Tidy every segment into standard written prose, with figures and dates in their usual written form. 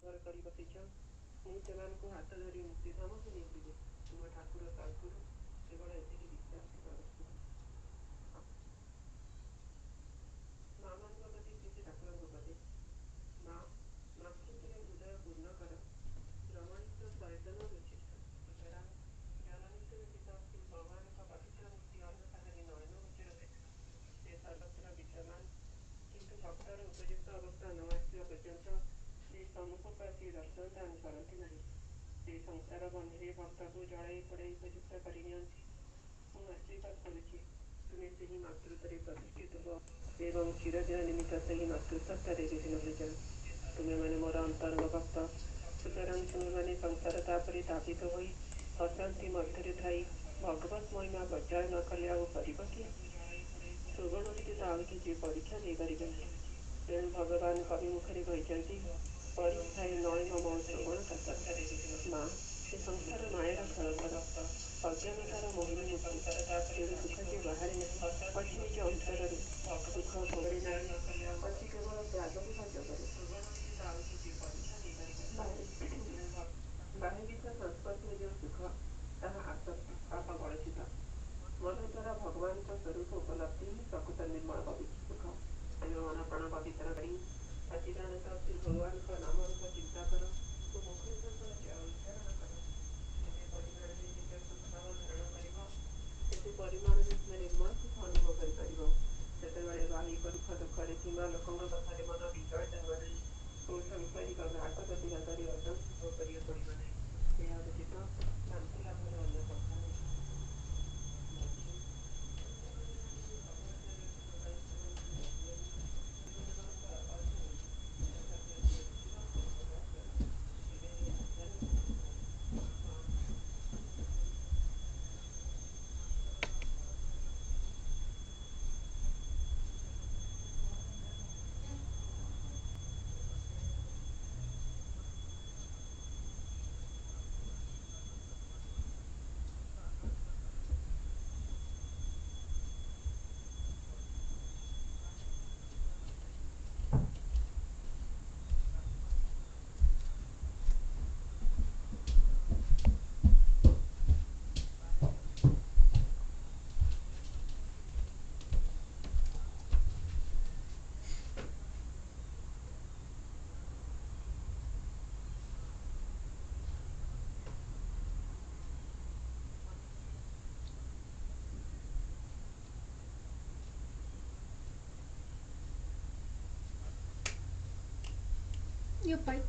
ଘର କରି ବସିଛ। ମୁଁ ସେମାନଙ୍କୁ ହାତ ଧରି ମୁକ୍ତିଧାମକୁ ନେଇଯିବି। ତୁମ ଠାକୁର ତାଙ୍କର କେବଳ ଏତିକି ବିଶ୍ୱାସ କରନ୍ତୁ। ମାମାନଙ୍କ ପ୍ରତି କିଛି ଠାକୁରଙ୍କ ପ୍ରତି ମା ମାତୃତ୍ୱରେ ହୃଦୟ ପୂର୍ଣ୍ଣ କର। ରମଣୀୟ ଶୈତନ ବିଶିଷ୍ଟ ଜନନୀତ ବ୍ୟତୀତ ଭଗବାନଙ୍କ ପବିତ୍ର ମୂର୍ତ୍ତି ଅନୁସାରେ ନୟନ ଗୋଚର ଦେଖ। ସେ ସର୍ବତ୍ର ବିଦ୍ୟମାନ, କିନ୍ତୁ ଭକ୍ତର ଉପଯୁକ୍ତ ଅବସ୍ଥା ନ ଆସିବା ପର୍ଯ୍ୟନ୍ତ ସେ ସମ୍ମୁଖକୁ ଆସି ଦର୍ଶନ ଦାନ କରନ୍ତି ନାହିଁ। ସେ ସଂସାର ବନ୍ଧରେ ଭକ୍ତକୁ ଜଳାଇ ପୋଡ଼ାଇ ଉପଯୁକ୍ତ କରିନିଅନ୍ତି। ମୁଁ ଆଶୀର୍ବାଦ କରୁଛି, ତୁମେ ସେହି ମାତୃତ୍ୱରେ ପ୍ରତିଷ୍ଠିତ ହୁଅ ଏବଂ ଚିରଦିନ ନିମିତ୍ତ ସେହି ମାତୃସତ୍ତାରେ ବିହୀନ ହୋଇଯାଅ। ତୁମେମାନେ ମୋର ଅନ୍ତରଙ୍ଗ ଭକ୍ତ, ସୁତରାଂ ତୁମେମାନେ ସଂସାର ତାପରେ ତାପିତ ହୋଇ ଅଶାନ୍ତି ମଧ୍ୟରେ ଥାଇ ଭଗବତ ମହିମା ପ୍ରଚାର ନ କଲେ ଆଉ କରିବ କିଏ? ଶ୍ରବଣ ବ୍ୟତୀତ ଆଉ କିଛି ପରୀକ୍ଷା ଦେଇପାରିବେ ନାହିଁ। ତେଣୁ ଭଗବାନ କବି ମୁଖରେ କହିଛନ୍ତି, ପରୀକ୍ଷାଏ ନୟନ ମୋ ଶ୍ରବଣ କାତର। ମା, ଏ ସଂସାର ମାୟାର ଖେଳଘର, ଅଜ୍ଞାନତାର ମୋହିନୀ ମୁକ୍ତି। ତେଣୁ ସୁଖ ଯେ ବାହାରେ ନାହିଁ, ଅଛି ନିଜ ଅନ୍ତରରେ। ସୁଖ ଭୋଗରେ ନାହିଁ, ଅଛି କେବଳ ତ୍ୟାଗ ବିନା ଯୋଗରେ। ବାହ୍ୟ ବିଷୟ ସଂସ୍ପର୍ଶରେ ଯେଉଁ ସୁଖ, ତାହା ଆସକ୍ତି ପାପ କଳୁଷିତ। ମନ ଦ୍ୱାରା ଭଗବାନଙ୍କ ସ୍ୱରୂପ ଉପଲବ୍ଧି ହିଁ ପ୍ରକୃତ ନିର୍ମଳ ପବିତ୍ର ସୁଖ। ତେଣୁ ମନ ପ୍ରାଣ ପବିତ୍ର କରି ସଚ୍ଚିଦାନନ୍ଦ ଶ୍ରୀ ଭଗବାନଙ୍କ ନାମ ରୂପ ଚିନ୍ତା କର ଓ ମୁଖରେ ତାଙ୍କର ଜୟ ଉଚ୍ଚାରଣ କର। ଯେତେ ପରିମାଣରେ ନିଜ ସ୍ୱଭାବ ଧାରଣ କରିବ, ସେତେ ପରିମାଣରେ ତୁମେ ନିର୍ମଳ ସୁଖ ଅନୁଭବ କରିପାରିବ। ସେତେବେଳେ ବାହ୍ୟିକ ସୁଖ ଦୁଃଖରେ କିମ୍ବା ଲୋକଙ୍କ କଥାରେ ମନ ବିଚଳିତ ହେବ ନାହିଁ ଓ ସାଂସାରିକ ଘାତକ ଦେହଧାରୀ ଅଶାନ୍ତି ଭୋଗ କରିବାକୁ ପଡ଼ିବ ନାହିଁ। ଏହା ବ୍ୟତୀତ ଶାନ୍ତି ଲାଭର ଅନ୍ୟ ପନ୍ଥା ନାହିଁ।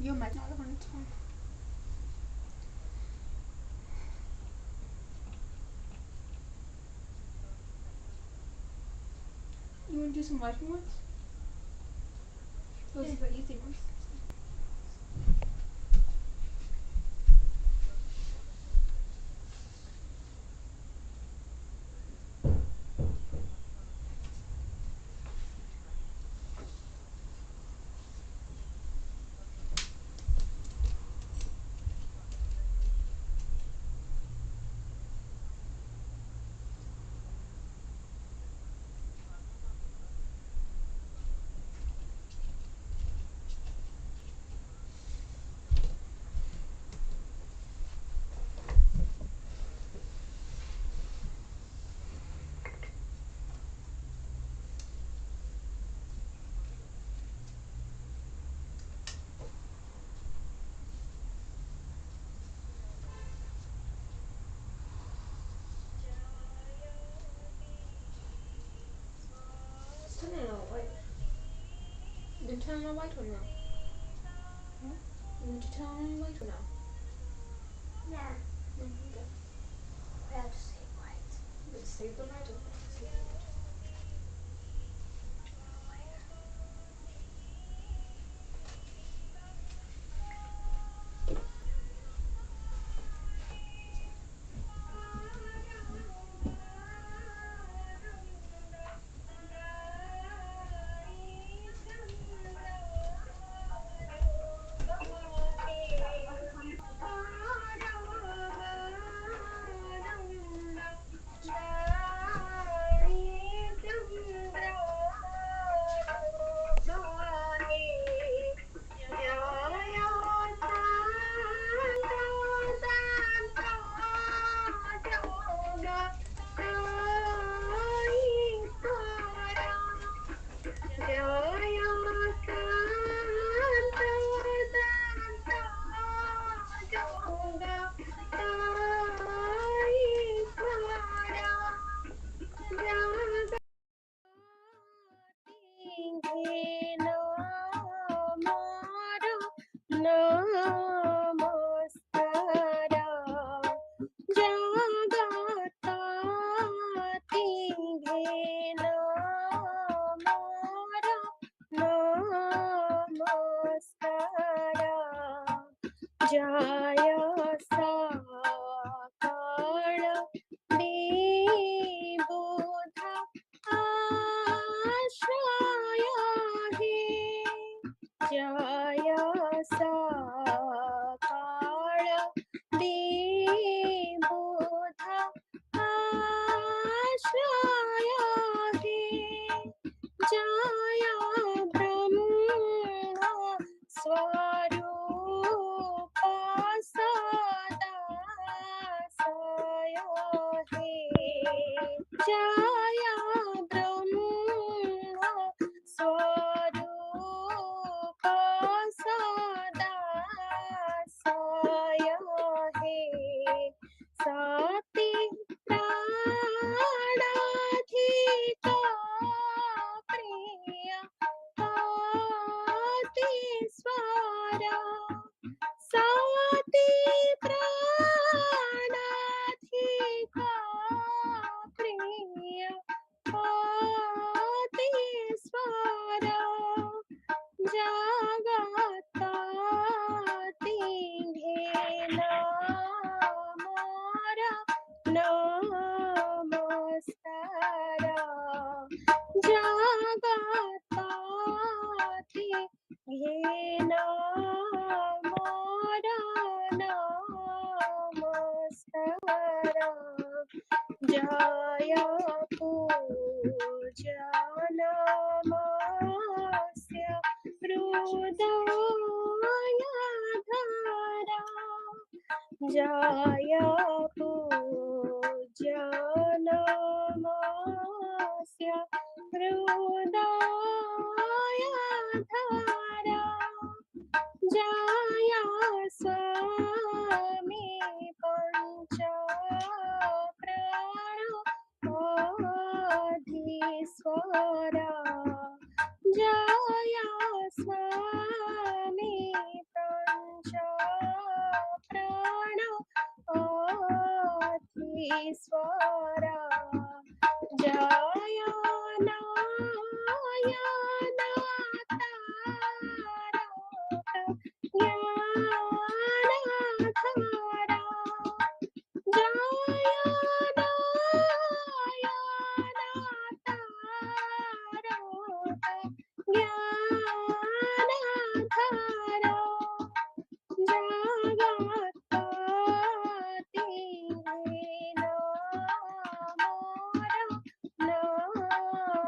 You might not have on its phone. You want to do some wiping ones? Those are the easy ones. Turn it on white. You turn on white or no? Huh? Would you turn on white or no? Yeah. Okay. We have to say white. Let's save the white or save the white. जय साकार विबुध आश्रय हे जय साकार विबुध आश्रय हे जय ब्रह्म स्वरूप सदा सय हे जय ब्रह्म स्वरूप सदा सय हे सती प्राणाधिक प्रिय अतिस्वर सती प्राणाधिक प्रिय अतिस्वर जगत्तिंघेन मोर नमस्कार जगत्तिंघेन मोर नमस्कार जय पूजनमस्य हृदयधारा जय पूजनमस्य हृदयधारा जय स्वामी पंच प्राणाधीश्वरा जय स्वामी पंच प्राणाधीश्वरा जय नारायण ज्ञानधारा जय ज्ञानधारा जगत्तिंघेन मोर नमस्कार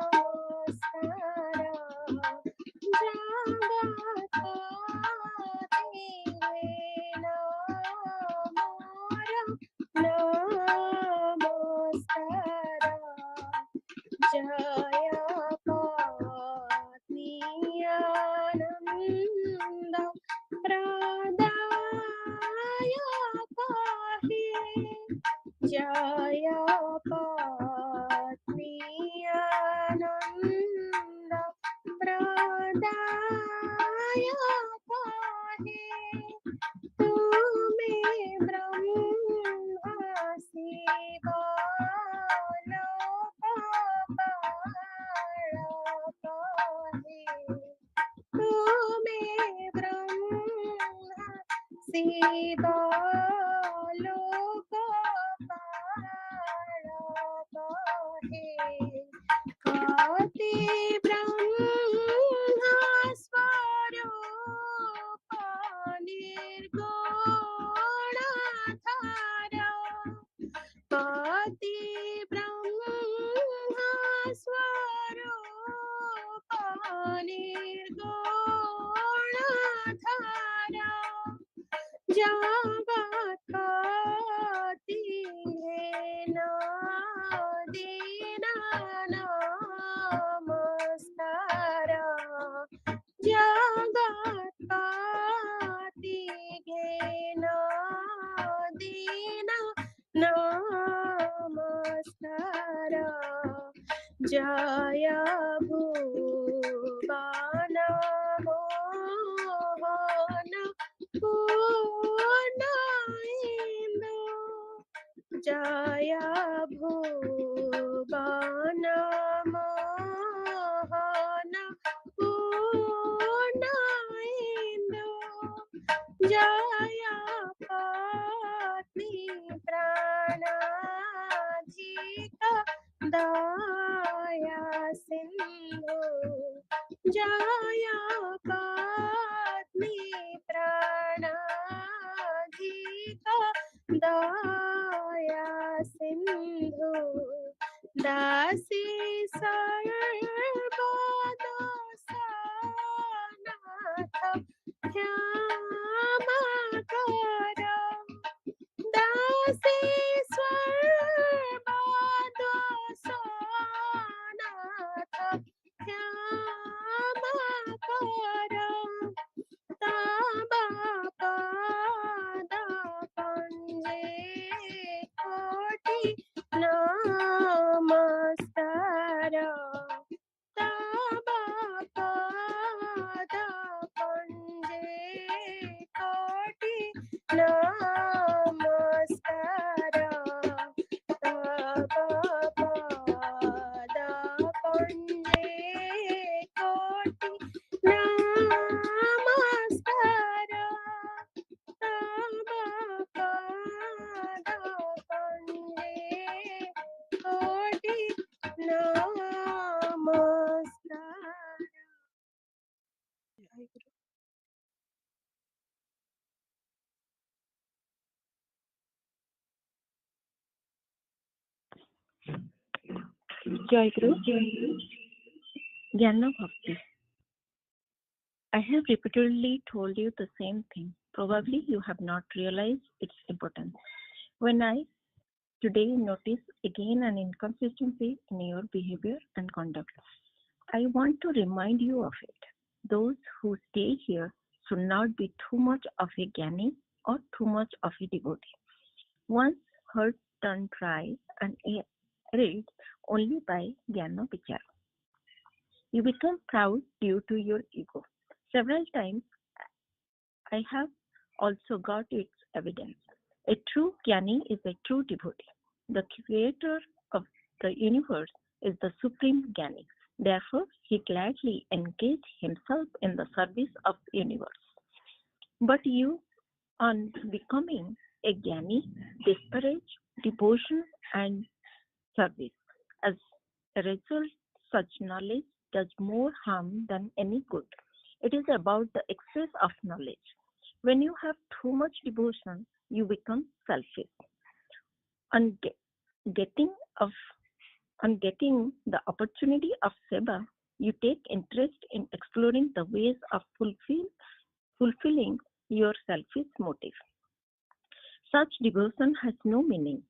जगत्तिंघेन मोर नमस्कार जय पत्नीयानंद प्रदायक हे जय पत्नीयानंद प्रदायक हे तुम्हें ब्रह्म शिव लोकपालक हे तुम्हें ब्रह्म शिव लोकपालक हे कति ब्रह्म स्वरूप निर्गुण धारा कति ब्रह्म स्वरूप निर्गुण धारा जगत्तिंघेन दीन नमस्कार जगत्तिंघेन दीन नमस्कार जय भुवन मोहन पूर्णेन्दु जय भुवन मोहन पूर्णेन्दु जय दया सिंधु जया पत्नी प्रणाधिका दया सिंधु दासी सर्वदोषनाथ क्षमा कर दासी सर्वदोषनाथ क्षमा कर तब पद पंजे कोटि नमस्कार तब पद पंजे कोटि नमस्कार तब पद पंजे कोटि नमस्कार तब पद पंजे कोटि नमस्कार। जय गुरु। Jai Guru. Jnana Bhakti. I have repeatedly told you the same thing. Probably you have not realized its importance. When I today notice again an inconsistency in your behavior and conduct, I want to remind you of it. Those who stay here should not be too much of a Jnani or too much of a devotee. Once heard turn dry and arid only by Jnana Vichara. You become proud due to your ego. Several times I have also got its evidence. A true Jnani is a true devotee. The creator of the universe is the supreme Jnani. Therefore, he gladly engaged himself in the service of the universe. But you, on becoming a Jnani, disparage devotion and service. As a result, such knowledge does more harm than any good. It is about the excess of knowledge. When you have too much devotion, you become selfish. On getting the opportunity of seva, you take interest in exploring the ways of fulfilling your selfish motive. Such devotion has no meaning.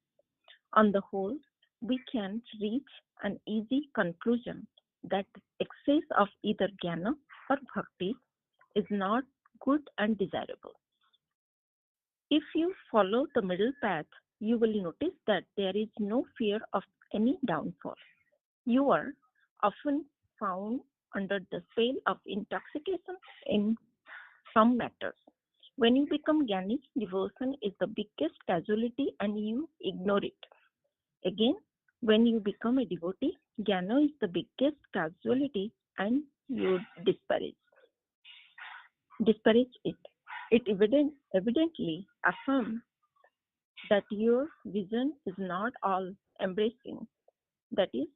On the whole, we can reach an easy conclusion that excess of either jnana or bhakti is not good and desirable. If you follow the middle path, you will notice that there is no fear of any downfall. You are often found under the spell of intoxication in some matters. When you become jnani, devotion is the biggest casualty and you ignore it. Again, when you become a devotee, jnana is the biggest casualty and you disparage it. It evidently affirms that your vision is not all embracing, that is,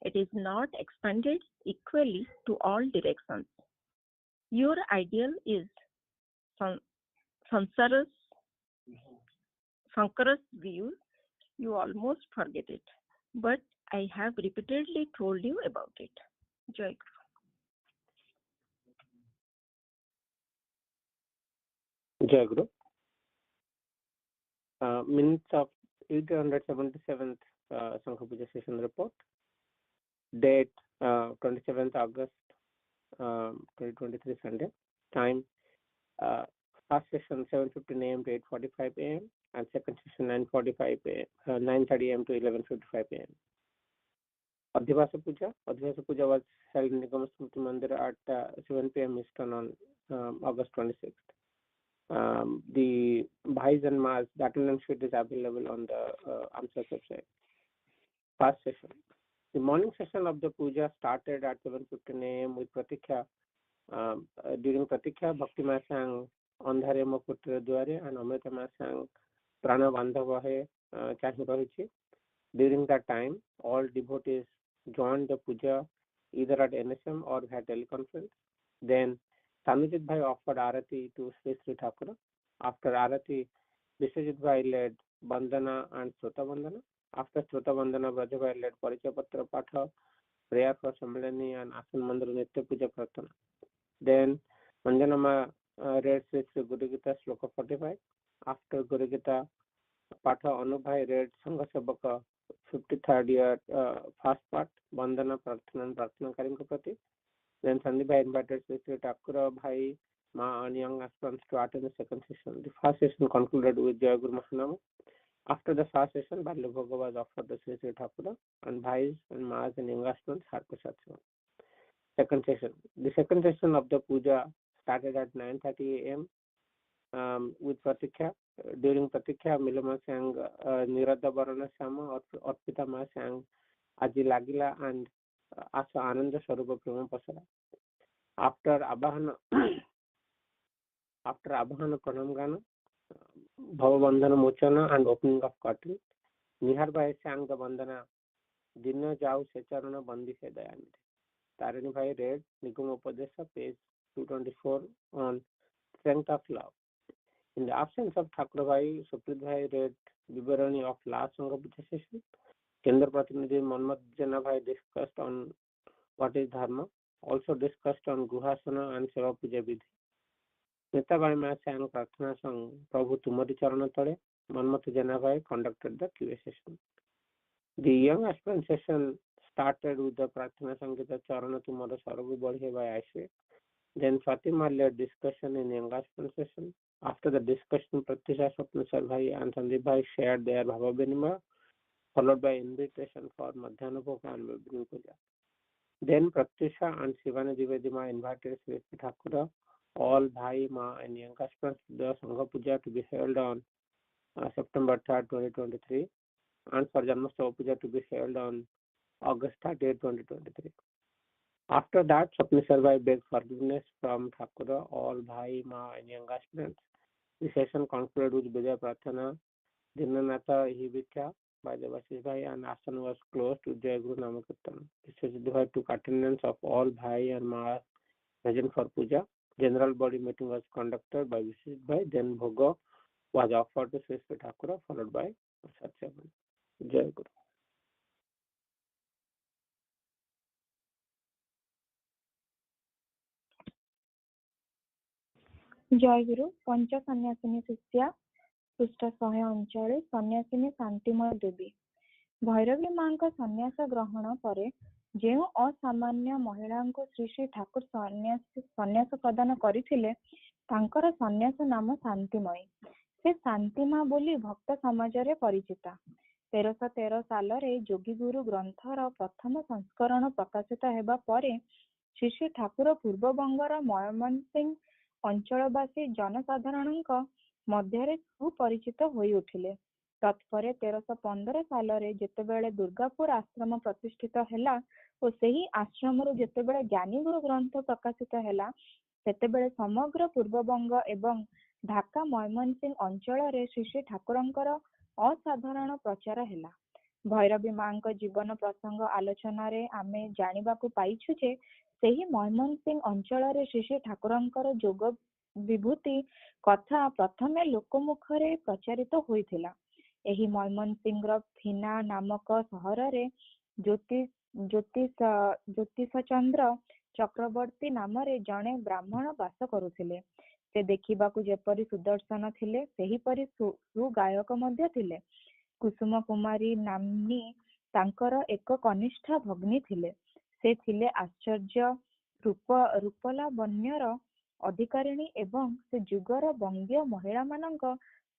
it is not expanded equally to all directions. Your ideal is Sankara's view, you almost forget it. But I have repeatedly told you about it. Jai Guru. Jai Guru. Minutes of 877th Sangha Puja session report. Date 27th August 2023 Sunday. Time first session 7:15 a.m. to 8:45 a.m. and second session 9:30 a.m. to 11:55 a.m. Adhivasa Puja. Adhivasa Puja was held in Nigam Smriti Mandir at 7 p.m. Eastern on August 26th. The Bhais and Mas, the attendance sheet is available on the AMSAS website. First session. The morning session of the puja started at 7:15 a.m. with Pratikya. During Pratikya, Bhakti sang Andhare Mo Putra Dware and Amrita sang Prana Bandhava Hai Chahi Rahichi. During that time, all devotees joined the puja either at NSM or via teleconference. Then Tanujit Bhai offered Arati to Sri Sri Thakura. After Arati, Biswajit Bhai led Bandana and Srota Bandana. After Srota Bandana, Braja Bhai led Parichaya Patra Patha, prayer for Sammalani and Asan Mandra Nitya Puja Prarthana. Then Manjanama read Sri Sri Guru Gita Sloka 45. After Guru Gita Patha, Anubhai read Sangha Sabaka 53rd year first part, Bandana Prarthana and Prarthana Karimka Prati. Then Sandeep Bhai invited Sri Sri Thakura Bhai, Ma and young aspirants to attend the second session. The first session concluded with Jaya Guru Mahanama. After the first session, Balya Bhoga was offered to Sri Sri Thakura and Bhais and Maas and young aspirants had Prasad Seva. Second session. The second session of the puja started at 9:30 a.m. With Pratikya. During Pratikya, Milama sang Nirada Barana Sama or Pitama sang Aji Lagila and Asa Ananda Sarupa Prema Pasara. After Abahana Pranamgana, Bhavabandhana Mochana and opening of curtain, Nihar Bhai sang the Bandana Dinna Jau Secharana Bandi Se Dayamite. Tarini Bhai read Nigam Upadesha, page 224 on strength of love. In the absence of Thakur Bhai, Suprit Bhai read Vibarani of last Sangha Puja session. Kendra Pratinidhi Manmat Jana Bhai discussed on what is Dharma, also discussed on Guhasana and Seva Puja Vidhi. Neta Bhai Ma sang Prarthana song Prabhu Tumari Charana Tale. Manmat Jana Bhai conducted the QA session. The young aspirant session started with the Prarthana Sangita Charana Tumara Saragu Badhe by Aishwe. Then Fatima led discussion in young aspirant session. After the discussion, Pratisha Swapnasar Bhai and Sandeep Bhai shared their Bhava Binima, followed by invitation for Madhyana Bhoga and Vibhini Puja. Then Pratisha and Shivani Divedima invited Sri Thakura, all Bhai, Ma and young aspirants to the Sangha Puja to be held on September 3rd, 2023 and for Janmastava Puja to be held on August 30th, 2023. After that, Swapnisar Bhai begged forgiveness from Thakura, all Bhai, Ma and young aspirants. The session concluded with Vijay Prarthana, Dinanatha Hibikya by the Vasis Bhai and Asan was closed to Jai Guru Namakirtan. Vishwajit Bhai took attendance of all Bhai and Ma present for Puja. General body meeting was conducted by Vishwajit Bhai. Then Bhoga was offered to Sri Sri Thakura, followed by Satyavan. Jai Guru. ଜୟଗୁରୁ ପଞ୍ଚ ସନ୍ନ୍ୟାସିନୀ ଶିଷ୍ୟା ପୃଷ୍ଠ 139 ସନ୍ନ୍ୟାସିନୀ ଶାନ୍ତିମୟ ଦେବୀ। ଭୈରବୀ ମାଙ୍କ ସନ୍ନ୍ୟାସ ଗ୍ରହଣ ପରେ ଯେଉଁ ଅସାମାନ୍ୟ ମହିଳାଙ୍କୁ ଶ୍ରୀ ଶ୍ରୀ ଠାକୁର ସନ୍ନ୍ୟାସ ପ୍ରଦାନ କରିଥିଲେ ତାଙ୍କର ସନ୍ନ୍ୟାସ ନାମ ଶାନ୍ତିମୟୀ। ସେ ଶାନ୍ତିମା ବୋଲି ଭକ୍ତ ସମାଜରେ ପରିଚିତା। 1313 ସାଲରେ ଯୋଗୀଗୁରୁ ଗ୍ରନ୍ଥର ପ୍ରଥମ ସଂସ୍କରଣ ପ୍ରକାଶିତ ହେବା ପରେ ଶ୍ରୀ ଶ୍ରୀ ଠାକୁର ପୂର୍ବବଙ୍ଗର ମୟମନସିଂହ ଅଞ୍ଚଳବାସୀ ଜନସାଧାରଣଙ୍କ ମଧ୍ୟରେ ସୁପରିଚିତ ହୋଇ ଉଠିଲେ। ତତ୍ପରେ 1315 ସାଲରେ ଯେତେବେଳେ ଦୁର୍ଗାପୁର ଆଶ୍ରମ ପ୍ରତିଷ୍ଠିତ ହେଲା ଓ ସେହି ଆଶ୍ରମରୁ ଯେତେବେଳେ ଜ୍ଞାନୀଗୁରୁ ଗ୍ରନ୍ଥ ପ୍ରକାଶିତ ହେଲା ସେତେବେଳେ ସମଗ୍ର ପୂର୍ବବଙ୍ଗ ଏବଂ ଢାକା ମୟମନସିଂହ ଅଞ୍ଚଳରେ ଶ୍ରୀ ଶ୍ରୀ ଠାକୁରଙ୍କର ଅସାଧାରଣ ପ୍ରଚାର ହେଲା। ଭୈରବୀ ମାଙ୍କ ଜୀବନ ପ୍ରସଙ୍ଗ ଆଲୋଚନାରେ ଆମେ ଜାଣିବାକୁ ପାଇଛୁ ଯେ ସେହି ମୟମନସିଂହ ଅଞ୍ଚଳରେ ଶ୍ରୀ ଶ୍ରୀ ଠାକୁରଙ୍କର ଯୋଗ ବିଭୂତି କଥା ପ୍ରଥମେ ଲୋକମୁଖରେ ପ୍ରଚାରିତ ହୋଇଥିଲା। ଏହି ମୟମନସିଂହର ଫିନା ନାମକ ସହରରେ ଜ୍ୟୋତିଷଚନ୍ଦ୍ର ଚକ୍ରବର୍ତ୍ତୀ ନାମରେ ଜଣେ ବ୍ରାହ୍ମଣ ବାସ କରୁଥିଲେ। ସେ ଦେଖିବାକୁ ଯେପରି ସୁଦର୍ଶନ ଥିଲେ ସେହିପରି ସୁଗାୟକ ମଧ୍ୟ ଥିଲେ। କୁସୁମ କୁମାରୀ ନାମ୍ନୀ ତାଙ୍କର ଏକ କନିଷ୍ଠ ଭଗ୍ନୀ ଥିଲେ। ସେ ଥିଲେ ଆଶ୍ଚର୍ଯ୍ୟ ରୂପଲାବଣ୍ୟର ଅଧିକାରିଣୀ ଏବଂ ସେ ଯୁଗର ବଙ୍ଗୀୟ ମହିଳାମାନଙ୍କ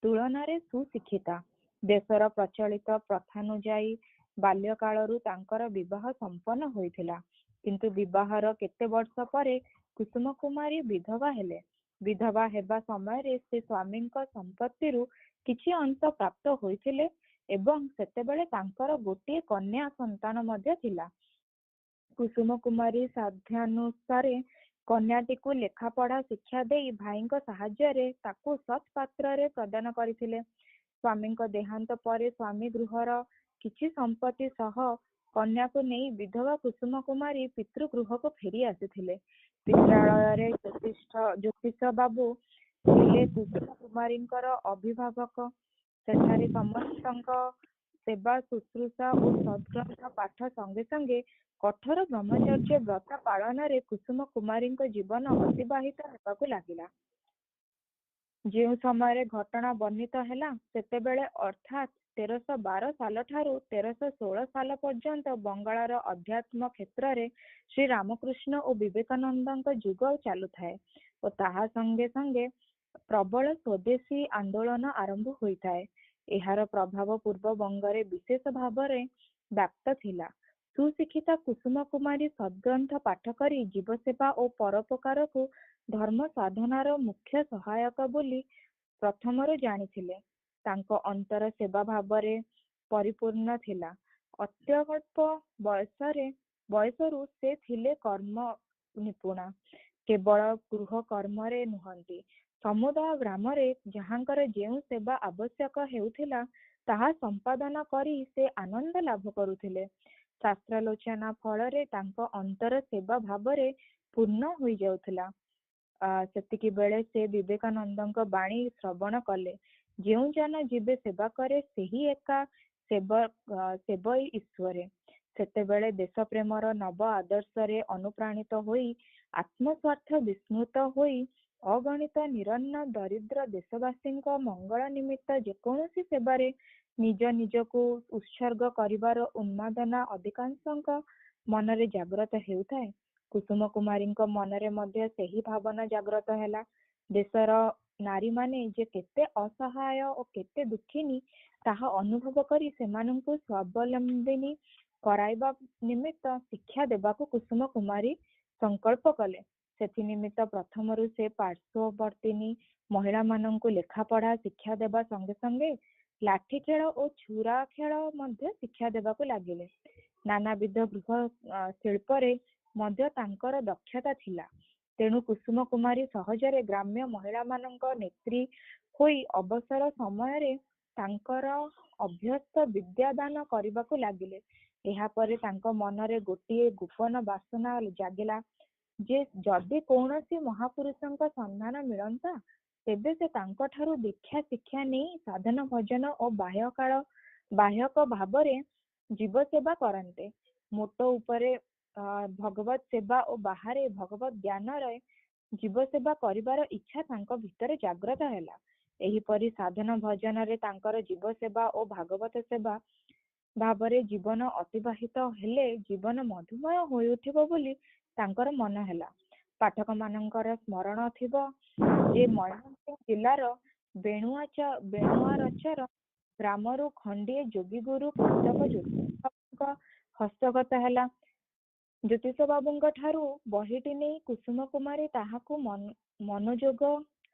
ତୁଳନାରେ ସୁଶିକ୍ଷିତା। ଦେଶର ପ୍ରଚଳିତ ପ୍ରଥାନୁଯାୟୀ ବାଲ୍ୟକାଳରୁ ତାଙ୍କର ବିବାହ ସମ୍ପନ୍ନ ହୋଇଥିଲା, କିନ୍ତୁ ବିବାହର କେତେ ବର୍ଷ ପରେ କୁସୁମ କୁମାରୀ ବିଧବା ହେଲେ। ବିଧବା ହେବା ସମୟରେ ସେ ସ୍ୱାମୀଙ୍କ ସମ୍ପତ୍ତିରୁ କିଛି ଅଂଶ ପ୍ରାପ୍ତ ହୋଇଥିଲେ ଏବଂ ସେତେବେଳେ ତାଙ୍କର ଗୋଟିଏ କନ୍ୟା ସନ୍ତାନ ମଧ୍ୟ ଥିଲା। କୁସୁମ କୁମାରୀ ସାଧ୍ୟାନୁସାରେ କନ୍ୟାଟିକୁ ଲେଖାପଢା ଶିକ୍ଷା ଦେଇ ଭାଇଙ୍କ ସାହାଯ୍ୟରେ ତାକୁ ସତ୍ ପାତ୍ରରେ ପ୍ରଦାନ କରିଥିଲେ। ସ୍ୱାମୀଙ୍କ ଦେହାନ୍ତ ପରେ ସ୍ୱାମୀ ଗୃହର କିଛି ସମ୍ପତ୍ତି ସହ କନ୍ୟାକୁ ନେଇ ବିଧବା କୁସୁମ କୁମାରୀ ପିତୃଗୃହକୁ ଫେରି ଆସିଥିଲେ। ପିତ୍ରାଳୟରେ ଜ୍ୟୋତିଷ ବାବୁ ଥିଲେ କୁସୁମ କୁମାରୀଙ୍କର ଅଭିଭାବକ। ସେଠାରେ ସମସ୍ତଙ୍କ ସେବା ଶୁଶ୍ରୂଷା ଓ ସଦ୍ଗ୍ରନ୍ଥ ପାଠ ସଙ୍ଗେ ସଙ୍ଗେ କଠୋର ବ୍ରହ୍ମଚର୍ଯ୍ୟ ବ୍ରତ ପାଳନରେ କୁସୁମ କୁମାରୀଙ୍କ ଜୀବନ ଅତିବାହିତ ହେବାକୁ ଲାଗିଲା। ଯେଉଁ ସମୟରେ ଘଟଣା ବର୍ଣ୍ଣିତ ହେଲା ସେତେବେଳେ ଅର୍ଥାତ୍ 1312 ସାଲଠାରୁ 1316 ସାଲ ପର୍ଯ୍ୟନ୍ତ ବଙ୍ଗଳାର ଅଧ୍ୟାତ୍ମ କ୍ଷେତ୍ରରେ ଶ୍ରୀ ରାମକୃଷ୍ଣ ଓ ବିବେକାନନ୍ଦଙ୍କ ଯୁଗ ଚାଲୁଥାଏ ଓ ତାହା ସଙ୍ଗେ ସଙ୍ଗେ ପ୍ରବଳ ସ୍ୱଦେଶୀ ଆନ୍ଦୋଳନ ଆରମ୍ଭ ହୋଇଥାଏ। ଏହାର ପ୍ରଭାବ ପୂର୍ବ ବଙ୍ଗରେ ବିଶେଷ ଭାବରେ ବ୍ୟାପ୍ତ ଥିଲା। ସୁଶିକ୍ଷିତା କୁସୁମ କୁମାରୀ ସଦ୍ଗ୍ରନ୍ଥ ପାଠ କରି ଜୀବସେବା ଓ ପରୋପକାରକୁ ଧର୍ମ ସାଧନାର ମୁଖ୍ୟ ସହାୟକ ବୋଲି ପ୍ରଥମରୁ ଜାଣିଥିଲେ। ତାଙ୍କ ଅନ୍ତର ସେବା ଭାବରେ ପରିପୂର୍ଣ୍ଣ ଥିଲା। ଅତ୍ୟଳ୍ପ ବୟସରୁ ସେ ଥିଲେ କର୍ମ ନିପୁଣା। କେବଳ ଗୃହ କର୍ମରେ ନୁହନ୍ତି, ସମୁଦାୟ ଗ୍ରାମରେ ଯାହାଙ୍କର ଯେଉଁ ସେବା ଆବଶ୍ୟକ ହେଉଥିଲା ତାହା ସମ୍ପାଦନ କରି ସେ ଆନନ୍ଦ ଲାଭ କରୁଥିଲେ। ଶାସ୍ତ୍ରାଲୋଚନା ଫଳରେ ତାଙ୍କ ଅନ୍ତର ସେବା ଭାବରେ ପୂର୍ଣ୍ଣ ହୋଇଯାଉଥିଲା। ସେତିକି ବେଳେ ସେ ବିବେକାନନ୍ଦଙ୍କ ବାଣୀ ଶ୍ରବଣ କଲେ, ଯେଉଁ ଜନ ଜୀବେ ସେବା କରେ ସେହି ଏକା ସେବଇ ଈଶ୍ୱରେ। ସେତେବେଳେ ଦେଶ ପ୍ରେମର ନବ ଆଦର୍ଶରେ ଅନୁପ୍ରାଣିତ ହୋଇ ଆତ୍ମସ୍ୱାର୍ଥ ବିସ୍ମୃତ ହୋଇ ଅଗଣିତ ନିରନ୍ନ ଦରିଦ୍ର ଦେଶବାସୀଙ୍କ ମଙ୍ଗଳ ନିମିତ୍ତ ଯେକୌଣସି ସେବାରେ ନିଜ ନିଜକୁ ଉତ୍ସର୍ଗ କରିବାର ଉନ୍ମାଦନା ଅଧିକାଂଶଙ୍କ ମନରେ ଜାଗ୍ରତ ହେଉଥାଏ। କୁସୁମ କୁମାରୀଙ୍କ ମନରେ ମଧ୍ୟ ସେହି ଭାବନା ଜାଗ୍ରତ ହେଲା। ଦେଶର ନାରୀମାନେ ଯେ କେତେ ଅସହାୟ ଓ କେତେ ଦୁଃଖିନୀ ତାହା ଅନୁଭବ କରି ସେମାନଙ୍କୁ ସ୍ୱାବଲମ୍ବିନୀ କରାଇବା ନିମିତ୍ତ ଶିକ୍ଷା ଦେବାକୁ କୁସୁମ କୁମାରୀ ସଂକଳ୍ପ କଲେ। ସେଥି ନିମିତ୍ତ ପ୍ରଥମରୁ ସେ ପାର୍ଶ୍ୱବର୍ତ୍ତିନୀ ମହିଳାମାନଙ୍କୁ ଲେଖାପଢ଼ା ଶିକ୍ଷା ଦେବା ସଙ୍ଗେ ସଙ୍ଗେ ଲାଠି ଖେଳ ଓ ଛୁରା ଖେଳ ମଧ୍ୟ ଶିକ୍ଷା ଦେବାକୁ ଲାଗିଲେ। ନାନାବିଧ ଗୃହ ଶିଳ୍ପରେ ମଧ୍ୟ ତାଙ୍କର ଦକ୍ଷତା ଥିଲା। ତେଣୁ କୁସୁମ କୁମାରୀ ସହଜରେ ଗ୍ରାମ୍ୟ ମହିଳାମାନଙ୍କ ନେତ୍ରୀ ହୋଇ ଅବସର ସମୟରେ ତାଙ୍କର ଅଭ୍ୟସ୍ତ ବିଦ୍ୟାଦାନ କରିବାକୁ ଲାଗିଲେ। ଏହାପରେ ତାଙ୍କ ମନରେ ଗୋଟିଏ ଗୋପନ ବାସନା ଜାଗିଲା ଯେ ଯଦି କୌଣସି ମହାପୁରୁଷଙ୍କ ସନ୍ଧାନ ମିଳନ୍ତା ତେବେ ସେ ତାଙ୍କଠାରୁ ଦୀକ୍ଷା ଶିକ୍ଷା ନେଇ ସାଧନ ଭଜନ ଓ ବାହ୍ୟକ ଭାବରେ ଜୀବ ସେବା କରନ୍ତେ। ମୋଟ ଉପରେ ଭଗବତ ସେବା ଓ ବାହାରେ ଭଗବତ ଜ୍ଞାନରେ ଜୀବ ସେବା କରିବାର ଇଚ୍ଛା ତାଙ୍କ ଭିତରେ ଜାଗ୍ରତ ହେଲା। ଏହିପରି ସାଧନ ଭଜନରେ ତାଙ୍କର ଜୀବ ସେବା ଓ ଭାଗବତ ସେବା ଭାବରେ ଜୀବନ ଅତିବାହିତ ହେଲେ ଜୀବନ ମଧୁମୟ ହୋଇଉଠିବ ବୋଲି ତାଙ୍କର ମନ ହେଲା। ପାଠକ ମାନଙ୍କର ସ୍ମରଣ ଥିବ ଯେ ମୟୂରଭଞ୍ଜ ଜିଲ୍ଲାର ବେଣୁଆରଚର ଗ୍ରାମରୁ ଖଣ୍ଡିଏ ଯୋଗୀଗୁରୁ ପୁସ୍ତକ ଜ୍ୟୋତିଷବାବୁଙ୍କ ହସ୍ତଗତ ହେଲା। ଜ୍ୟୋତିଷବାବୁଙ୍କ ଠାରୁ ବହିଟି ନେଇ କୁସୁମ କୁମାରୀ ତାହାକୁ ମନୋଯୋଗ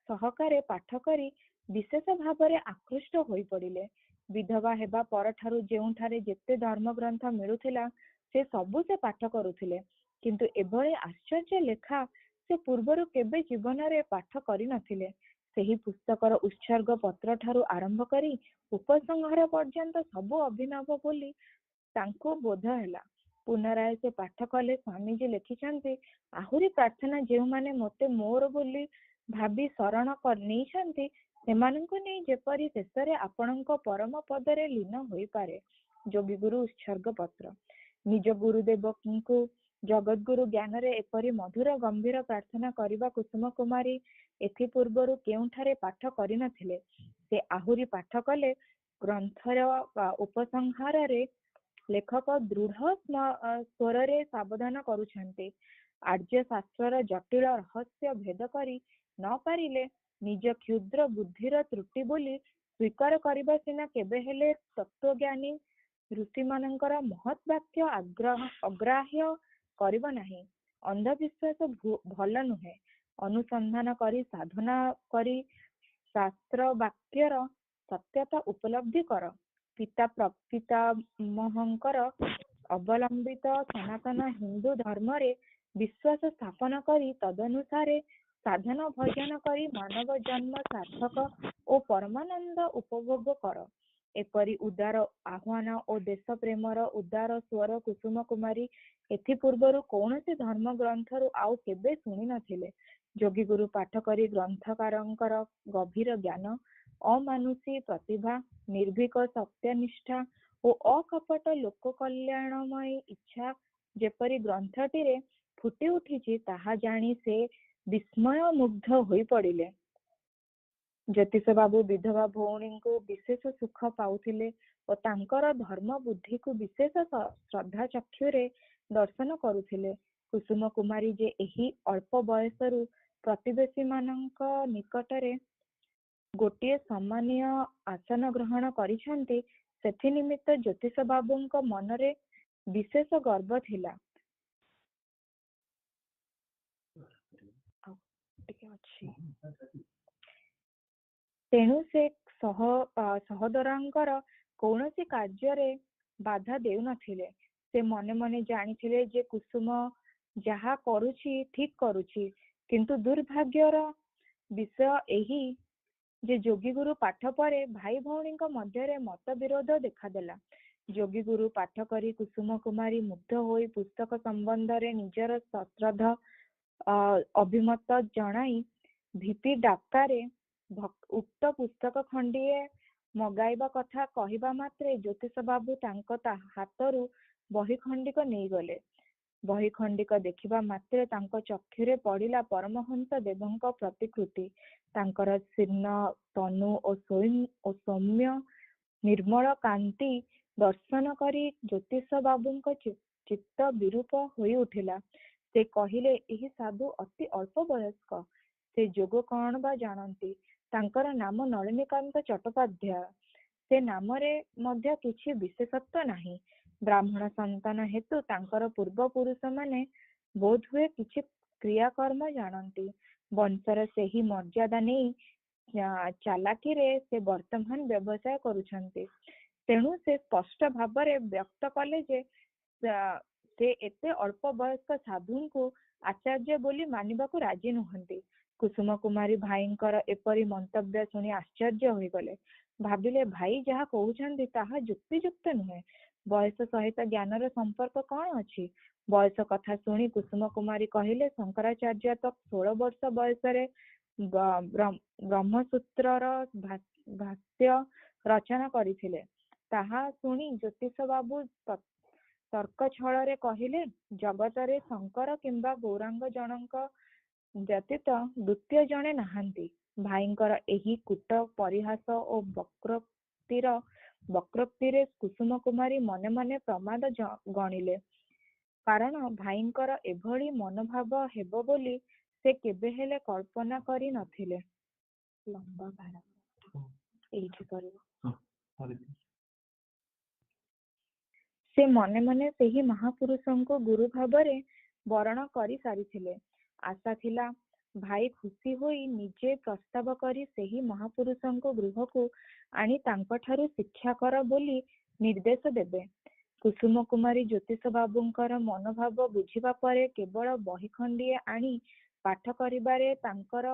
ସହକାରେ ପାଠ କରି ବିଶେଷ ଭାବରେ ଆକୃଷ୍ଟ ହୋଇ ପଡ଼ିଲେ। ବିଧବା ହେବା ପରଠାରୁ ଯେଉଁଠାରେ ଯେତେ ଧର୍ମଗ୍ରନ୍ଥ ମିଳୁଥିଲା ସେ ସବୁ ସେ ପାଠ କରୁଥିଲେ, କିନ୍ତୁ ଏଭଳି ଆଶ୍ଚର୍ଯ୍ୟ ଲେଖା ସେ ପୂର୍ବରୁ କେବେ ଜୀବନରେ ପାଠ କରିନଥିଲେ। ସେହି ପୁସ୍ତକର ଉତ୍ସର୍ଗ ପତ୍ର ଠାରୁ ଆରମ୍ଭ କରି ଉପସଂହାର ପର୍ଯ୍ୟନ୍ତ ସବୁ ଅଭିନବ ବୋଲି ତାଙ୍କୁ ବୋଧ ହେଲା। ପୁନରାୟ ସେ ପାଠ କଲେ। ସ୍ୱାମୀଜୀ ଲେଖିଛନ୍ତି, ଆହୁରି ପ୍ରାର୍ଥନା ଯେଉଁମାନେ ମୋତେ ମୋର ବୋଲି ଭାବି ଶରଣ ନେଇଛନ୍ତି ସେମାନଙ୍କୁ ନେଇ ଯେପରି ଶେଷରେ ଆପଣଙ୍କ ପରମ ପଦରେ ଲୀନ ହୋଇପାରେ। ଯୋଗୀଗୁରୁ ଉତ୍ସର୍ଗ ପତ୍ର। ନିଜ ଗୁରୁଦେବଙ୍କୁ ଜଗଦ୍ଗୁରୁ ଜ୍ଞାନରେ ଏପରି ମଧୁର ଗମ୍ଭୀର ପ୍ରାର୍ଥନା କରିବା କୁସୁମ କୁମାରୀ ଏଥିପୂର୍ବରୁ କେଉଁଠାରେ ପାଠ କରିନଥିଲେ। ସେ ଆହୁରି ପାଠ କଲେ। ଗ୍ରନ୍ଥର ଉପସଂହାରରେ ଲେଖକ ଦୃଢ଼ ସ୍ୱରରେ ସାବଧାନ କରୁଛନ୍ତି, ଆର୍ଯ୍ୟ ଶାସ୍ତ୍ରର ଜଟିଳ ରହସ୍ୟ ଭେଦ କରି ନ ପାରିଲେ ନିଜ କ୍ଷୁଦ୍ର ବୁଦ୍ଧିର ତ୍ରୁଟି ବୋଲି ସ୍ୱୀକାର କରିବା ସିନା କେବେ ହେଲେ ତତ୍ତ୍ୱଜ୍ଞାନୀ ଋଷିମାନଙ୍କର ମହତ୍ ବାକ୍ୟ ଅଗ୍ରାହ୍ୟ କରିବ ନାହିଁ। ଅନ୍ଧବିଶ୍ୱାସ ଭଲ ନୁହେଁ। ଅନୁସନ୍ଧାନ କରି ସାଧନା କରି ଶାସ୍ତ୍ର ବାକ୍ୟର ସତ୍ୟତା ଉପଲବ୍ଧି କର। ପିତାମହଙ୍କର ଅବଲମ୍ବିତ ସନାତନ ହିନ୍ଦୁ ଧର୍ମରେ ବିଶ୍ୱାସ ସ୍ଥାପନ କରି ତଦନୁସାରେ ସାଧନ ଭଜନ କରି ମାନବ ଜନ୍ମ ସାର୍ଥକ ଓ ପରମାନନ୍ଦ ଉପଭୋଗ କର। ଏପରି ଉଦାର ଆହ୍ୱାନ ଓ ଦେଶ ପ୍ରେମର ଉଦାର ସ୍ୱର କୁସୁମ କୁମାରୀ ଏଥି ପୂର୍ବରୁ କୌଣସି ଧର୍ମ ଗ୍ରନ୍ଥରୁ ଆଉ କେବେ ଶୁଣି ନଥିଲେ। ଯୋଗୀଗୁରୁ ପାଠ କରି ଗ୍ରନ୍ଥକାରଙ୍କର ଗଭୀର ଜ୍ଞାନ, ଅମାନୁଷୀ ପ୍ରତିଭା, ନିର୍ଭୀକ ସତ୍ୟନିଷ୍ଠା ଓ ଅକପଟ ଲୋକ କଲ୍ୟାଣମୟ ଇଚ୍ଛା ଯେପରି ଗ୍ରନ୍ଥଟିରେ ଫୁଟି ଉଠିଛି ତାହା ଜାଣି ସେ ବିସ୍ମୟ ମୁଗ୍ଧ ହୋଇ ପଡ଼ିଲେ। ଜ୍ୟୋତିଷ ବାବୁ ବିଧବା ଭଉଣୀଙ୍କୁ ବିଶେଷ ସୁଖ ପାଉଥିଲେ ଓ ତାଙ୍କର ଧର୍ମ ବୁଦ୍ଧିକୁ ବିଶେଷ ଶ୍ରଦ୍ଧା ଚକ୍ଷୁରେ ଦର୍ଶନ କରୁଥିଲେ। କୁସୁମ କୁମାରୀ ଯେ ଏହି ଅଳ୍ପ ବୟସରୁ ପ୍ରତିବେଶୀ ମାନଙ୍କ ନିକଟରେ ଗୋଟିଏ ସମ୍ମାନୀୟ ଆସନ ଗ୍ରହଣ କରିଛନ୍ତି, ସେଥି ନିମିତ୍ତ ଜ୍ୟୋତିଷ ବାବୁଙ୍କ ମନରେ ବିଶେଷ ଗର୍ବ ଥିଲା। ତେଣୁ ସେ ସହୋଦରଙ୍କର କୌଣସି କାର୍ଯ୍ୟରେ ବାଧା ଦେଉନଥିଲେ। ସେ ମନେ ମନେ ଜାଣିଥିଲେ ଯେ କୁସୁମ ଯାହା କରୁଛି ଠିକ କରୁଛି, କିନ୍ତୁ ଦୁର୍ଭାଗ୍ୟର ବିଷୟ ଏହି ଯେ ଯୋଗୀଗୁରୁ ପାଠ ପରେ ଭାଇ ଭଉଣୀଙ୍କ ମଧ୍ୟରେ ମତ ବିରୋଧ ଦେଖାଦେଲା। ଯୋଗୀଗୁରୁ ପାଠ କରି କୁସୁମ କୁମାରୀ ମୁଗ୍ଧ ହୋଇ ପୁସ୍ତକ ସମ୍ବନ୍ଧରେ ନିଜର ସଶ୍ରଦ୍ଧ ଅଭିମତ ଜଣାଇ ଭିପି ଡାକାରେ ଉକ୍ତ ପୁସ୍ତକ ଖଣ୍ଡିଏ ମଗାଇବା କଥା କହିବା ମାତ୍ରେ ଜ୍ୟୋତିଷ ବାବୁ ତାଙ୍କ ହାତରୁ ବହି ଖଣ୍ଡିକ ନେଇଗଲେ। ବହି ଖଣ୍ଡିକ ଦେଖିବା ମାତ୍ରେ ତାଙ୍କ ଚକ୍ଷୁରେ ପଡ଼ିଲା ପରମହଂସ ଦେବଙ୍କ ପ୍ରତିକୃତି। ତାଙ୍କର ଶୀର୍ଣ୍ଣ ତନୁ ଓ ସୌମ୍ୟ ନିର୍ମଳ କାନ୍ତି ଦର୍ଶନ କରି ଜ୍ୟୋତିଷ ବାବୁଙ୍କ ଚିତ୍ତ ବିରୂପ ହୋଇ ଉଠିଲା। ସେ କହିଲେ, ଏହି ସାଧୁ ଅତି ଅଳ୍ପ ବୟସ୍କ, ସେ ଯୋଗ କଣ ବା ଜାଣନ୍ତି? ତାଙ୍କର ନାମ ନଳିନୀକାନ୍ତ ଚଟ୍ଟୋପାଧ୍ୟାୟ। ସେ ନାମରେ ମଧ୍ୟ କିଛି ବିଶେଷତ୍ୱ ନାହିଁ। ବ୍ରାହ୍ମଣ ସନ୍ତାନ ହେତୁ ତାଙ୍କର ପୂର୍ବ ପୁରୁଷ ମାନେ ବୋଧହୁଏ କିଛି କ୍ରିୟାକର୍ମ ଜାଣନ୍ତି। ବଂଶର ସେହି ମର୍ଯ୍ୟାଦା ନେଇ ଚାଲାକିରେ ସେ ବର୍ତ୍ତମାନ ବ୍ୟବସାୟ କରୁଛନ୍ତି। ତେଣୁ ସେ ସ୍ପଷ୍ଟ ଭାବରେ ବ୍ୟକ୍ତ କଲେ ଯେ ସେ ଏତେ ଅଳ୍ପ ବୟସ୍କ ସାଧୁଙ୍କୁ ଆଚାର୍ଯ୍ୟ ବୋଲି ମାନିବାକୁ ରାଜି ନୁହନ୍ତି। କୁସୁମ କୁମାରୀ ଭାଇଙ୍କର ଏପରି ମନ୍ତବ୍ୟ ଶୁଣି ଆଶ୍ଚର୍ଯ୍ୟ ହୋଇଗଲେ। ଭାବିଲେ, ଭାଇ ଯାହା କହୁଛନ୍ତି ତାହା ଯୁକ୍ତିଯୁକ୍ତ ନୁହେଁ। ବୟସ ସହିତ ଜ୍ଞାନର ସମ୍ପର୍କ କଣ ଅଛି? ବୟସ କଥା ଶୁଣି କୁସୁମ କୁମାରୀ କହିଲେ, ଶଙ୍କରାଚାର୍ଯ୍ୟ ତ 16 ବର୍ଷ ବୟସରେ ବ୍ରହ୍ମସୂତ୍ରର ଭାଷ୍ୟ ରଚନା କରିଥିଲେ। ତାହା ଶୁଣି ଜ୍ୟୋତିଷ ବାବୁ ତର୍କ ଛଳରେ କହିଲେ, ଜଗତରେ ଶଙ୍କର କିମ୍ବା ଗୌରାଙ୍ଗ ଜଣଙ୍କ ବ୍ୟତୀତ ଦ୍ୱିତୀୟ ଜଣେ ନାହାନ୍ତି। ଭାଇଙ୍କର ଏହି କୂଟ ପରିହାସ ଓ ବକ୍ରୋକ୍ତିରେ କୁସୁମ କୁମାରୀ ମନେ ମନେ ପ୍ରମାଦ ଗଣିଲେ। କାରଣ ଭାଇଙ୍କର ଏଭଳି ମନୋଭାବ ହେବ ବୋଲି ସେ କେବେ ହେଲେ କଳ୍ପନା କରି ନଥିଲେ। ସେ ମନେ ମନେ ସେହି ମହାପୁରୁଷଙ୍କୁ ଗୁରୁ ଭାବରେ ବରଣ କରି ସାରିଥିଲେ। ଆଶା ଥିଲା ଭାଇ ଖୁସି ହୋଇ ନିଜେ ପ୍ରସ୍ତାବ କରି ସେହି ମହାପୁରୁଷଙ୍କ ଗୃହକୁ ଆଣି ତାଙ୍କଠାରୁ ଶିକ୍ଷା କର ବୋଲି ନିର୍ଦ୍ଦେଶ ଦେବେ। କୁସୁମ କୁମାରୀ ଜ୍ୟୋତିଷ ବାବୁଙ୍କର ମନୋଭାବ ବୁଝିବା ପରେ କେବଳ ବହି ଖଣ୍ଡିଏ ଆଣି ପାଠ କରିବାରେ ତାଙ୍କର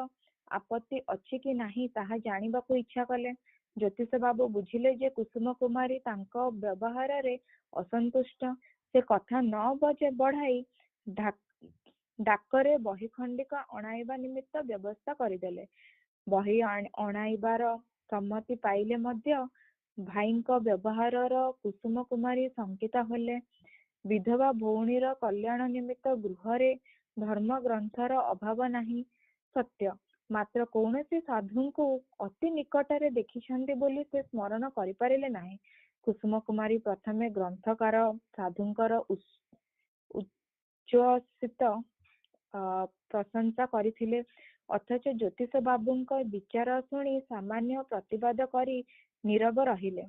ଆପତ୍ତି ଅଛି କି ନାହିଁ ତାହା ଜାଣିବାକୁ ଇଚ୍ଛା କଲେ। ଜ୍ୟୋତିଷ ବାବୁ ବୁଝିଲେ ଯେ କୁସୁମ କୁମାରୀ ତାଙ୍କ ବ୍ୟବହାରରେ ଅସନ୍ତୁଷ୍ଟ। ସେ କଥା ନ ବଢାଇ ଡାକରେ ବହି ଖଣ୍ଡିକ ଅଣାଇବା ନିମିତ୍ତ ବ୍ୟବସ୍ଥା କରିଦେଲେ। ବହି ଅଣାଇବାର ସମ୍ମତି ପାଇଲେ ମଧ୍ୟ ଭାଇଙ୍କ ବ୍ୟବହାରର କୁସୁମ କୁମାରୀ ଶଙ୍କିତା ହେଲେ। ବିଧବା ଭଉଣୀର କଲ୍ୟାଣ ନିମିତ୍ତ ଗୃହରେ ଧର୍ମ ଗ୍ରନ୍ଥର ଅଭାବ ନାହିଁ ସତ୍ୟ, ମାତ୍ର କୌଣସି ସାଧୁଙ୍କୁ ଅତି ନିକଟରେ ଦେଖିଛନ୍ତି ବୋଲି ସେ ସ୍ମରଣ କରିପାରିଲେ ନାହିଁ। କୁସୁମ କୁମାରୀ ପ୍ରଥମେ ଗ୍ରନ୍ଥକାର ସାଧୁଙ୍କର ଉଚ୍ଛ୍ୱସିତ ପ୍ରଶଂସା କରିଥିଲେ, ଅଥଚ ଜ୍ୟୋତିଷ ବାବୁଙ୍କ ବିଚାର ଶୁଣି ସାମାନ୍ୟ ପ୍ରତିବାଦ କରି ନୀରବ ରହିଲେ।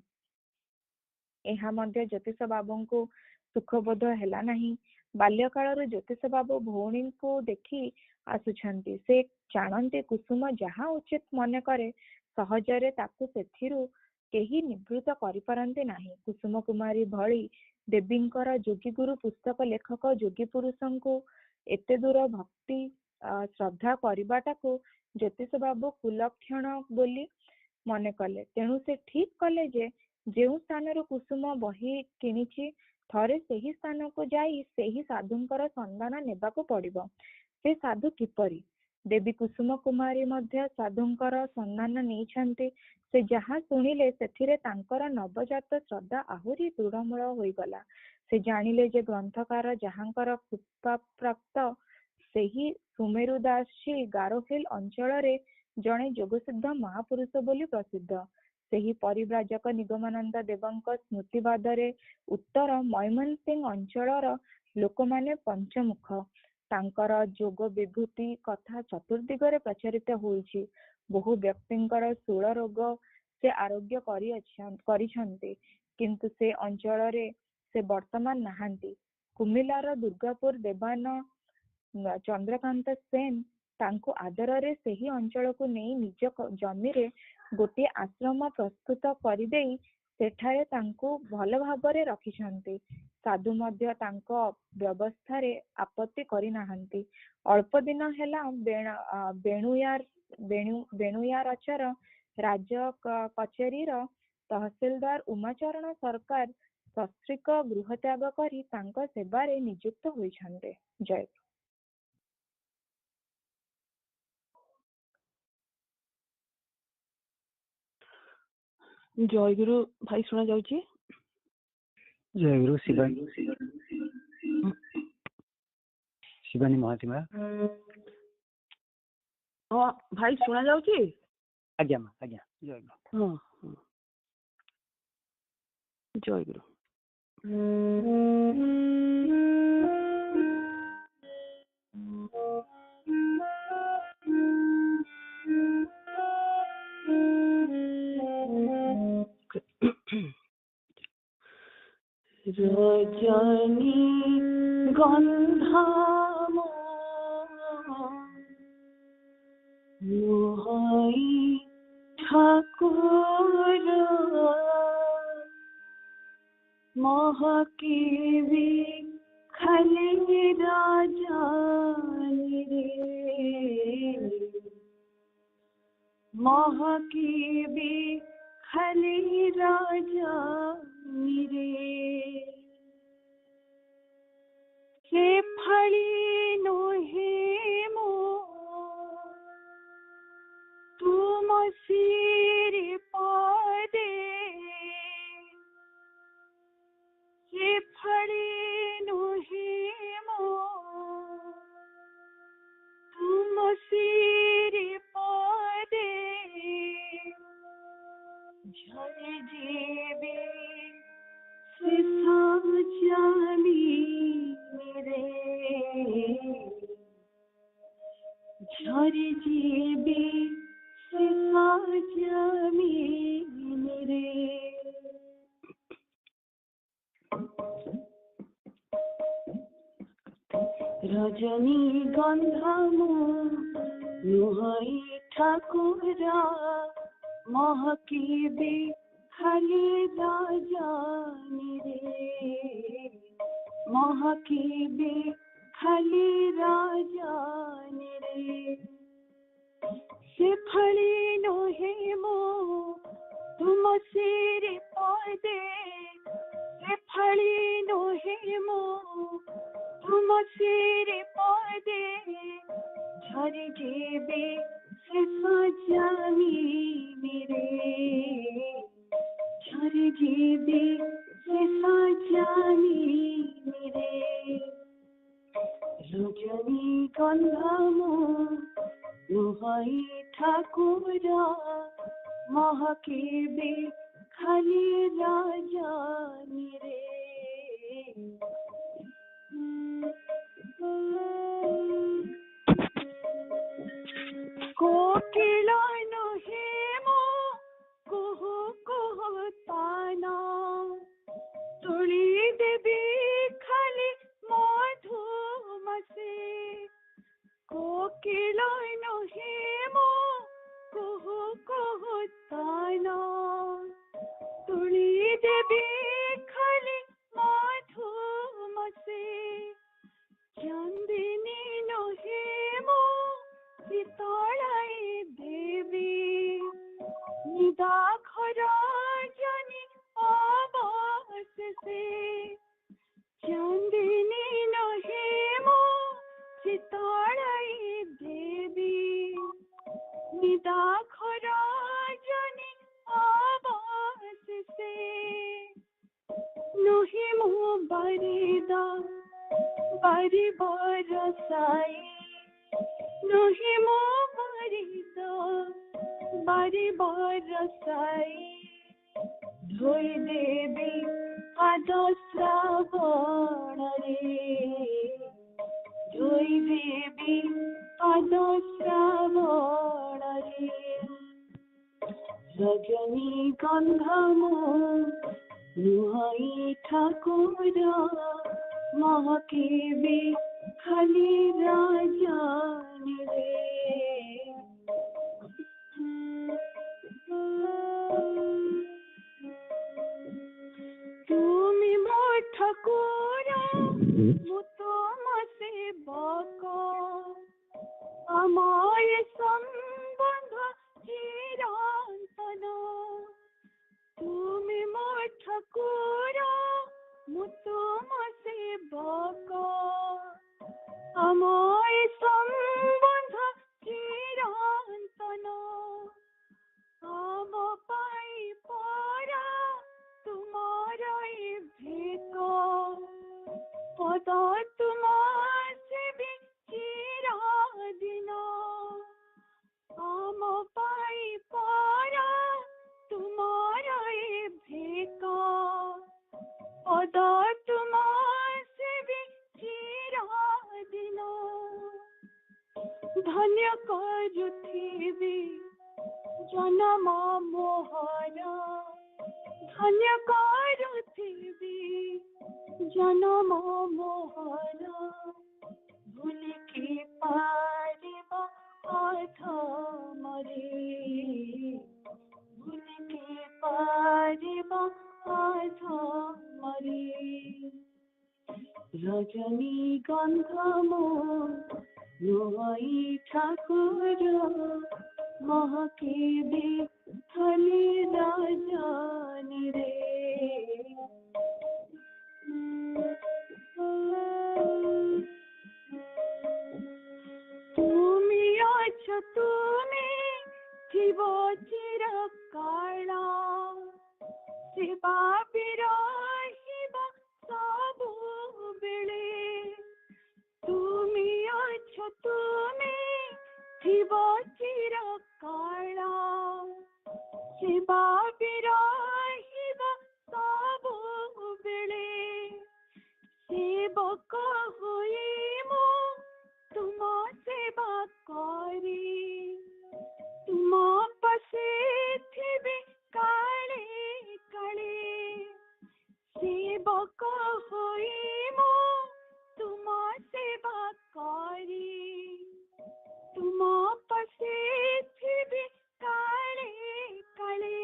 ଏହା ମଧ୍ୟ ଜ୍ୟୋତିଷ ବାବୁଙ୍କୁ ସୁଖବୋଧ ହେଲା ନାହିଁ। ବାଲ୍ୟକାଳରୁ ଜ୍ୟୋତିଷ ବାବୁ ଭଉଣୀଙ୍କୁ ଦେଖି ଆସୁଛନ୍ତି। ସେ ଜାଣନ୍ତି କୁସୁମ ଯାହା ଉଚିତ ମନେ କରେ ସହଜରେ ତାକୁ ସେଥିରୁ କେହି ନିବୃତ୍ତ କରିପାରନ୍ତି ନାହିଁ। କୁସୁମ କୁମାରୀ ଭଳି ଦେବୀଙ୍କର ଯୋଗୀଗୁରୁ ପୁସ୍ତକ ଲେଖକ ଯୋଗୀ ପୁରୁଷଙ୍କୁ ଏତେ ଦୂର ଭକ୍ତି ଶ୍ରଦ୍ଧା କରିବାଟାକୁ ଜ୍ୟୋତିଷ ବାବୁ କୁଲକ୍ଷଣ ବୋଲି ମନେ କଲେ। ତେଣୁ ସେ ଠିକ କଲେ ଯେ ଯେଉଁ ସ୍ଥାନରୁ କୁସୁମ ବହି କିଣିଛି ଥରେ ସେହି ସ୍ଥାନକୁ ଯାଇ ସେହି ସାଧୁଙ୍କର ସନ୍ଧାନ ନେବାକୁ ପଡ଼ିବ। ସେ ସାଧୁ କିପରି? ଦେବୀ କୁସୁମ କୁମାରୀ ମଧ୍ୟ ସାଧୁଙ୍କର ସନ୍ଧାନ ନେଇଛନ୍ତି। ସେ ଯାହା ଶୁଣିଲେ ସେଥିରେ ତାଙ୍କର ନବଜାତ ଶ୍ରଦ୍ଧା ଆହୁରି ଦୃଢ଼ମୂଳ ହୋଇଗଲା। ସେ ଜାଣିଲେ ଯେ ଗ୍ରନ୍ଥକାର ଯାହାଙ୍କର କୃପାପ୍ରାପ୍ତ ସେହି ସୁମେରୁ ଦାସୀ ଗାରୋହିଲ ଅଞ୍ଚଳରେ ଜଣେ ଯୋଗସିଦ୍ଧ ମହାପୁରୁଷ ବୋଲି ପ୍ରସିଦ୍ଧ। ସେହି ପରିବ୍ରାଜକ ନିଗମାନନ୍ଦ ଦେବଙ୍କ ସ୍ମୃତିବାଦରେ ଉତ୍ତର ମୟମନସିଂହ ଅଞ୍ଚଳର ଲୋକମାନେ ପଞ୍ଚମୁଖ। ତାଙ୍କର ଯୋଗ ବିଭୂତି କଥା ଚତୁର୍ଦିଗରେ ପ୍ରଚାରିତ ହୋଇଛି। ବହୁ ବ୍ୟକ୍ତିଙ୍କର ଶୂଳ ରୋଗ ସେ ଆରୋଗ୍ୟ କରିଛନ୍ତି, କିନ୍ତୁ ସେ ଅଞ୍ଚଳରେ ସେ ବର୍ତ୍ତମାନ ନାହାନ୍ତି। କୁମିଲାର ଦୁର୍ଗାପୁର ଦେବାନ ଚନ୍ଦ୍ରକାନ୍ତ ସେନ ତାଙ୍କୁ ଆଦରରେ ସେହି ଅଞ୍ଚଳକୁ ନେଇ ନିଜ ଜମିରେ ଗୋଟିଏ ଆଶ୍ରମ ପ୍ରସ୍ତୁତ କରିଦେଇ ସେଠାରେ ତାଙ୍କୁ ଭଲ ଭାବରେ ରଖିଛନ୍ତି। ସାଧୁ ମଧ୍ୟ ତାଙ୍କ ବ୍ୟବସ୍ଥାରେ ଆପତ୍ତି କରିନାହାନ୍ତି। ଅଳ୍ପ ଦିନ ହେଲା ବେଣୁୟାରଚର ରାଜ କଚେରୀର ତହସିଲଦାର ଉମାଚରଣ ସରକାର ସସ୍ତ୍ରୀକ ଗୃହତ୍ୟାଗ କରି ତାଙ୍କ ସେବାରେ ନିଯୁକ୍ତ ହୋଇଛନ୍ତି। ଜୟ ଜୟଗୁରୁ ଭାଇ ଶୁଣା ଯାଉଛି? ଜୟଗୁରୁ ଶିବାନୀ ମହାତ୍ମା। ହଁ ଭାଇ ଶୁଣା ଯାଉଛି? ଆଜ୍ଞା ମା, ଆଜ୍ଞା ଜୟଗୁରୁ। ହଁ ଜୟଗୁରୁ। রজনী গন্ধাম মোহাই ঠাকুর মহাকেবি খালি রাজানি রে মহাকেবি খালি রাজানি রে সে ফালি নহে মো তুম শির পদে সে ফালি নহে মো তুম শির পদে ঝরে জীবে সে সাজামি রে ঝরে জীবে সে সাজামি রে রজনী গন্ধাম মোহাই ঠাকুরা মহাকেবে খালি রাজানি রে মহাকেবে খালি রাজানি রে সে ফলি নহে মো তুম শির পদে সে ফলি নহে মো তুম শির পদে ঝরে যেবে সে সাজামি রে ঝরে যেবে সে সাজামি রে রজনী গন্ধাম মোহাই ঠাকুরা মহাকেবে খালি রাজানি রে কোকিল নহে মো কুহু কুহু তানা তুলি দেবী খালি মধুমসে কোকিল নহে মো কুহু কুহু তানা তুলি দেবী খালি মধুমসে চন্দিনী নহে মো শীতলাই দেবী নিদাঘর জনি बारिदा बारी बरसाई नहीं मो बारिदा बारी बरसाई धोई देवी पाद श्रावण रे धोई देवी पाद श्रावण रे रजनी गंधमो नुहाई ठाकुर महकेबी खाली राजान रे तुमी मो ठाकुर मु तुम सेवक अमय संबंध चिरंतन तुमी मो ठाकुर मु तुम सेवक अमय संबंध चिरंतन आम पाई परा तुमार भेक पद तुमार भी चिरदिन आम पाई परा तुमार भेक पद तुमार भी चिरदिन धन्य करुथिबी जन्म मोहर धन्य करुथिबी जन्म मोहर भूलिके पारिबा अधमरे भूलिके पारिबा अधमरे रजनी गंधमो नुहाई ठाकुर महकेबी खाली राजानी रे तुमी अछ तुमी थिब चिरकाल सेवा बिरहिबा सबुबेले तुमी अछ तुमी थिब चिरकाल सेवा बिरहिबा सबुबेले सेवक होई मु तुम सेवा करी तुम पसे थिबे काले काले सेवक होई मु तुम सेवा करी तुम पसे थिबे काले काले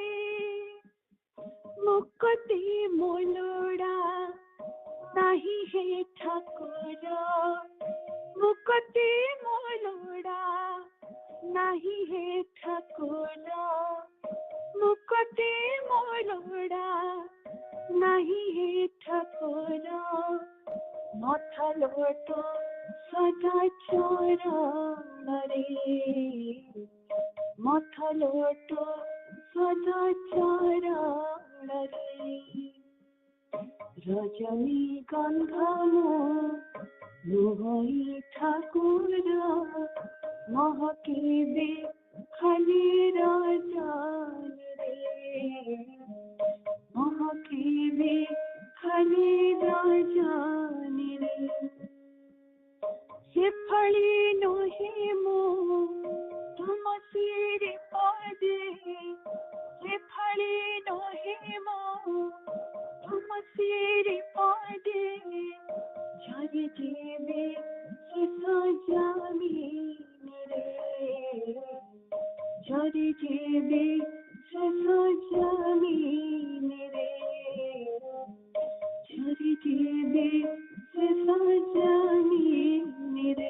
मुक्ति मोलोड़ा नहीं है ठाकुर मुक्ति मोलोड़ा नहीं है ठाकुर मुक्ति मोलोड़ा नहीं है ठाकुर माथा लोटो सदा चरण रे माथा लोटो सदा चरण रे रजनी गंधमो नुहाई ठाकुर महकेबी खाली राजान रे महकेबी खाली राजान रे से फली नहे मो तुम सिर पदे से फली नहे मो तुम सिर पदे झरी जेबे सजामी रे झरी जेबे सजामी रे झरी जेबे सजामी रे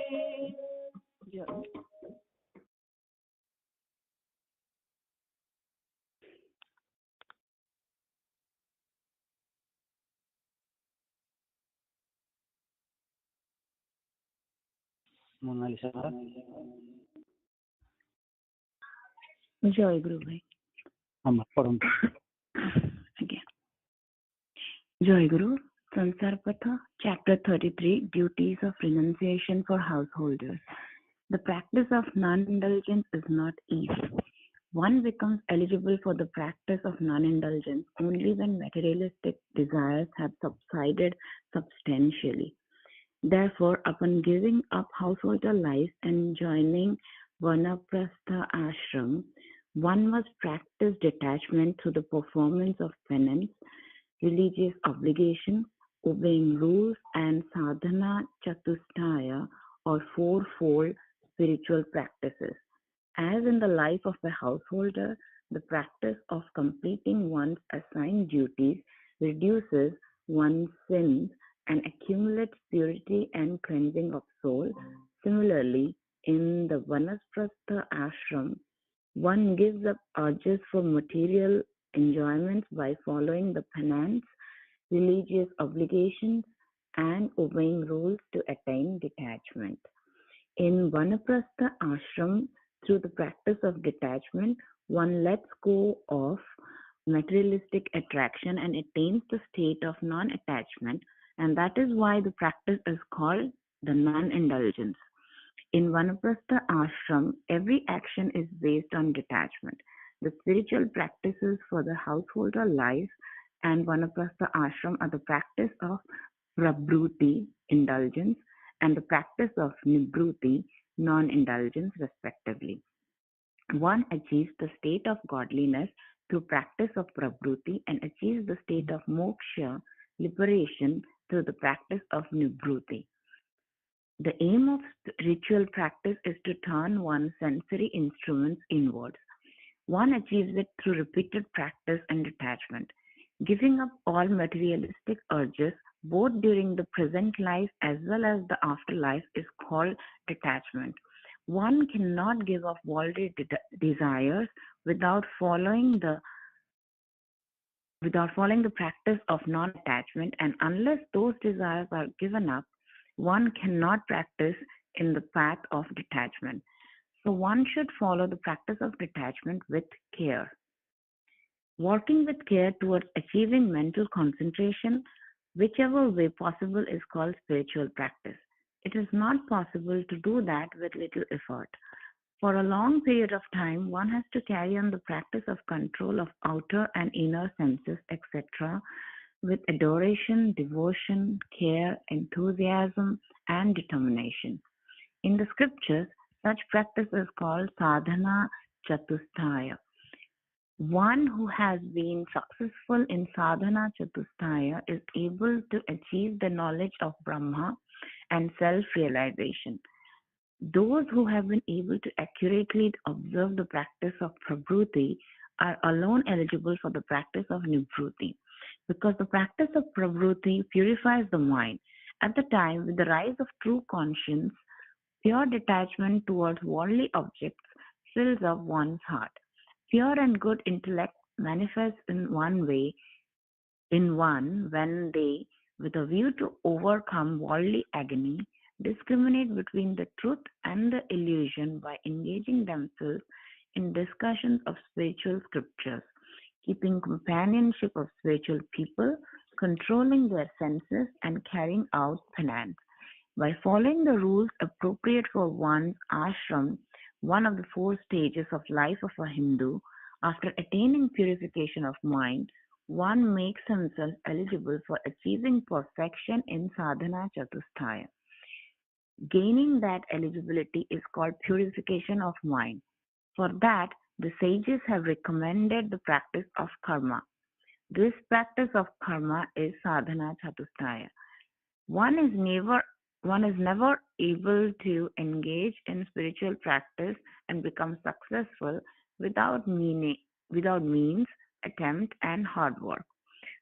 मोनालिसा जय गुरु भाई हम पढ़ो आज्ञा जय गुरु। तो Sansarpatha, Chapter 33, Duties of Renunciation for Householders. The practice of non-indulgence is not easy. One becomes eligible for the practice of non-indulgence only when materialistic desires have subsided substantially. Therefore, upon giving up householder life and joining Vanaprastha ashram, one must practice detachment through the performance of penance, religious obligations, obeying rules, and sadhana chatusthaya or fourfold spiritual practices. As in the life of a householder, the practice of completing one's assigned duties reduces one's sins and accumulates purity and cleansing of soul. Similarly, in the Vanaprastha ashram, one gives up urges for material enjoyments by following the penance, religious obligations, and obeying rules to attain detachment. In Vanaprastha ashram, through the practice of detachment, one lets go of materialistic attraction and attains the state of non-attachment, and that is why the practice is called the non-indulgence. In Vanaprastha ashram, every action is based on detachment. The spiritual practices for the householder life and Vanaprastha ashram are the practice of prabhuti, indulgence, and the practice of nibruti, non-indulgence, respectively. One achieves the state of godliness through practice of prabhuti and achieves the state of moksha, liberation, through the practice of nibruti. The aim of ritual practice is to turn one's sensory instruments inwards. One achieves it through repeated practice and detachment. Giving up all materialistic urges, both during the present life as well as the afterlife, is called detachment. One cannot give up worldly desires without following the practice of non-attachment, and unless those desires are given up, one cannot practice in the path of detachment. So one should follow the practice of detachment with care. Working with care towards achieving mental concentration, whichever way possible, is called spiritual practice. It is not possible to do that with little effort. For a long period of time, one has to carry on the practice of control of outer and inner senses, etc., with adoration, devotion, care, enthusiasm, and determination. In the scriptures, such practice is called sadhana chatusthaya. One who has been successful in sadhana chatusthaya is able to achieve the knowledge of Brahma and self-realization. Those who have been able to accurately observe the practice of prabhuti are alone eligible for the practice of nibruti, because the practice of prabhuti purifies the mind. At the time, with the rise of true conscience, pure detachment towards worldly objects fills up one's heart. Pure and good intellect manifests in one when they, with a view to overcome worldly agony, discriminate between the truth and the illusion by engaging themselves in discussions of spiritual scriptures, keeping companionship of spiritual people, controlling their senses, and carrying out penance. By following the rules appropriate for one's ashram, one of the four stages of life of a Hindu, after attaining purification of mind, one makes himself eligible for achieving perfection in sadhana chatusthaya. Gaining that eligibility is called purification of mind. For that, the sages have recommended the practice of karma. This practice of karma is sadhana chatusthaya. One is never able to engage in spiritual practice and become successful without means, attempt, and hard work.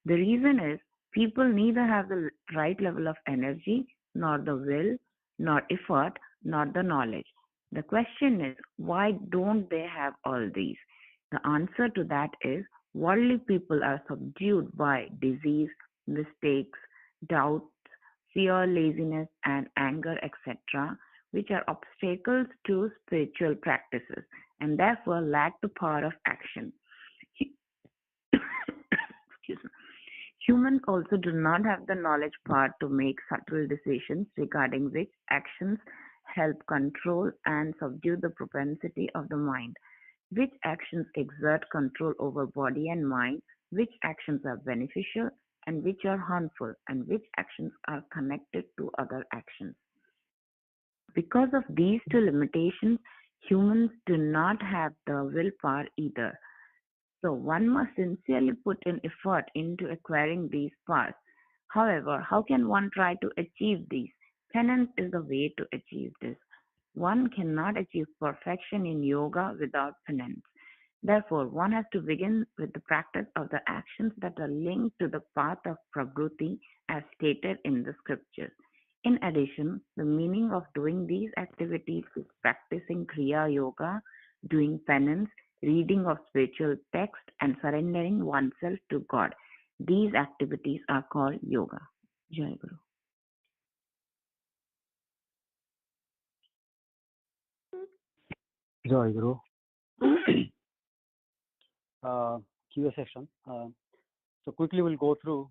The reason is people neither have the right level of energy, nor the will, nor effort, nor the knowledge. The question is, why don't they have all these? The answer to that is, worldly people are subdued by disease, mistakes, doubts, fear, laziness, and anger, etc., which are obstacles to spiritual practices and therefore lack the power of action. Excuse me. Humans also do not have the knowledge part to make subtle decisions regarding which actions help control and subdue the propensity of the mind, which actions exert control over body and mind, which actions are beneficial and which are harmful, and which actions are connected to other actions. Because of these two limitations, humans do not have the willpower either. So one must sincerely put in effort into acquiring these powers. However, how can one try to achieve these? Penance is the way to achieve this. One cannot achieve perfection in yoga without penance. Therefore, one has to begin with the practice of the actions that are linked to the path of Pragruti as stated in the scriptures. In addition, the meaning of doing these activities is practicing Kriya Yoga, doing penance, reading of spiritual text, and surrendering oneself to God. These activities are called yoga. Jai Guru. Jai Guru. Q&A section. So quickly we'll go through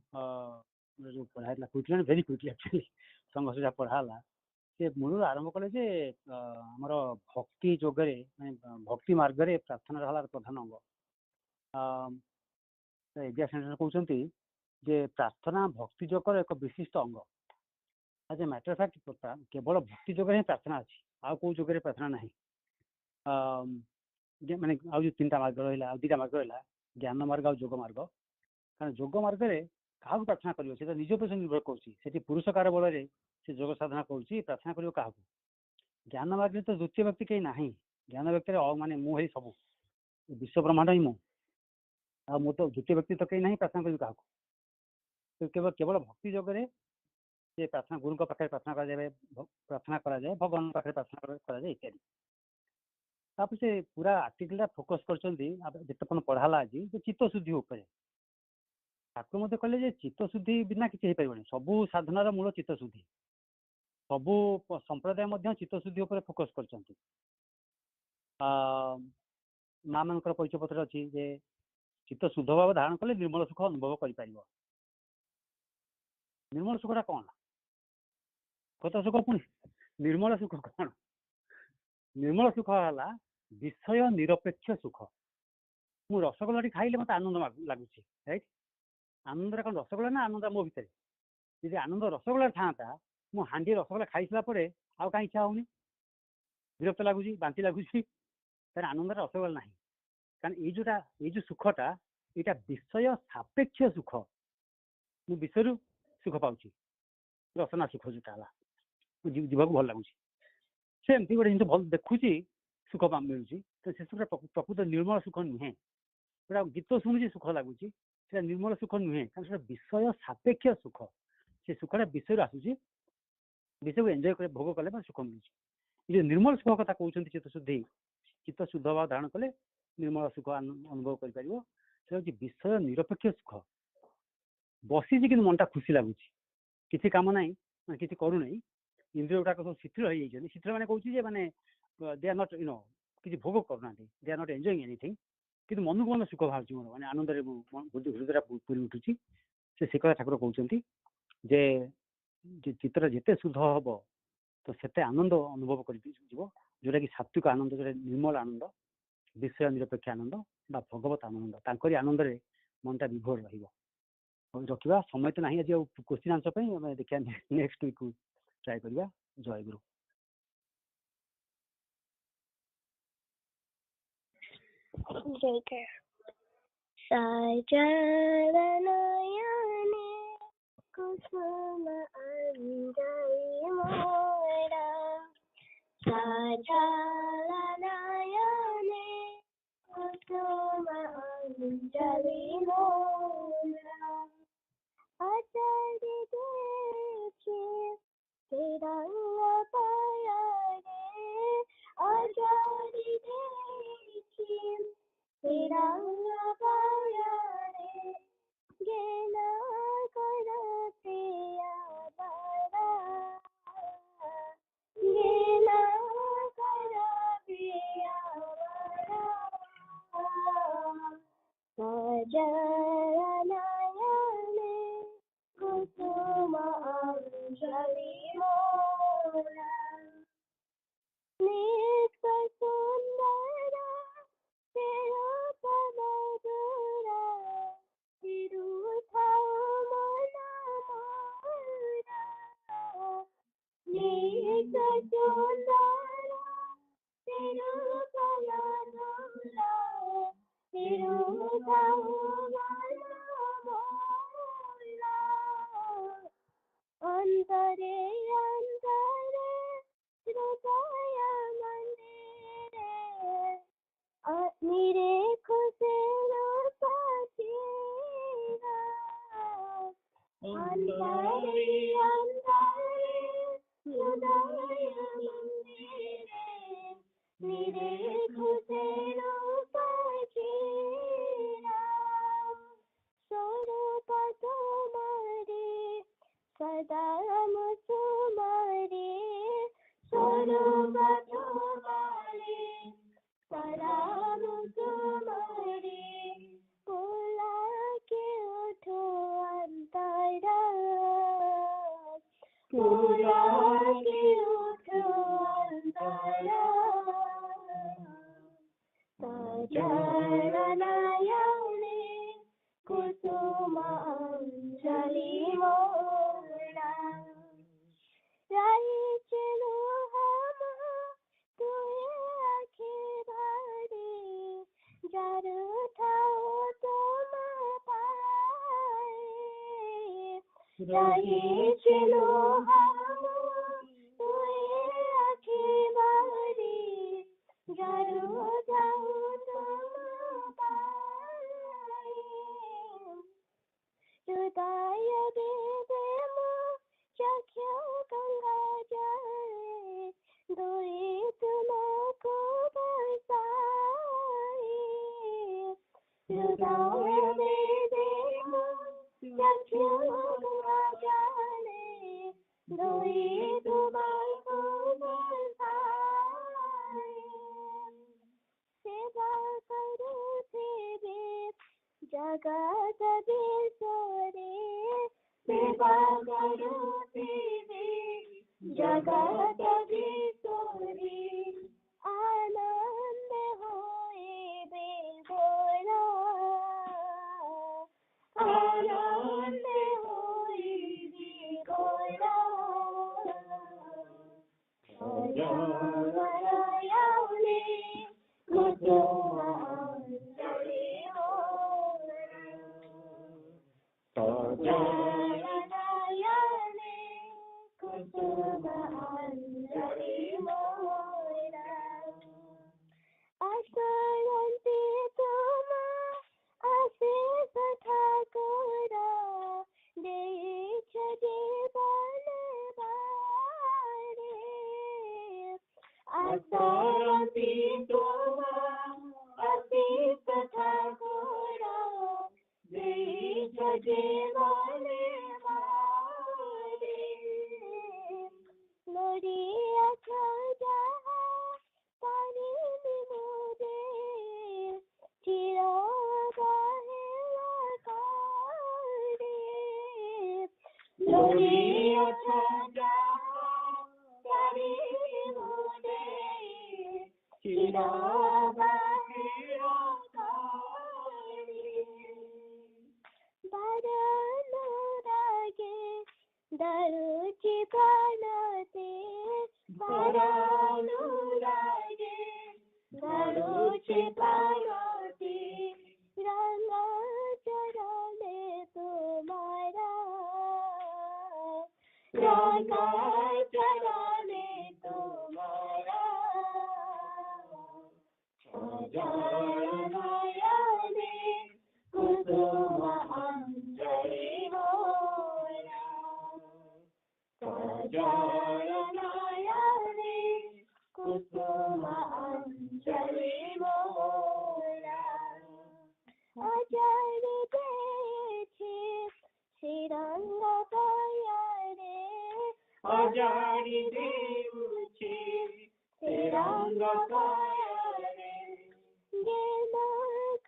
quickly and very quickly actually. संघ से पढ़ाला से मूल आरंभ कले जे हमर भक्ति जोगरे भक्ति मार्ग रे प्रार्थना रहला प्रधान अंग एग्जाम सेंटर कहउछंती जे प्रार्थना भक्ति जोगर एक विशिष्ट अंग as a matter of fact केवल भक्ति जोगर ही प्रार्थना अछि आ को जोगरे प्रार्थना नहीं माने आ जो तीनटा मार्ग रहला आ दीटा मार्ग रहला ज्ञान मार्ग आ योग मार्ग कारण योग मार्ग रे काहू प्रार्थना करियो से निज पर निर्भर करछि सेठी पुरुषकार बल रे से योग साधना करछि प्रार्थना करियो काहू ज्ञान मार्ग रे तो द्वितीय व्यक्ति कहीं नाही ज्ञान व्यक्ति रे माने मु हे सब विश्व ब्रह्मांड ही मु आ मु तो द्वितीय व्यक्ति तो कहीं नाही प्रार्थना करियो काहू तो केवल केवल भक्ति योग रे से प्रार्थना गुरु का पाखे प्रार्थना करा जाए भगवान पाखे प्रार्थना करा जाए इत्यादि तापर से पूरा आर्टिकल फोकस करछंती जेतपन पढ़ाला आज जे चित्त शुद्धि ऊपर ठाकुर मते कहले जे चित्त शुद्धि बिना किछि हे परिबनी सबु साधनार मूल चित्त शुद्धि सबु संप्रदाय मध्य चित्त शुद्धि ऊपर फोकस करछंती मां मानकर परिचय पत्र अछि जे चित्त शुद्ध भाव धारण कले निर्मल सुख अनुभव करि परिबो निर्मल सुखटा कोन कत सुख पुनी निर्मल सुख कोन निर्मल सुख हला विषय निरपेक्ष सुख मु रसगोल्ला खाइले मत आनंद लागुची राइट आनंद कौन रसगोल्ला ना आनंद मो भितर यदि आनंद रसगोल्ला था मु हांडी रसगोल्ला खाई सारा परे आउ कहीं इच्छा होनी विरक्त लगुच बांति लगुच तार आनंद रसगोल्ला ना कारण ये जो सुखटा यहाँ विषय सापेक्ष सुख मु विषय सुख पाऊँ रसना सुख जोटा जीवा भल लगुच सेमती गोटे जिन भल देखुची सुख मिलूँ तो से सुख प्रकृत निर्मल सुख नुहे गोटा गीत शुणुची सुख लगुच निर्मल सुख नुहे कारण विषय सापेक्ष सुख से सुखटा विषय आसूसी विषय को एंजॉय करे भोग कले सुख मिलूँ ये निर्मल सुख कथा कहते चित्त शुद्ध भाव धारण कले निर्मल सुख अनुभव कर विषय निरपेक्ष सुख बसी कि मनटा खुशी लगुच किसी काम ना किसी करूना इंद्रिय गुड़ाक सब शिथिल हो जाती शिथिल मैंने कौन माने they are not you know किसी भोग करना they are not enjoying anything किंतु मन को मन सुख बाहर मोर मैंने आनंद हृदय पूरी उठुची से कथा ठाकुर कहते जे चित्तर जिते शुद्ध हम तो सेते आनंद अनुभव कर जोटा कि सात्विक आनंद जो निर्मल आनंद विषय निरपेक्ष आनंद बा भगवत आनंद तांकरी आनंद रे मनटा विभोर रखा समय तो नहीं आज क्वेश्चन आंसर देखिए नेक्स्ट वीक ट्राई करवा जय गुरु सजनयने कुसुम अंजलि मोरा सजनयने कुसुम अंजलि मोरा आचार्य देखिए तिरंग पाया रे आचार्य देखिए तिरंग पाया रे गेना कर पिया बड़ा गेना कर पिया बड़ा सजन Antare antare hridaya mandire nirekhute rupachira swarupa tumare sada musumare swarupa tumare sada musumare बोला के उठो अंतरा बोला के उठो अंतरा सजनयने कुसुमांजलि मोरा राही चलो हम तुए आखे भरे जार ठाओ तुम पाए राही चलो हम तुए आखे भरे जार ठाओ तुम पाए हृदय वेदम चख्यो गंगा जल दोए तुमको बरसाए हृदय वेदम चख्यो गंगा जल दोए तुमको बरसाए सेवा करो सेवे जगत विसरे सेवा करो सेवे जगत विसरे आनंद होए बेगोरा आनंद होए बेगोरा सजनयने कुसुमांजलि सजनयने कुसुमांजलि मोरा आशयन्ते तुम आशीष ठाकुरा देश जीवन बारे आशयन्ते तुम आशीष ठाकुरा देश जीवन बारे लोरिया छजा पानी निमुदे चिरा बाहेला कारे लोरिया छजा पानी निमुदे चिरा बाहेला कारे बरनुरागे दरुचि बनते बरनुरागे दरुचि बनते रंग चरणे तुम्हारा रंग चरणे तुम्हारा सजनयने कुसुमांजलि मोरा सजनयने कुसुमांजलि मोरा अजर देछे श्रीरंग पायारे अजर देछे श्रीरंग पायारे ज्ञान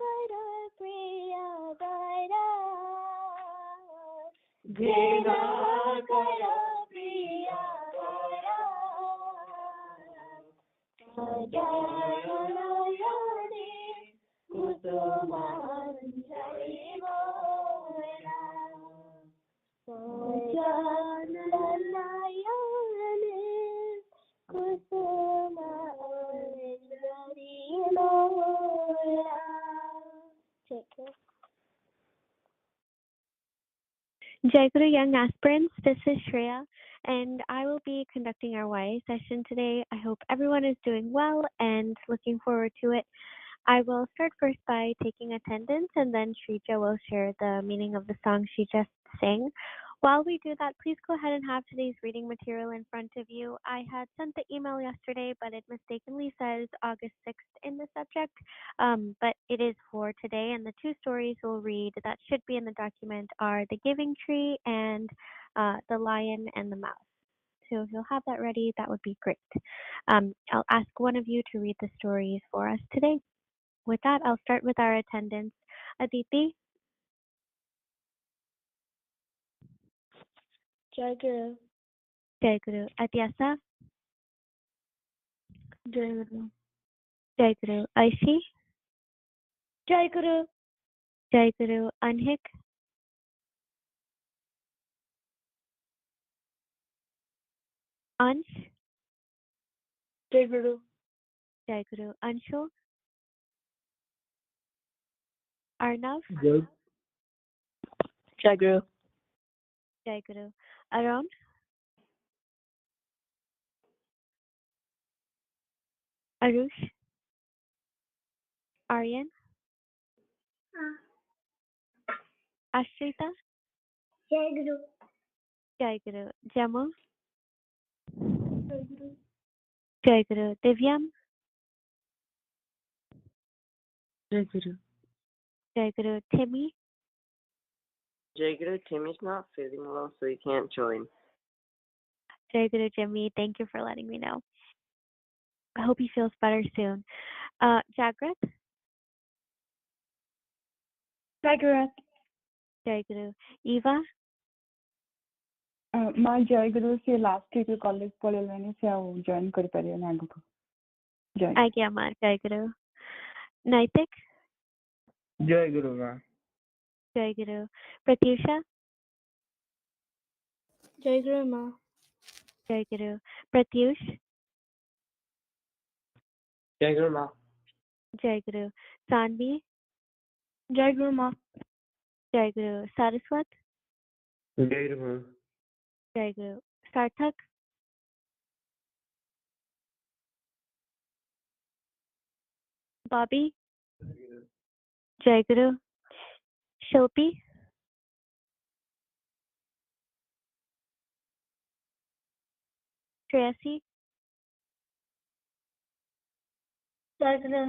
कर प्रिया बरा ज्ञान कर प्रिया बरा सजनयने कुसुमांजलि मोरा सजनयने कुसुमांजलि मोरा. Take care. Jai Guru Young Aspirants, this is Shreya, and I will be conducting our YA session today. I hope everyone is doing well and looking forward to it. I will start first by taking attendance, and then Shrija will share the meaning of the song she just sang. While we do that, please go ahead and have today's reading material in front of you. I had sent the email yesterday, but it mistakenly says August 6th in the subject, but it is for today, and the two stories we'll read that should be in the document are The Giving Tree and The Lion and the Mouse. So if you'll have that ready, that would be great. I'll ask one of you to read the stories for us today. With that, I'll start with our attendance. Aditi, Jai Guru. Jai Guru. Atyasa, Jai Guru. Jai Guru. Aishi, Jai Guru. Jai Guru. Anhik, Ansh, Jai Guru. Jai Guru. Anshu, Arnav, Jai Guru. Jai Guru. Arun, Arush, Aryan, Ashrita, Jai Guru. Jai Guru. Jamu, Jai Guru. Jai Guru. Divyam, Jai Guru. Jai Guru. Timmy, Jai Guru, Timmy's not feeling well, so he can't join. Jai Guru. Jimmy, thank you for letting me know. I hope he feels better soon. Jagrat, Jai Guru. Jai Guru. Eva, ମା ଜୟଗୁରୁ ସେ last week college ପଳେଇଲାଣି ସେ ଆଉ join କରିପାରିବେନି ଆଗକୁ ଜୟ Agya Ma, Jai Guru. Naitik, Jai Guru, ma. Jai Guru. Pratyusha, Jai Guru Ma. Jai Guru. Pratyush, Jai Guru, ma. Jai Guru. Sanvi, Jai Guru Ma. Jai Guru. Saraswat, Jai Guru, ma. Jai Guru. Sarthak, Bobby, Jai Guru. Shilpi, Tracy, Jai Guru.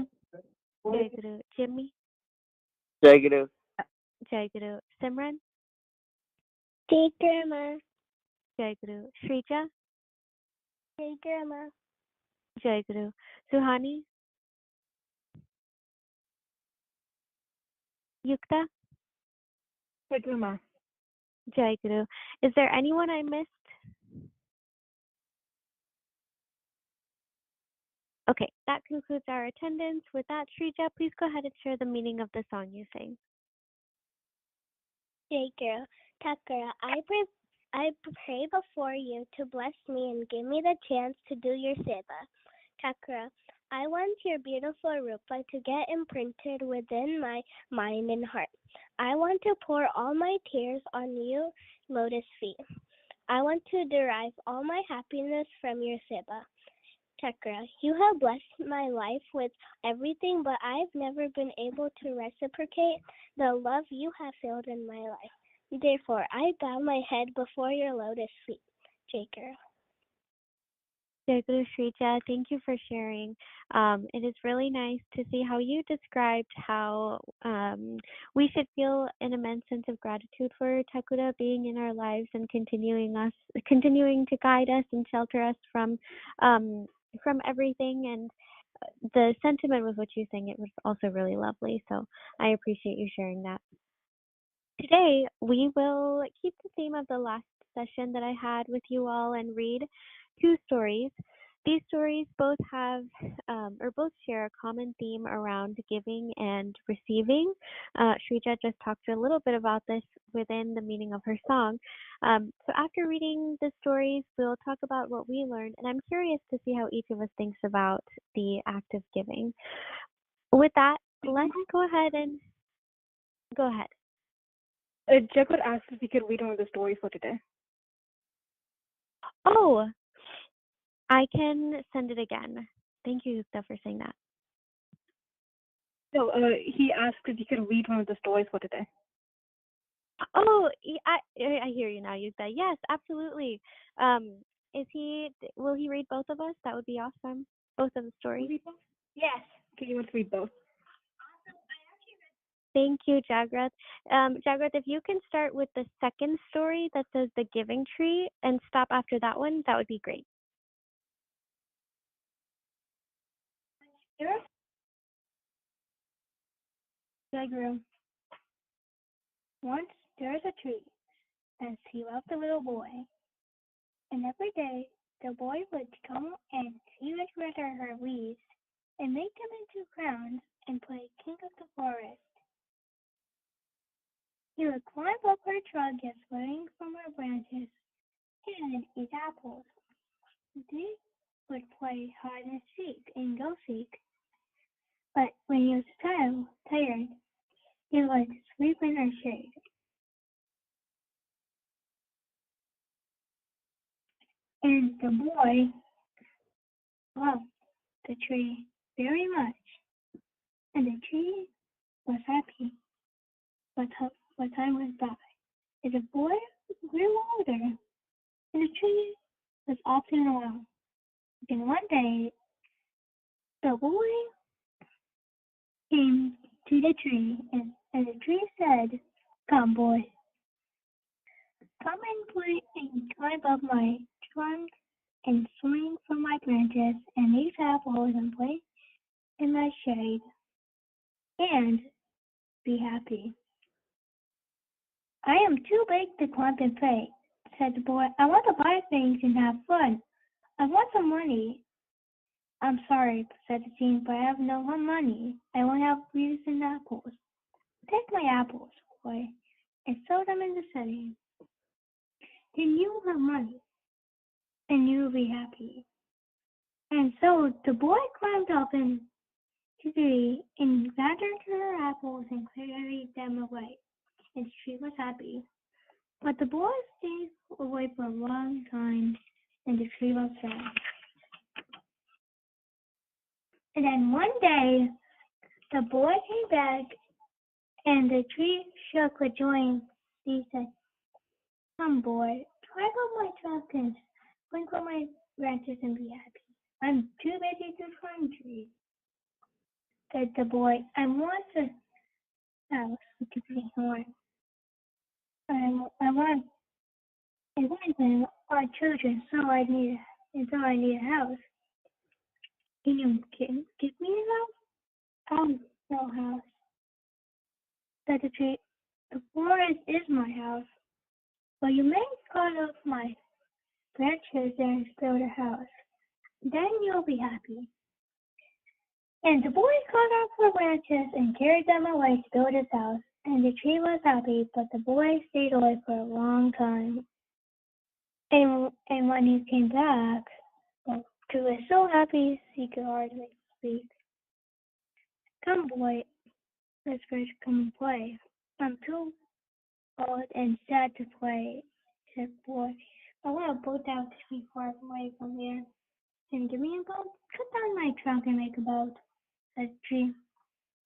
Jai Guru. Jimmy, Jai Guru. Jai Guru. Simran, Jai Guru Ma. Jai Guru. Shrija, Jai Guru Ma. Jai Guru. Suhani, Yukta, Jai Guru Ma. Jai Guru. Is there anyone I missed? Okay, that concludes our attendance. With that, Shrija, please go ahead and share the meaning of the song you sang. Jai Guru. Takara, I pray before you to bless me and give me the chance to do your seva. Takara, I want your beautiful rupa to get imprinted within my mind and heart. I want to pour all my tears on you, lotus feet. I want to derive all my happiness from your seva. Chakra, you have blessed my life with everything, but I've never been able to reciprocate the love you have filled in my life. Therefore, I bow my head before your lotus feet. Jaker. Jai Guru Shrija, thank you for sharing. It is really nice to see how you described how we should feel an immense sense of gratitude for Thakura being in our lives and continuing to guide us and shelter us from everything. And the sentiment with which you sang it was also really lovely. So I appreciate you sharing that. Today, we will keep the theme of the last session that I had with you all and read two stories. These stories both have both share a common theme around giving and receiving. Shrija just talked a little bit about this within the meaning of her song. So after reading the stories, we'll talk about what we learned, and I'm curious to see how each of us thinks about the act of giving. With that, let's go ahead and go ahead. Jacob asked if we could read one of the stories for today. Oh, I can send it again. Thank you, Yukta, for saying that. So he asked if you can read one of the stories for today. Oh, I hear you now. You said yes, absolutely. Will he read both of us? That would be awesome. Both of the stories. Yes. Okay, you want to read both? Thank you, Jagrath. Jagrath, if you can start with the second story that says the giving tree and stop after that one, that would be great. Jagrath. Once there was a tree, and he loved the little boy. And every day the boy would come and he would gather her leaves and make them into crowns and play king of the forest. He would climb up her trunk and swing from her branches and eat apples. They would play hide and seek and go seek. But when he was tired, he would sleep in her shade. And the boy loved the tree very much, and the tree was happy. But time went by, and the boy grew older, and the tree was often alone. And one day, the boy came to the tree, and the tree said, "Come, boy, come and play and climb up my trunk and swing from my branches and eat apples and play in my shade and be happy." "I am too big to climb and play," said the boy. "I want to buy things and have fun. I want some money." "I'm sorry," said the king, "but I have no more money. I only have leaves and apples." "Take my apples, boy, and sell them in the city. Then you will have money, and you will be happy." And so the boy climbed up into the tree and gathered her apples and carried them away, and the tree was happy. But the boy stayed away for a long time, and the tree was sad. And then one day, the boy came back, and the tree shook with joy. He said, "Come, boy, climb up my trunk and sprinkle my branches and be happy. I'm too busy to climb trees," said the boy. "I want a house with a big horn. I want our children, so I need a house. Can you give me a house?" "No house," said the tree. "The forest is my house, but you may cut off my branches and build a house. Then you'll be happy." And the boy cut off her branches and carried them away to build his house. And the tree was happy, but the boy stayed away for a long time. And when he came back, the tree was so happy he could hardly speak. "Come, boy, let's first come and play. I'm too old and sad to play," said the boy. "I want a boat out to be far away from here." "Then give me a boat. Cut down my trunk and make a boat," said the tree.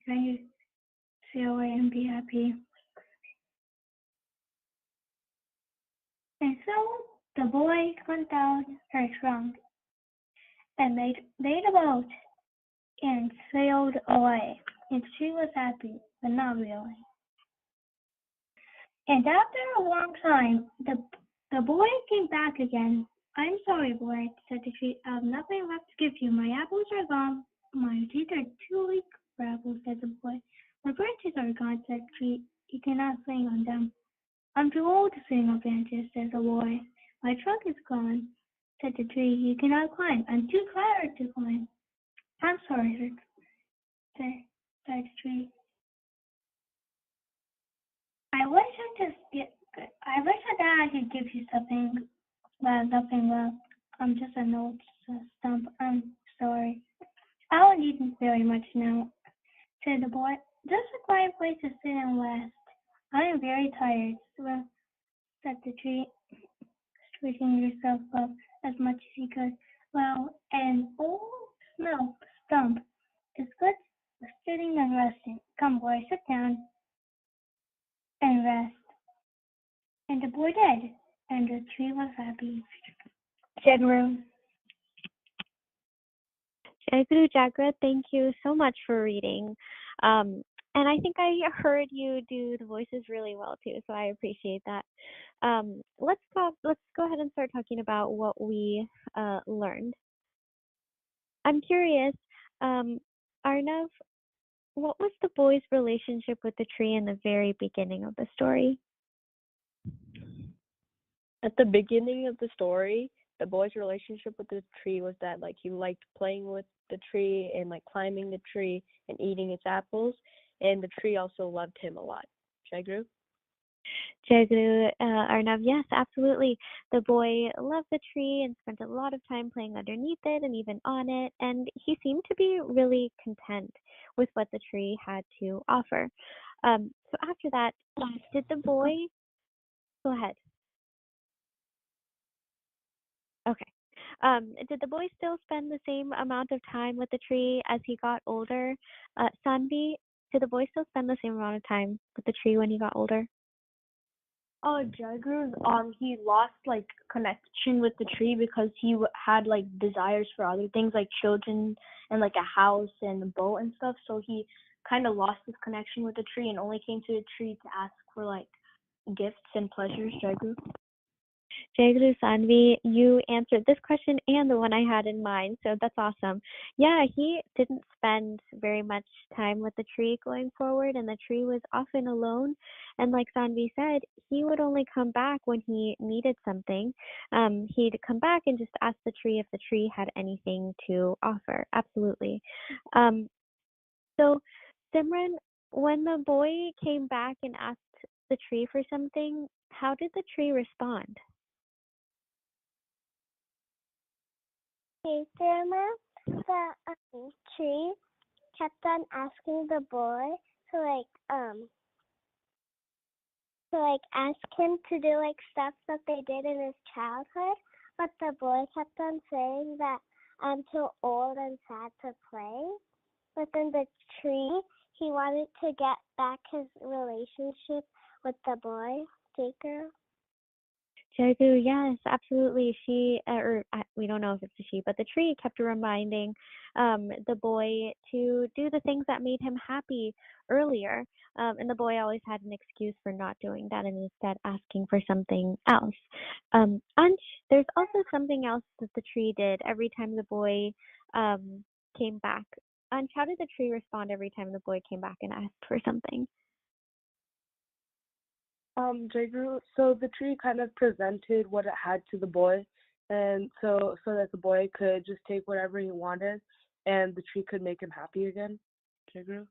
"Trying to sail away and be happy." And so the boy cut down her trunk and made a boat and sailed away. And she was happy, but not really. And after a long time, the boy came back again. "I'm sorry, boy," said the tree. "I have nothing left to give you. My apples are gone. My teeth are too weak for apples," said the boy. "My branches are gone," said the tree. "You cannot swing on them." "I'm too old to swing on branches," said the boy. "My trunk is gone," said the tree. "You cannot climb. I'm too tired to climb." "I'm sorry," said the tree. I wish I could give you something, but nothing left. I'm just an old stump. I'm sorry. I don't need very much now," said the boy. "Just a quiet place to sit and rest. I am very tired," said the tree, straightening herself up as much as he could. "Well, an old stump is good was sitting and resting. Come, boy, sit down and rest. And the boy did, and the tree was happy. Jagru. Jai Guru Jagra, thank you so much for reading. And I think I heard you do the voices really well too, so I appreciate that. Let's go ahead and start talking about what we learned. I'm curious, Arnav, what was the boy's relationship with the tree in the very beginning of the story? At the beginning of the story, the boy's relationship with the tree was that like he liked playing with the tree and like climbing the tree and eating its apples, and the tree also loved him a lot. Jagru? Jagru, Arnav, yes, absolutely. The boy loved the tree and spent a lot of time playing underneath it and even on it, and he seemed to be really content with what the tree had to offer. So after that, did the boy... Go ahead. Okay. Did the boy still spend the same amount of time with the tree as he got older? Sanvi, did the boy still spend the same amount of time with the tree when he got older? Jagru, he lost like connection with the tree because he had like desires for other things like children and like a house and a boat and stuff. So he kind of lost his connection with the tree and only came to the tree to ask for like gifts and pleasures. Jagru. Jagru, Sanvi, you answered this question and the one I had in mind, so that's awesome. Yeah, he didn't spend very much time with the tree going forward, and the tree was often alone. And like Sanvi said, he would only come back when he needed something. He'd come back and just ask the tree if the tree had anything to offer. Absolutely. So, Simran, when the boy came back and asked the tree for something, how did the tree respond? Grandma, the tree kept on asking the boy to ask him to do like stuff that they did in his childhood, but the boy kept on saying that I'm too old and sad to play. But then the tree, he wanted to get back his relationship with the boy. Jacob. Jagu, yes, absolutely. We don't know if it's a she, but the tree kept reminding the boy to do the things that made him happy earlier. And the boy always had an excuse for not doing that and instead asking for something else. Ansh, there's also something else that the tree did every time the boy came back. Ansh, how did the tree respond every time the boy came back and asked for something? Jagru, so the tree kind of presented what it had to the boy, and so that the boy could just take whatever he wanted, and the tree could make him happy again. Jagru?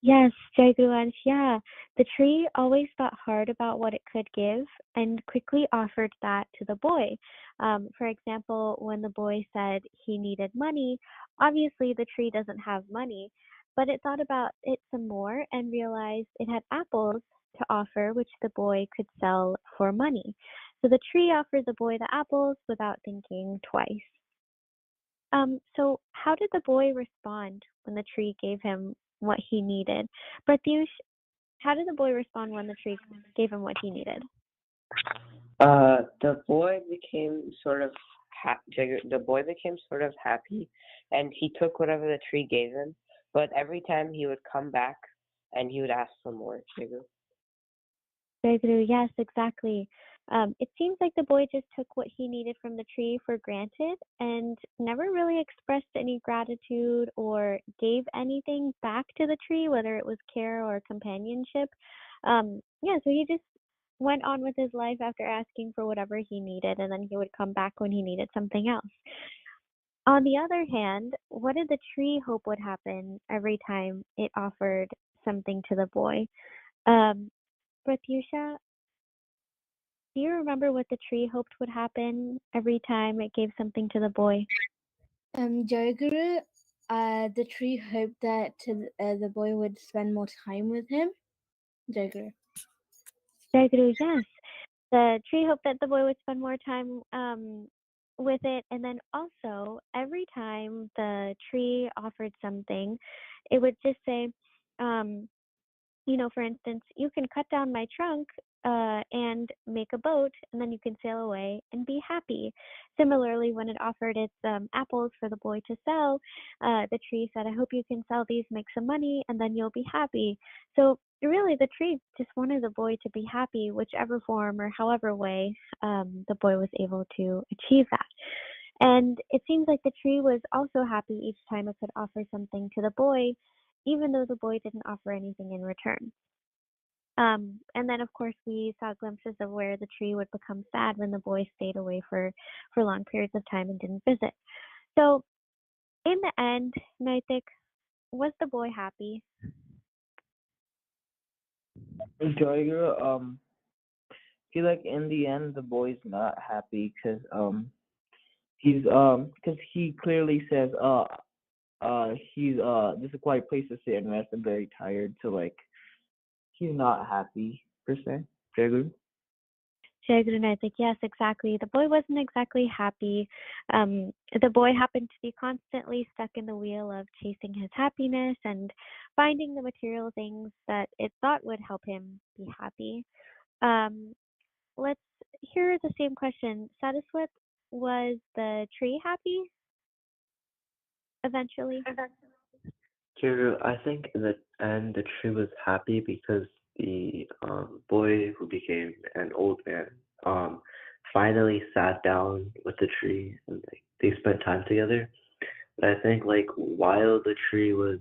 Yes, Jagru, Ansh, yeah. The tree always thought hard about what it could give and quickly offered that to the boy. For example, when the boy said he needed money, obviously the tree doesn't have money, but it thought about it some more and realized it had apples to offer, which the boy could sell for money. So the tree offered the boy the apples without thinking twice. So how did the boy respond when the tree gave him what he needed? Pratyush, how did the boy respond when the tree gave him what he needed? The boy became sort of happy, and he took whatever the tree gave him. But every time he would come back, and he would ask for more. Jagru, yes, exactly. It seems like the boy just took what he needed from the tree for granted and never really expressed any gratitude or gave anything back to the tree, whether it was care or companionship. So he just went on with his life after asking for whatever he needed, and then he would come back when he needed something else. On the other hand, what did the tree hope would happen every time it offered something to the boy? Pratyusha, do you remember what the tree hoped would happen every time it gave something to the boy? Jaguru, the tree hoped that the boy would spend more time with him. Jaguru. Jaguru, yes. The tree hoped that the boy would spend more time with it. And then also, every time the tree offered something, it would just say, for instance, you can cut down my trunk and make a boat, and then you can sail away and be happy. Similarly, when it offered its apples for the boy to sell, the tree said, I hope you can sell these, make some money, and then you'll be happy. So really, the tree just wanted the boy to be happy, whichever form or however way the boy was able to achieve that. And it seems like the tree was also happy each time it could offer something to the boy, even though the boy didn't offer anything in return. And then, of course, we saw glimpses of where the tree would become sad when the boy stayed away for long periods of time and didn't visit. So, in the end, Naitik, was the boy happy? Joy, feel like in the end the boy's not happy because he clearly says he's this is a quiet place to sit and rest. I'm very tired, so like he's not happy per se. Jagu? Jagru, I think, yes, exactly. The boy wasn't exactly happy. The boy happened to be constantly stuck in the wheel of chasing his happiness and finding the material things that it thought would help him be happy. Let's hear the same question. Saraswat, was the tree happy eventually? Drew, I think in the end the tree was happy because the boy who became an old man finally sat down with the tree and like they spent time together. But I think like while the tree was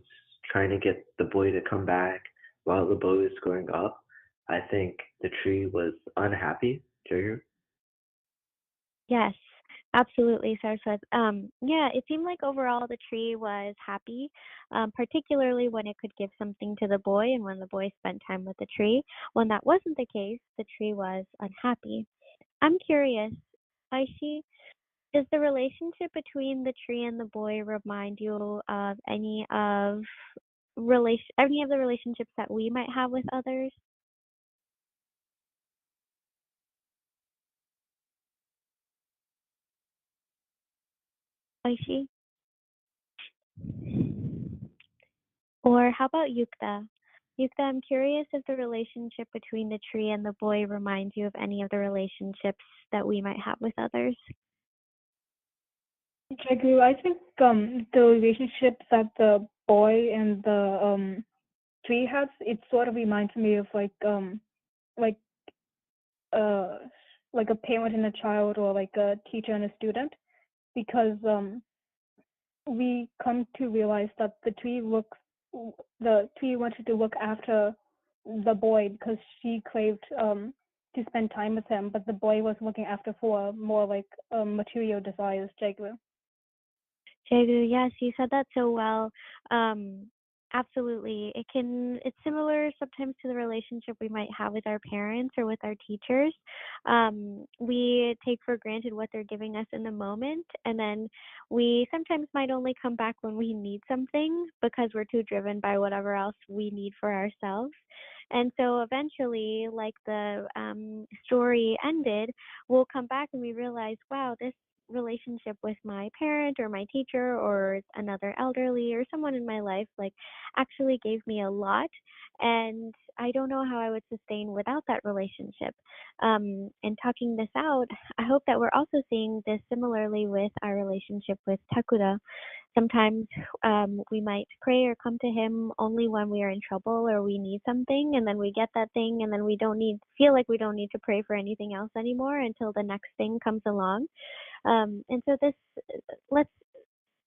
trying to get the boy to come back, while the boy was growing up, I think the tree was unhappy. Drew? Yes, absolutely, Saraswat. Yeah, it seemed like overall the tree was happy, particularly when it could give something to the boy and when the boy spent time with the tree. When that wasn't the case, the tree was unhappy. I'm curious, Aishi, does the relationship between the tree and the boy remind you of any of the relationships that we might have with others? Aishi? Or how about Yukta? Yukta, I'm curious if the relationship between the tree and the boy reminds you of any of the relationships that we might have with others. Jagru, I think the relationship that the boy and the tree has, it sort of reminds me of like like a parent and a child, or like a teacher and a student, because we come to realize that the tree wanted to look after the boy because she craved to spend time with him, but the boy was looking after for more like material desires. Jagru. Jagu, yes, you said that so well. Absolutely. It's similar sometimes to the relationship we might have with our parents or with our teachers. We take for granted what they're giving us in the moment, and then we sometimes might only come back when we need something because we're too driven by whatever else we need for ourselves. And so eventually, like the story ended, we'll come back and we realize, wow, this relationship with my parent or my teacher or another elderly or someone in my life like actually gave me a lot, and I don't know how I would sustain without that relationship. And talking this out, I hope that we're also seeing this similarly with our relationship with Takura. Sometimes we might pray or come to him only when we are in trouble or we need something, and then we get that thing, and then we feel like we don't need to pray for anything else anymore until the next thing comes along. And so let's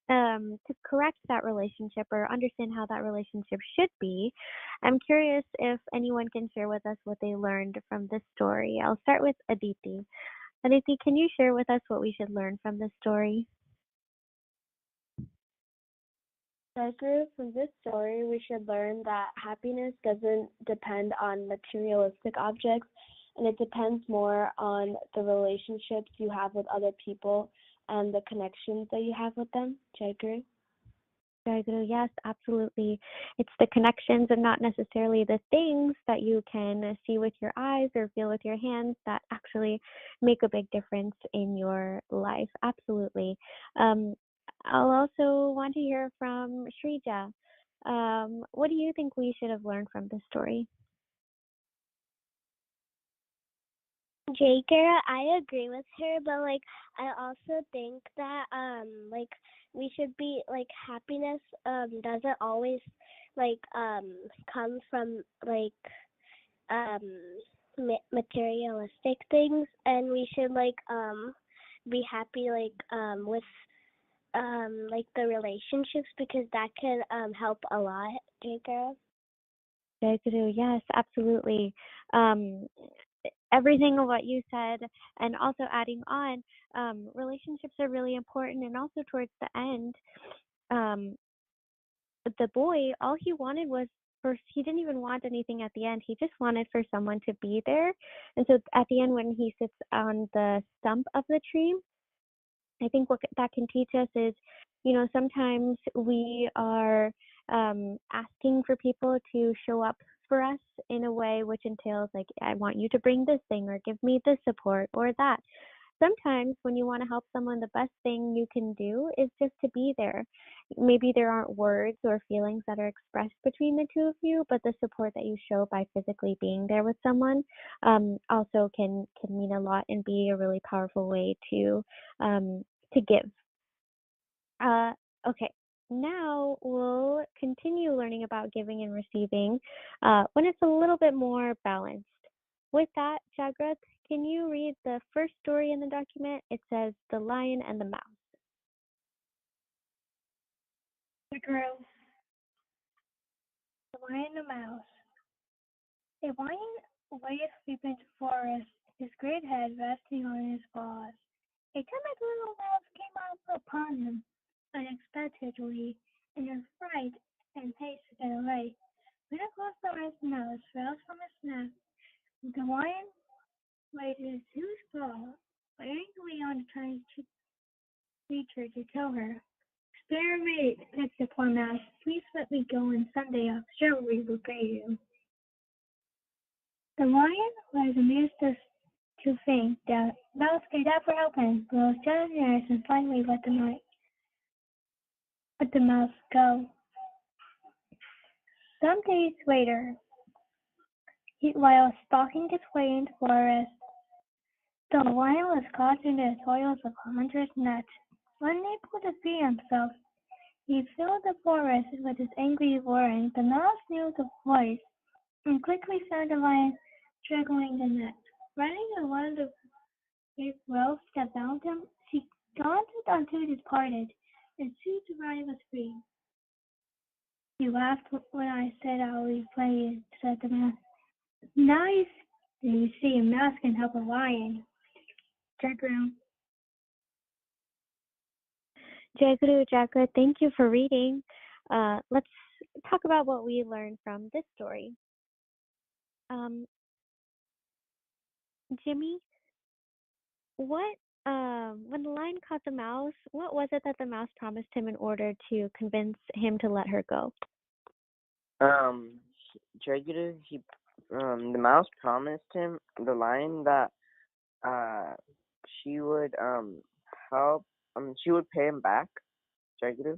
to correct that relationship or understand how that relationship should be. I'm curious if anyone can share with us what they learned from this story. I'll start with Aditi. Aditi, can you share with us what we should learn from this story? From this story, we should learn that happiness doesn't depend on materialistic objects, and it depends more on the relationships you have with other people and the connections that you have with them. Jagru? Jaguru, yes, absolutely. It's the connections and not necessarily the things that you can see with your eyes or feel with your hands that actually make a big difference in your life. Absolutely. Um, I'll also want to hear from Shrija. What do you think we should have learned from this story? Jaker, I agree with her, but like I also think that like we should be like happiness doesn't always like come from like materialistic things, and we should be happy with like the relationships, because that can help a lot, Jaker. Jaguru, yes, absolutely. Um, Everything of what you said, and also adding on, relationships are really important. And also towards the end, um, the boy, all he wanted was first, he didn't even want anything at the end. He just wanted for someone to be there. And so at the end, when he sits on the stump of the tree, I think what that can teach us is, sometimes we are asking for people to show up for us in a way which entails, like, I want you to bring this thing or give me this support or that. Sometimes when you want to help someone, the best thing you can do is just to be there. Maybe there aren't words or feelings that are expressed between the two of you, but the support that you show by physically being there with someone also can mean a lot and be a really powerful way to give. Okay, now we'll continue learning about giving and receiving when it's a little bit more balanced. With that, Jagrat, can you read the first story in the document? It says The Lion and the Mouse. The girl, the lion and the mouse. A lion lay asleep in the forest, his great head resting on his paws. A timid little mouse came out upon him unexpectedly, in a fright and haste to get away. When it closed the eyes, the mouse roused from his nap. The lion laid his huge paw angrily on the tiny creature to kill her. Spare me, begged the poor mouse. Please let me go, and someday I'll surely repay you. The lion was amused to think that mouse could ever help him, but was generous and finally let the mouse go. Some days later, while stalking his way in the forest, the lion was caught in the toils of a hunter's net. Unable to free himself, he filled the forest with his angry roaring. The mouse knew the voice and quickly found the lion struggling the net. Running along the big ropes that bound him, she daunted until it parted, and soon the lion was free. You laughed when I said I would play you, said the mouse. Now you see a mouse can help a lion. Jagru. Jaguru, Jagrat, thank you for reading. Let's talk about what we learned from this story. Jimmy, what when the lion caught the mouse, what was it that the mouse promised him in order to convince him to let her go? Jaguar, the mouse promised him, the lion, that she would help, she would pay him back. Jaguar.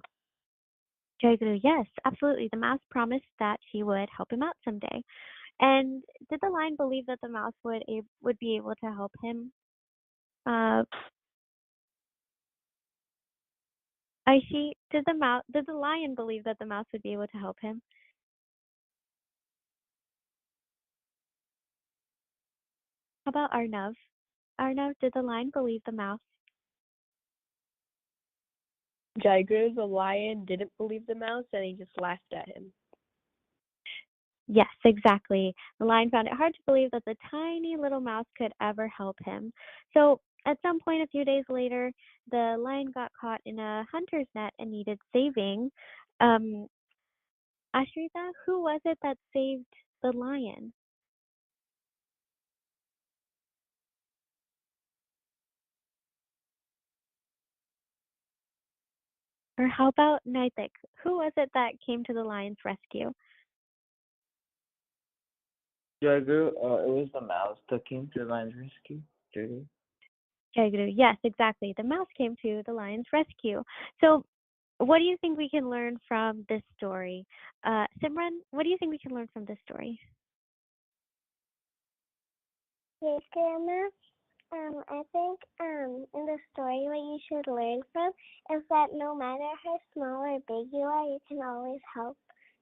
Jaguru, yes, absolutely. The mouse promised that she would help him out someday. And did the lion believe that the mouse would be able to help him? Did the lion believe that the mouse would be able to help him? How about Arnav? Arnav, did the lion believe the mouse? Jaguar, the lion, didn't believe the mouse, and he just laughed at him. Yes, exactly. The lion found it hard to believe that the tiny little mouse could ever help him. So at some point a few days later, the lion got caught in a hunter's net and needed saving. Ashrita, who was it that saved the lion? Or how about Naitik? Who was it that came to the lion's rescue? Jagger, it was the mouse that came to the lion's rescue. Jagger. Jagru. Yes, exactly. The mouse came to the lion's rescue. So, what do you think we can learn from this story? Simran, what do you think we can learn from this story? Yes, Grandma. I think in the story what you should learn from is that no matter how small or big you are, you can always help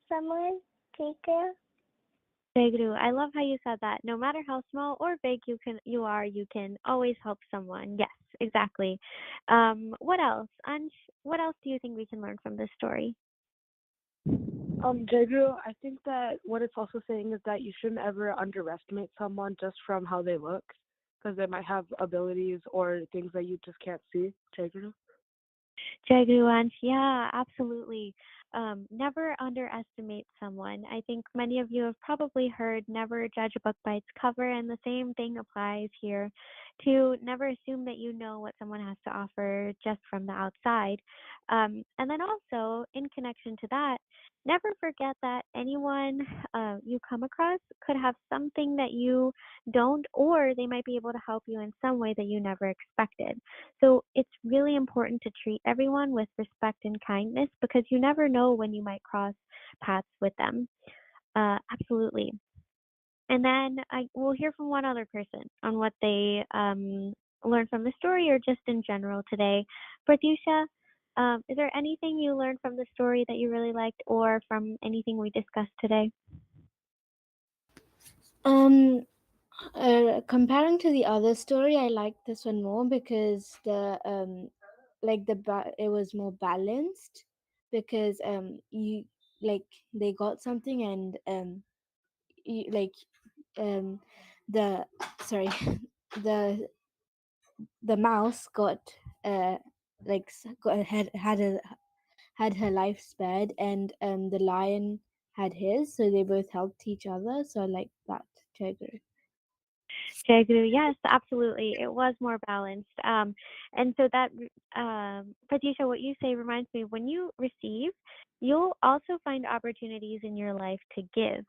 someone. Teacher. Jagru, I love how you said that. No matter how small or big you can always help someone. Yes, exactly. What else? Ansh, what else do you think we can learn from this story? Jagru, I think that what it's also saying is that you shouldn't ever underestimate someone just from how they look, because they might have abilities or things that you just can't see. Jagru. Jagru, Ansh, yeah, absolutely. Never underestimate someone. I think many of you have probably heard never judge a book by its cover, and the same thing applies here to never assume that you know what someone has to offer just from the outside. And then also, in connection to that, never forget that anyone you come across could have something that you don't, or they might be able to help you in some way that you never expected. So it's really important to treat everyone with respect and kindness because you never know when you might cross paths with them. Absolutely. And then we'll hear from one other person on what they learned from the story or just in general today. Pratyusha, is there anything you learned from the story that you really liked or from anything we discussed today? Comparing to the other story, I like this one more because it was more balanced because you like they got something and you, like the sorry the mouse got had her life spared, and the lion had his, so they both helped each other. So I like that, Tiger. Jagru, yes, absolutely. It was more balanced. And so that, Pratisha, what you say reminds me when you receive, you'll also find opportunities in your life to give.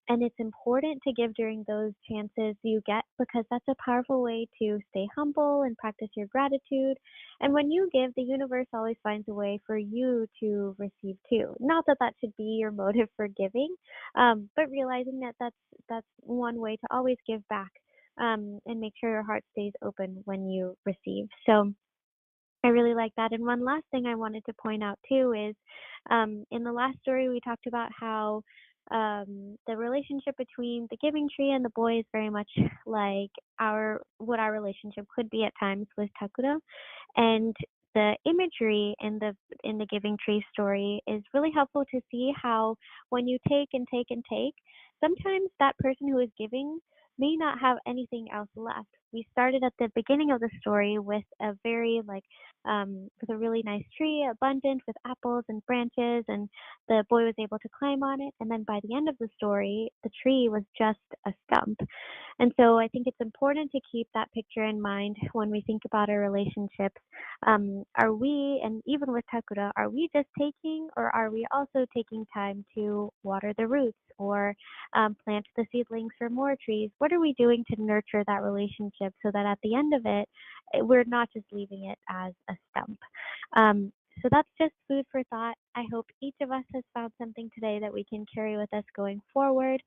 And it's important to give during those chances you get because that's a powerful way to stay humble and practice your gratitude. And when you give, the universe always finds a way for you to receive too. Not that that should be your motive for giving, but realizing that that's one way to always give back and make sure your heart stays open when you receive. So I really like that. And one last thing I wanted to point out too is in the last story, we talked about how the relationship between the giving tree and the boy is very much like what our relationship could be at times with Takura. And the imagery in the giving tree story is really helpful to see how when you take and take and take, sometimes that person who is giving may not have anything else left. We started at the beginning of the story with a very with a really nice tree, abundant with apples and branches, and the boy was able to climb on it. And then by the end of the story, the tree was just a stump. And so I think it's important to keep that picture in mind when we think about our relationships. Are we, and even with Takura, are we just taking, or are we also taking time to water the roots or plant the seedlings for more trees? What are we doing to nurture that relationship so that at the end of it, we're not just leaving it as a stump? So that's just food for thought. I hope each of us has found something today that we can carry with us going forward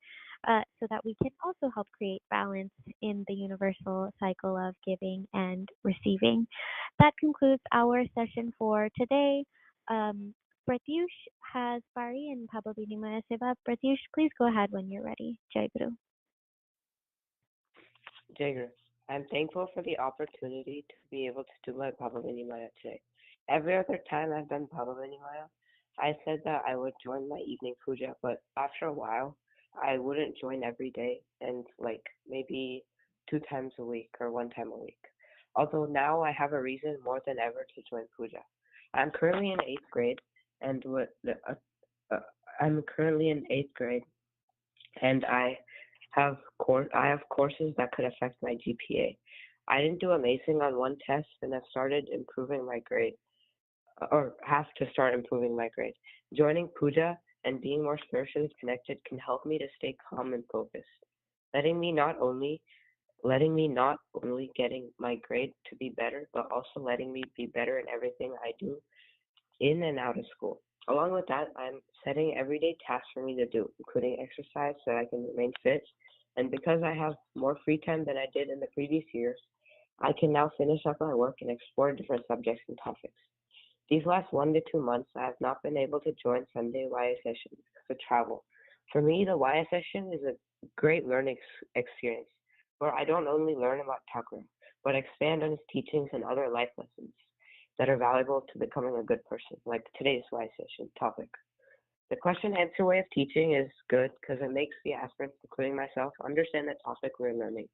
so that we can also help create balance in the universal cycle of giving and receiving. That concludes our session for today. Pratyush has Pari and Pababini Mayaseva. Pratyush, please go ahead when you're ready. Jai Guru. Jagger, I'm thankful for the opportunity to be able to do my Baba Maya today. Every other time I've done Baba Maya, I said that I would join my evening puja, but after a while, I wouldn't join every day and maybe 2 times a week or 1 time a week. Although now I have a reason more than ever to join puja. I'm currently in 8th grade, and I'm currently in 8th grade, and I have courses that could affect my GPA. I didn't do amazing on one test, and I've started improving my grade. or have to start improving my grade. Joining Puja and being more spiritually connected can help me to stay calm and focused, letting me not only getting my grade to be better, but also letting me be better in everything I do in and out of school. Along with that, I'm setting everyday tasks for me to do, including exercise so I can remain fit. And because I have more free time than I did in the previous years, I can now finish up my work and explore different subjects and topics. These last 1 to 2 months, I have not been able to join Sunday YA sessions because of travel. For me, the YA session is a great learning experience where I don't only learn about Thakura, but expand on his teachings and other life lessons that are valuable to becoming a good person, like today's YA session topic. The question answer way of teaching is good because it makes the aspirants, including myself, understand the topic we're learning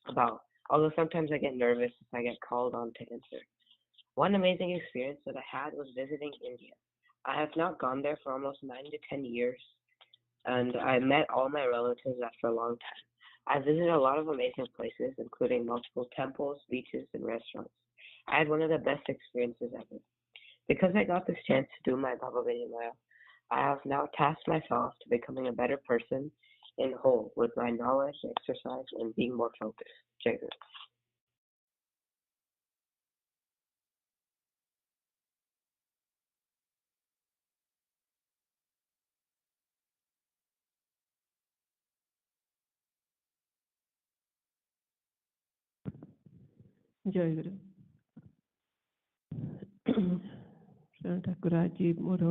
about, although sometimes I get nervous if I get called on to answer. One amazing experience that I had was visiting India. I have not gone there for almost 9 to 10 years, and I met all my relatives after a long time. I visited a lot of amazing places, including multiple temples, beaches, and restaurants. I had one of the best experiences ever. Because I got this chance to do my Baba Maya, I have now tasked myself to becoming a better person in whole with my knowledge, exercise, and being more focused. Jai Guru. ଜୟ ଗୁରୁ ଠାକୁର ଆଜି ମୋର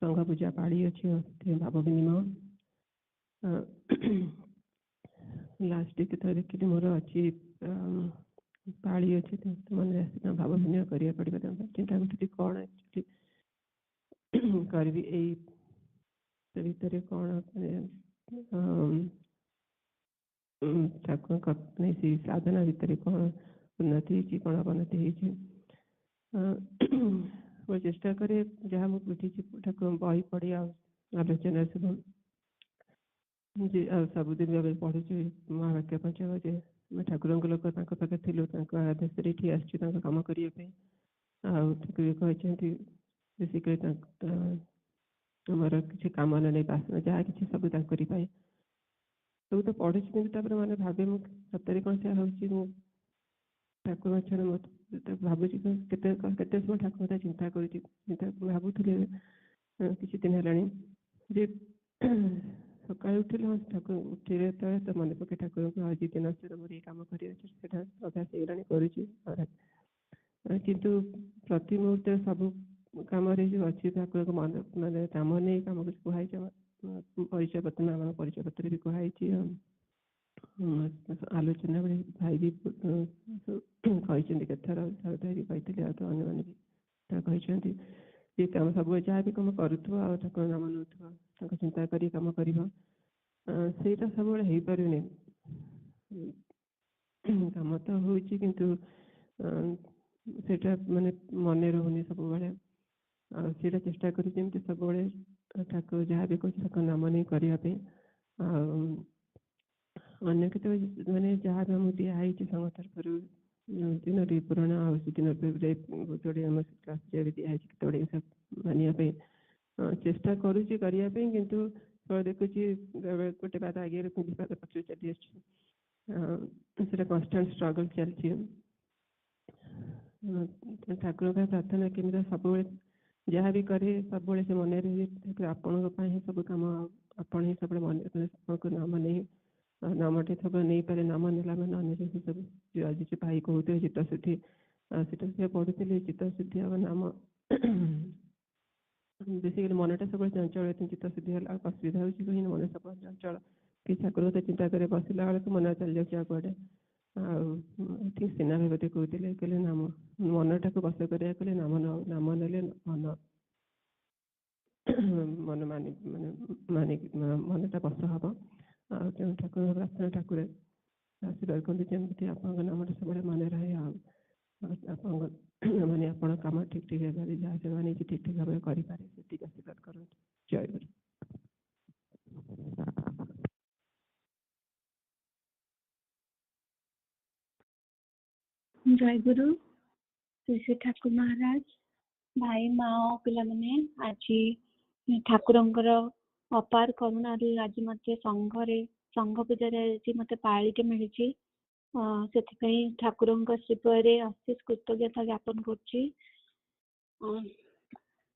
ସଂଘ ପୂଜା ପାଳି ଅଛି ଭାବ ବିନିମୟ last କେତେବେଳେ ଦେଖିଲି ମୋର ଅଛି ପାଳି ଅଛି ସେମାନେ ଭାବ ବିନିମୟ କରିବାକୁ ପଡ଼ିବ ଚିନ୍ତା କରୁଥିଲି କ'ଣ ଆକ୍ଚୁଆଲି କରିବି ଏଇ ଭିତରେ କ'ଣ ଠାକୁରଙ୍କ ସେଇ ସାଧନା ଭିତରେ କ'ଣ ଉନ୍ନତି ହେଇଛି କ'ଣ ଅବନତି ହେଇଛି ମୁଁ ଚେଷ୍ଟା କରେ ଯାହା ମୁଁ ବୁଝିଛି ଠାକୁରଙ୍କ ବହି ପଢ଼ି ଆଉ ଆଲୋଚନା ସବୁ ଆଉ ସବୁଦିନ ଭାବେ ପଢ଼ୁଛି ମହାବାକ୍ୟ ପଞ୍ଚକ ଯେ ଆମେ ଠାକୁରଙ୍କ ଲୋକ ତାଙ୍କ ପାଖରେ ଥିଲୁ ତାଙ୍କ ଆଦେଶରେ ଏଠି ଆସିଛୁ ତାଙ୍କ କାମ କରିବା ପାଇଁ ଆଉ ଠାକୁର କହିଛନ୍ତି ବେସିକାଲି ଆମର କିଛି କାମନା ନେଇ ବାସନା ଯାହା କିଛି ସବୁ ତାଙ୍କରି ପାଇଁ ସବୁ ତ ପଢ଼ୁଛି କିନ୍ତୁ ତାପରେ ମାନେ ଭାବେ ମୁଁ ସତରେ କ'ଣ ସେୟା ହେଉଛି ମୁଁ ଠାକୁର ଛଡ଼ା ମୋତେ ଭାବୁଛି କେତେ କେତେ ସମୟ ଠାକୁର କଥା ଚିନ୍ତା କରୁଛି ଚିନ୍ତା ଭାବୁଥିଲି କିଛି ଦିନ ହେଲାଣି ଯେ ସକାଳୁ ଉଠିଲେ ହଁ ଠାକୁର ଉଠିଲେ ଯେତେବେଳେ ତ ମନେ ପକାଏ ଠାକୁରଙ୍କୁ ଆଜି ଦିନ ସାରା ମୋର ଏଇ କାମ କରିବାର ଅଛି ସେଇଟା ଅଭ୍ୟାସ ହେଇଗଲାଣି କରୁଛି କିନ୍ତୁ ପ୍ରତି ମୁହୂର୍ତ୍ତରେ ସବୁ କାମରେ ଯେଉଁ ଅଛି ଠାକୁରଙ୍କ ମନ ମାନେ କାମ ନେଇ କାମକୁ କୁହାଯାଇଛି ପରିଚୟ ପତ୍ର ଆମ ପରିଚୟ ପତ୍ରରେ ବି କୁହାଯାଇଛି ଆଲୋଚନା ବେଳେ ଭାଇ ବି କହିଛନ୍ତି କେତେଥର ସାରଦା ବି କହିଥିଲି ଆଉ ତ ଅନ୍ୟମାନେ ବି କହିଛନ୍ତି ଯେ କାମ ସବୁ ଯାହା ବି କାମ କରୁଥିବ ଆଉ ଠାକୁର ନାମ ନେଉଥିବ ତାଙ୍କ ଚିନ୍ତା କରି କାମ କରିବ ସେଇଟା ସବୁବେଳେ ହେଇପାରୁନି କାମ ତ ହେଉଛି କିନ୍ତୁ ସେଇଟା ମାନେ ମନେ ରହୁନି ସବୁବେଳେ ଆଉ ସେଇଟା ଚେଷ୍ଟା କରୁଛି ଯେମିତି ସବୁବେଳେ ଠାକୁର ଯାହା ବି କହୁଛି ତାଙ୍କ ନାମ ନେଇ କରିବା ପାଇଁ ଆଉ ଅନ୍ୟ କେତେବେଳେ ମାନେ ଯାହା ବି ଆମକୁ ଦିଆହେଇଛି ସଂଘ ତରଫରୁ ଦିନଟି ପୁରାଣ ଆଉ ଦିନ ଗୋଟେ ଆମ କ୍ଲାସ୍ରେ ବି ଦିଆହେଇଛି କେତେବେଳେ ଏସବୁ ମାନିବା ପାଇଁ ଚେଷ୍ଟା କରୁଛି କରିବା ପାଇଁ କିନ୍ତୁ ଦେଖୁଛି ଗୋଟେ ପାଦ ଆଗରେ ଦୁଇ ପାଦ ପଛରେ ଚାଲି ଆସୁଛି ସେଇଟା କନଷ୍ଟାଣ୍ଟ ଷ୍ଟ୍ରଗଲ୍ ଚାଲିଛି ଠାକୁରଙ୍କ ପ୍ରାର୍ଥନା କେମିତି ସବୁବେଳେ ଯାହା ବି କରେ ସବୁବେଳେ ସେ ମନରେ ଆପଣଙ୍କ ପାଇଁ ହିଁ ସବୁ କାମ ଆପଣ ହିଁ ସବୁବେଳେ ମନେ ଆପଣଙ୍କ ନାମ ନେଇ ନାମଟେ ସବୁବେଳେ ନେଇପାରେ ନାମ ନେଲା ମାନେ ଅନ୍ୟ ଜିନିଷ ସବୁ ଆଜି ଯେ ଭାଇ କହୁଥିଲେ ଚିତ୍ତଶୁଦ୍ଧି ସେଟା ସେ ପଢ଼ୁଥିଲେ ଚିତ୍ତଶୁଦ୍ଧି ଆଉ ନାମ ବେସିକାଲି ମନଟା ସବୁବେଳେ ଚଞ୍ଚଳ ଚିତ୍ତଶୁଦ୍ଧି ହେଲା ଆଉ ଅସୁବିଧା ହେଉଛି କହିଲେ ମନ ସବୁବେଳେ ଚଞ୍ଚଳ କି ଠାକୁର କଥା ଚିନ୍ତା କରି ବସିଲା ବେଳକୁ ମନ ଚାଲିଯାଉଛି ଆଉ କୁଆଡ଼େ ଆଉ ଠିକ୍ ସିନା ଭାଇ କହୁଥିଲେ କହିଲେ ନାମ ମନଟାକୁ ବସ କରିବାକୁ କହିଲେ ନାମ ନେଲେ ମନ ମାନିକି ମନଟା ବସ ହେବ ଆଉ ତେଣୁ ଠାକୁରଙ୍କ ପ୍ରାର୍ଥନା ଠାକୁର ଆଶୀର୍ବାଦ କରନ୍ତି ଯେମିତି ଆପଣଙ୍କ ନାମଟା ସବୁବେଳେ ମନେ ରହେ ଆଉ ଆପଣଙ୍କ ମାନେ ଆପଣ କାମ ଠିକ୍ ଠିକ୍ ଭାବରେ ଯାହା ସେମାନେ ଠିକ୍ ଠିକ୍ ଭାବରେ କରିପାରେ ସେତିକି ଆଶୀର୍ବାଦ କରନ୍ତୁ ଜୟ ଗୁରୁ ଜୟ ଗୁରୁ ଶ୍ରୀ ଠାକୁର ମହାରାଜ, ଭାଇ ମା ଓ ପିଲାମାନେ, ଆଜି ଠାକୁରଙ୍କର ଅପାର କରୁଣାରୁ ଆଜି ମତେ ସଂଘ ପୂଜାରେ ଆଜି ମତେ ପାଳିଟେ ମିଳିଛି। ସେଥିପାଇଁ ଠାକୁରଙ୍କ ଶ୍ରୀପୟରେ ଅଶେଷ କୃତଜ୍ଞତା ଜ୍ଞାପନ କରୁଛି।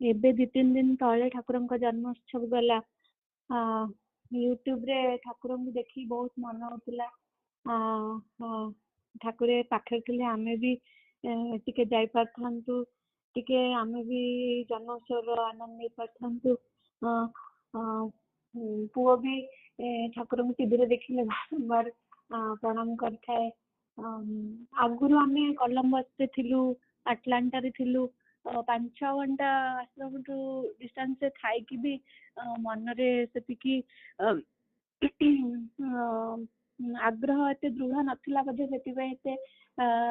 ଏବେ 2-3 ଦିନ ତଳେ ଠାକୁରଙ୍କ ଜନ୍ମୋତ୍ସବ ଗଲା। ୟୁଟ୍ୟୁବରେ ଠାକୁରଙ୍କୁ ଦେଖି ବହୁତ ମନ ହଉଥିଲା। ଠାକୁରେ ପାଖରେ ଥିଲେ ଆମେ ବି ଟିକେ ଯାଇପାରିଥାନ୍ତୁ, ଟିକେ ଆମେ ବି ଜନ୍ମୋତ୍ସବର ଆନନ୍ଦ ନେଇ ପାରିଥାନ୍ତୁ। ପୁଅ ବି ଠାକୁରଙ୍କୁ ଟିଭିରେ ଦେଖିଲେ ବାରମ୍ବାର ପ୍ରଣାମ କରିଥାଏ। ଆଗରୁ ଆମେ କଲମ୍ବସରେ ଥିଲୁ, ଆଟଲାଣ୍ଟାରେ ଥିଲୁ, 5-6 ଘଣ୍ଟା ଆଶ୍ରମଠୁ ଡିଷ୍ଟାନ୍ସରେ ଥାଇକି ବି ମନରେ ସେତିକି ଆଗ୍ରହ ଏତେ ଦୃଢ ନଥିଲା ବୋଧେ, ସେଥିପାଇଁ ଏତେ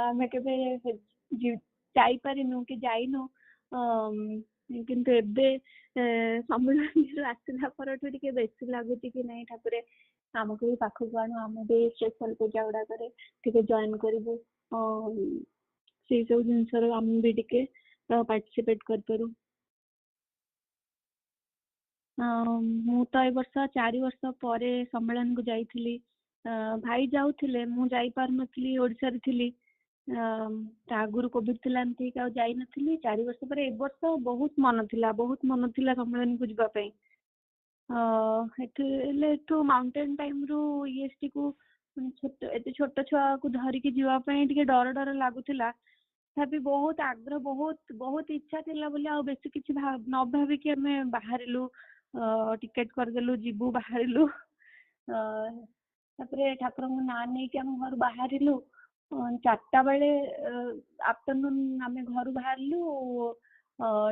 ଆମେ କେବେ ଯାଇପାରିନୁ କି ଯାଇନୁ। କିନ୍ତୁ ଏବେ ସମ୍ମିଳନୀରୁ ଆସିଲା ପରଠୁ ଟିକେ ବେଶୀ ଲାଗୁଛି କି ନାଇଁ ଠାକୁରେ ଆମକୁ ବି ପାଖକୁ ଆଣୁ, ଆମେ ବି ସ୍ପେଶାଲ ପୂଜା ଗୁଡାକରେ ଟିକେ ଜଏନ କରିବୁ, ସେଇ ସବୁ ଜିନିଷର ଆମେ ବି ଟିକେ ପାର୍ଟିସିପେଟ କରିପାରୁ। ମୁଁ ତ ଏ ବର୍ଷ 4 ବର୍ଷ ପରେ ସମ୍ମିଳନୀକୁ ଯାଇଥିଲି। ଭାଇ ଯାଉଥିଲେ, ମୁଁ ଯାଇପାରୁନଥିଲି, ଓଡିଶାରେ ଥିଲି। ତା ଆଗରୁ କୋଭିଡ ଥିଲା, ଏମିତି ଆଉ ଯାଇନଥିଲି। 4 ବର୍ଷ ପରେ ଏ ବର୍ଷ ବହୁତ ମନ ଥିଲା ସମ୍ମିଳନୀକୁ ଯିବା ପାଇଁ। ଏଠୁ ମାଉଣ୍ଟେନ ଟାଇମରୁ ଇଏସଟି କୁ ଏତେ ଛୋଟ ଛୁଆକୁ ଧରିକି ଯିବା ପାଇଁ ଟିକେ ଡର ଲାଗୁଥିଲା। ତଥାପି ବହୁତ ଆଗ୍ରହ, ବହୁତ ଇଚ୍ଛା ଥିଲା ବୋଲି ଆଉ ବେଶୀ କିଛି ନ ଭାବିକି ଆମେ ବାହାରିଲୁ, ଟିକେଟ କରିଦେଲୁ, ଯିବୁ, ବାହାରିଲୁ। ତାପରେ ଠାକୁରଙ୍କ ନାଁ ନେଇକି ଆମ ଘରୁ ବାହାରିଲୁ। 4ଟା ବେଳେ ଆଫ୍ଟରନୁନ ଆମେ ଘରୁ ବାହାରିଲୁ।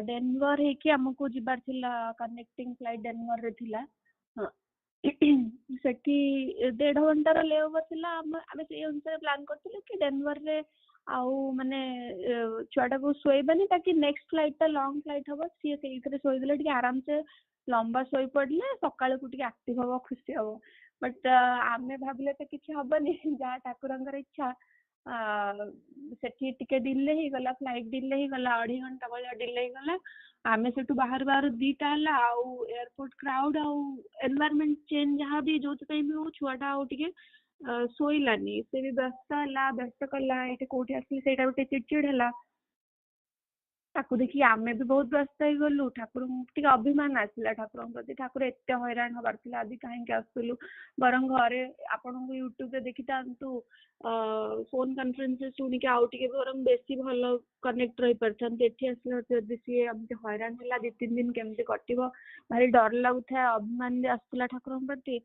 ଡେନଭର ହେଇକି ଆମକୁ ଯିବାର ଥିଲା, କନେକ୍ଟିଂ ଫ୍ଲାଇଟ୍ ଡେନଭରରେ ଥିଲା। ସେଠି 1.5 ଘଣ୍ଟାର ଲେଓଭର ଥିଲା। ଆମେ ସେଇ ଅନୁସାରେ ପ୍ଲାନ୍ କରିଥିଲୁ କି ଡେନଭରରେ ଆଉ ମାନେ ଛୁଆଟାକୁ ଶୋଇବାନି, ତାକି ନେକ୍ସଟ ଫ୍ଲାଇଟ୍ ଟା ଲଙ୍ଗ ଫ୍ଲାଇଟ୍ ହବ, ସିଏ ସେଇଥିରେ ଶୋଇଦେଲେ ଟିକେ ଆରାମସେ ଲମ୍ବା ଶୋଇ ପଡିଲେ ସକାଳକୁ ଟିକେ ଆକ୍ଟିଭ ହବ, ଖୁସି ହବ। ବଟ୍ ଆମେ ଭାବିଲେ ତ କିଛି ହବନି, ଯାହା ଠାକୁରଙ୍କର ଇଚ୍ଛା। ସେଠି ଟିକେ ଡିଲେ ହେଇଗଲା, ଫ୍ଲାଇଟ୍ ଡିଲେ ହେଇଗଲା, 2.5 ଘଣ୍ଟା ଭଳିଆ ଡିଲେ ହେଇଗଲା। ଆମେ ସେଠୁ ବାହାରୁ 2ଟା ହେଲା। ଆଉ ଏୟାରପୋର୍ଟ କ୍ରାଉଡ ଆଉ ଏନଭାୟରମେଣ୍ଟ ଚେଞ୍ଜ ଯାହା ବି ଯୋଉଥିପାଇଁ ବି ହଉ, ଛୁଆଟା ଆଉ ଟିକେ ଶୋଇଲାନି। ସେ ବି ବ୍ୟସ୍ତ କଲା, ଏଠି କୋଉଠି ଆସିଲି ସେଇଟା ଗୋଟେ ଚିଡଚିଡ ହେଲା। ତାକୁ ଦେଖି ଆମେ ବି ବହୁତ ବ୍ୟସ୍ତ ହେଇଗଲୁ। ଠାକୁରଙ୍କୁ ଟିକେ ଅଭିମାନ ଆସିଲା ଠାକୁରଙ୍କ ପ୍ରତି, ଠାକୁର ଏତେ ହଇରାଣ ହବାର ଥିଲା, ଆଜି କାହିଁକି ଆସୁଥିଲୁ, ବରଂ ଘରେ ଆପଣଙ୍କୁ ୟୁଟ୍ୟୁବରେ ଦେଖିଥାନ୍ତୁ, ଫୋନ କନଫରେନ୍ସରେ ଶୁଣିକି ଆଉ ଟିକେ ବରଂ ବେଶୀ ଭଲ କନେକ୍ଟ ରହିପାରିଥାନ୍ତି। ଏଠି ଆସିଲା ଯଦି ସିଏ ଏମିତି ହଇରାଣ ହେଲା, 2-3 ଦିନ କେମିତି କଟିବ ଭାରି ଡର ଲାଗୁଥାଏ, ଅଭିମାନ ବି ଆସୁଥିଲା ଠାକୁରଙ୍କ ପ୍ରତି।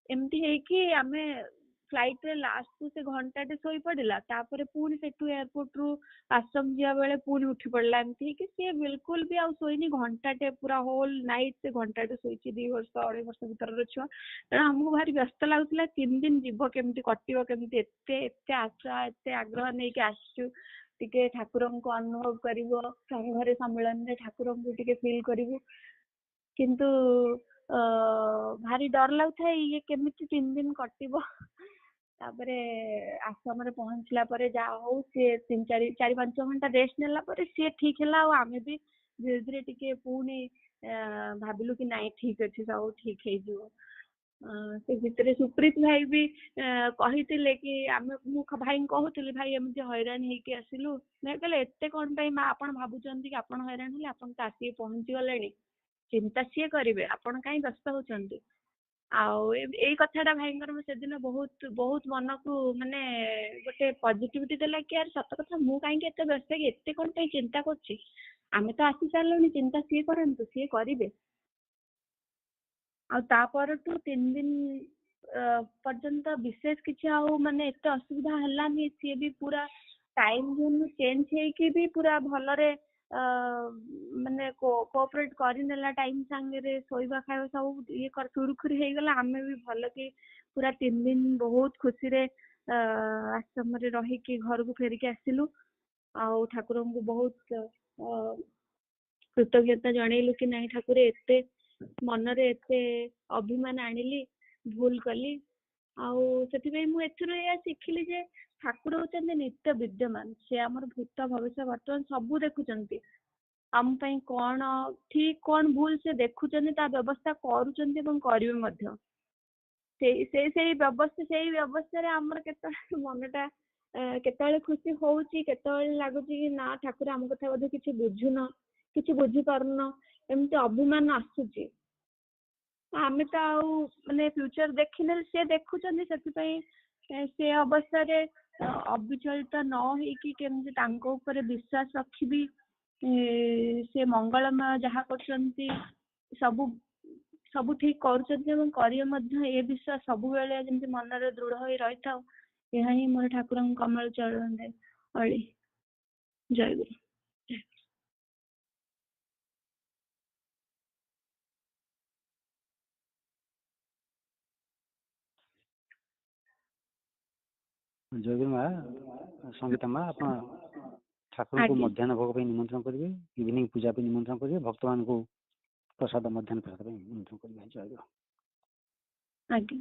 ଏମିତି ହେଇକି ଆମେ ଫ୍ଲାଇଟରେ ଲାଷ୍ଟକୁ ସେ ଘଣ୍ଟାଟେ ଶୋଇ ପଡିଲା, ତାପରେ ପୁଣି ସେଠୁ ଏୟାରପୋର୍ଟରୁ ଆଶ୍ରମ ଯିବା ବେଳେ ପୁଣି ଉଠି ପଡିଲା। ଏମିତି ହେଇକି ସିଏ ବିଲକୁଲ ବି ଆଉ ଶୋଇନି, ଘଣ୍ଟାଟେ ପୁରା ହୋଲ ନାଇଟ୍ ସେ ଘଣ୍ଟାଟେ ଶୋଇଛି। 2 ବର୍ଷ 2.5 ବର୍ଷ ଭିତରର ଛୁଆ। ତେଣୁ ଆମକୁ ଭାରି ବ୍ୟସ୍ତ ଲାଗୁଥିଲା, 3 ଦିନ ଯିବ କେମିତି, କଟିବ କେମିତି। ଏତେ ଆଶା, ଏତେ ଆଗ୍ରହ ନେଇକି ଆସିଛୁ, ଟିକେ ଠାକୁରଙ୍କୁ ଅନୁଭବ କରିବ, ସଂଘରେ ସମ୍ମିଳନୀରେ ଠାକୁରଙ୍କୁ ଟିକେ ଫିଲ୍ କରିବୁ। କିନ୍ତୁ ଭାରି ଡର ଲାଗୁଥାଏ, ଇଏ କେମିତି 3 ଦିନ କଟିବ। ତାପରେ ଆଶ୍ରମରେ ପହଞ୍ଚିଲା ପରେ ଯାହା ହଉ ସିଏ 4-5 ଘଣ୍ଟା ରେଷ୍ଟ ନେଲା ପରେ ସିଏ ଠିକ ହେଲା। ଆଉ ଆମେ ବି ଧୀରେ ଧୀରେ ଟିକେ ପୁଣି ଭାବିଲୁ କି ନାଇଁ ଠିକ ଅଛି, ସବୁ ଠିକ ହେଇଯିବ। ସେ ଭିତରେ ସୁପ୍ରୀତ ଭାଇ ବି କହିଥିଲେ କି ମୁଁ ଭାଇଙ୍କୁ କହୁଥିଲି, ଭାଇ ଏମିତି ହଇରାଣ ହେଇକି ଆସିଲୁ। ନାଇଁ କହିଲେ ଏତେ କଣ ପାଇଁ ମା ଆପଣ ଭାବୁଛନ୍ତି କି ଆପଣ ହଇରାଣ ହେଲେ, ଆପଣ ତ ଆସିକି ପହଞ୍ଚି ଗଲେଣି, ଚିନ୍ତା ସିଏ କରିବେ, ଆପଣ କାହିଁ ବ୍ୟସ୍ତ ହଉଛନ୍ତି। ଆଉ ଏଇ କଥାଟା ଭାଇଙ୍କର ସେଦିନ ବହୁତ ମନକୁ ମାନେ ଗୋଟେ ପଜିଟିଭିଟି ଦେଲା କି ଆରେ ସତ କଥା, ମୁଁ କାହିଁକି ଏତେ ବ୍ୟସ୍ତ କି ଏତେ କଣ ପାଇଁ ଚିନ୍ତା କରୁଛି, ଆମେ ତ ଆସି ସାରିଲୁଣି, ଚିନ୍ତା ସିଏ କରନ୍ତୁ, ସିଏ କରିବେ। ଆଉ ତାପରଠୁ 3 ଦିନ ପର୍ଯ୍ୟନ୍ତ ବିଶେଷ କିଛି ଆଉ ମାନେ ଏତେ ଅସୁବିଧା ହେଲାନି। ସିଏ ବି ପୁରା ଟାଇମ ଜୋନ୍ ଚେଞ୍ଜ ହେଇକି ବି ପୁରା ଭଲରେ ମାନେ କୋଅପରେଟ କରିନେଲା, ଟାଇମ ସାଙ୍ଗରେ ଶୋଇବା ଖାଇବା ସବୁ ଇଏ ସୁରୁଖୁରୁ ହେଇଗଲା। ଆମେ ବି ଭଲ କି ପୁରା 3 ଦିନ ବହୁତ ଖୁସିରେ ଆଶ୍ରମରେ ରହିକି ଘରକୁ ଫେରିକି ଆସିଲୁ। ଆଉ ଠାକୁରଙ୍କୁ ବହୁତ କୃତଜ୍ଞତା ଜଣେଇଲୁ କି ନାଇଁ ଠାକୁର ଏତେ ମନରେ ଏତେ ଅଭିମାନ ଆଣିଲି, ଭୁଲ କଲି। ଆଉ ସେଥିପାଇଁ ମୁଁ ଏଥିରୁ ଏଇଆ ଶିଖିଲି ଯେ ଠାକୁର ହଉଛନ୍ତି ନିତ୍ୟ ବିଦ୍ୟମାନ, ସେ ଆମର ଭୂତ ଭବିଷ୍ୟ ବର୍ତ୍ତମାନ ସବୁ ଦେଖୁଛନ୍ତି। ଆମ ପାଇଁ କଣ ଠିକ କଣ ଭୁଲ ସେ ଦେଖୁଛନ୍ତି, ତା ବ୍ୟବସ୍ଥା କରୁଛନ୍ତି ଏବଂ କରିବେ ମଧ୍ୟ। ସେଇ ବ୍ୟବସ୍ଥାରେ ଆମର କେତେବେଳେ ମନଟା କେତେବେଳେ ଖୁସି ହଉଛି, କେତେବେଳେ ଲାଗୁଛି କି ନା ଠାକୁର ଆମ କଥା ବୋଧେ କିଛି ବୁଝୁନ, କିଛି ବୁଝିପାରୁନ, ଏମିତି ଅଭିମାନ ଆସୁଛି। ଆମେ ତ ଆଉ ମାନେ ଫ୍ୟୁଚର ଦେଖିଲେ ସେ ଦେଖୁଛନ୍ତି, ସେଥିପାଇଁ ସେ ଅବସ୍ଥାରେ ଅବିଚଳିତ ନ ହେଇକି କେମିତି ତାଙ୍କ ଉପରେ ବିଶ୍ୱାସ ରଖିବି, ସେ ମଙ୍ଗଳମୟ ଯାହା କରୁଛନ୍ତି ସବୁ ସବୁ ଠିକ କରୁଛନ୍ତି ଏବଂ କରିବେ ମଧ୍ୟ, ଏ ବିଶ୍ୱାସ ସବୁବେଳେ ଯେମିତି ମନରେ ଦୃଢ ହୋଇ ରହିଥାଉ। ଏହା ହିଁ ମୋର ଠାକୁରଙ୍କ କମଳ ଚରଣରେ ଅଳି। ଜୟ ଗୁରୁ। ଜୟଗୁରୁ ମା। ସଙ୍ଗୀତା ମା, ଆପଣ ଠାକୁରଙ୍କୁ ମଧ୍ୟାହ୍ନ ଭୋଗ ପାଇଁ ନିମନ୍ତ୍ରଣ କରିବେ, ଇଭିନିଂ ପୂଜା ପାଇଁ ନିମନ୍ତ୍ରଣ କରିବେ, ଭକ୍ତମାନଙ୍କୁ ପ୍ରସାଦ ମଧ୍ୟାହ୍ନ ପ୍ରସାଦ ପାଇଁ ନିମନ୍ତ୍ରଣ କରିବେ। ଜୟଗୁରୁ। ଆଜ୍ଞା।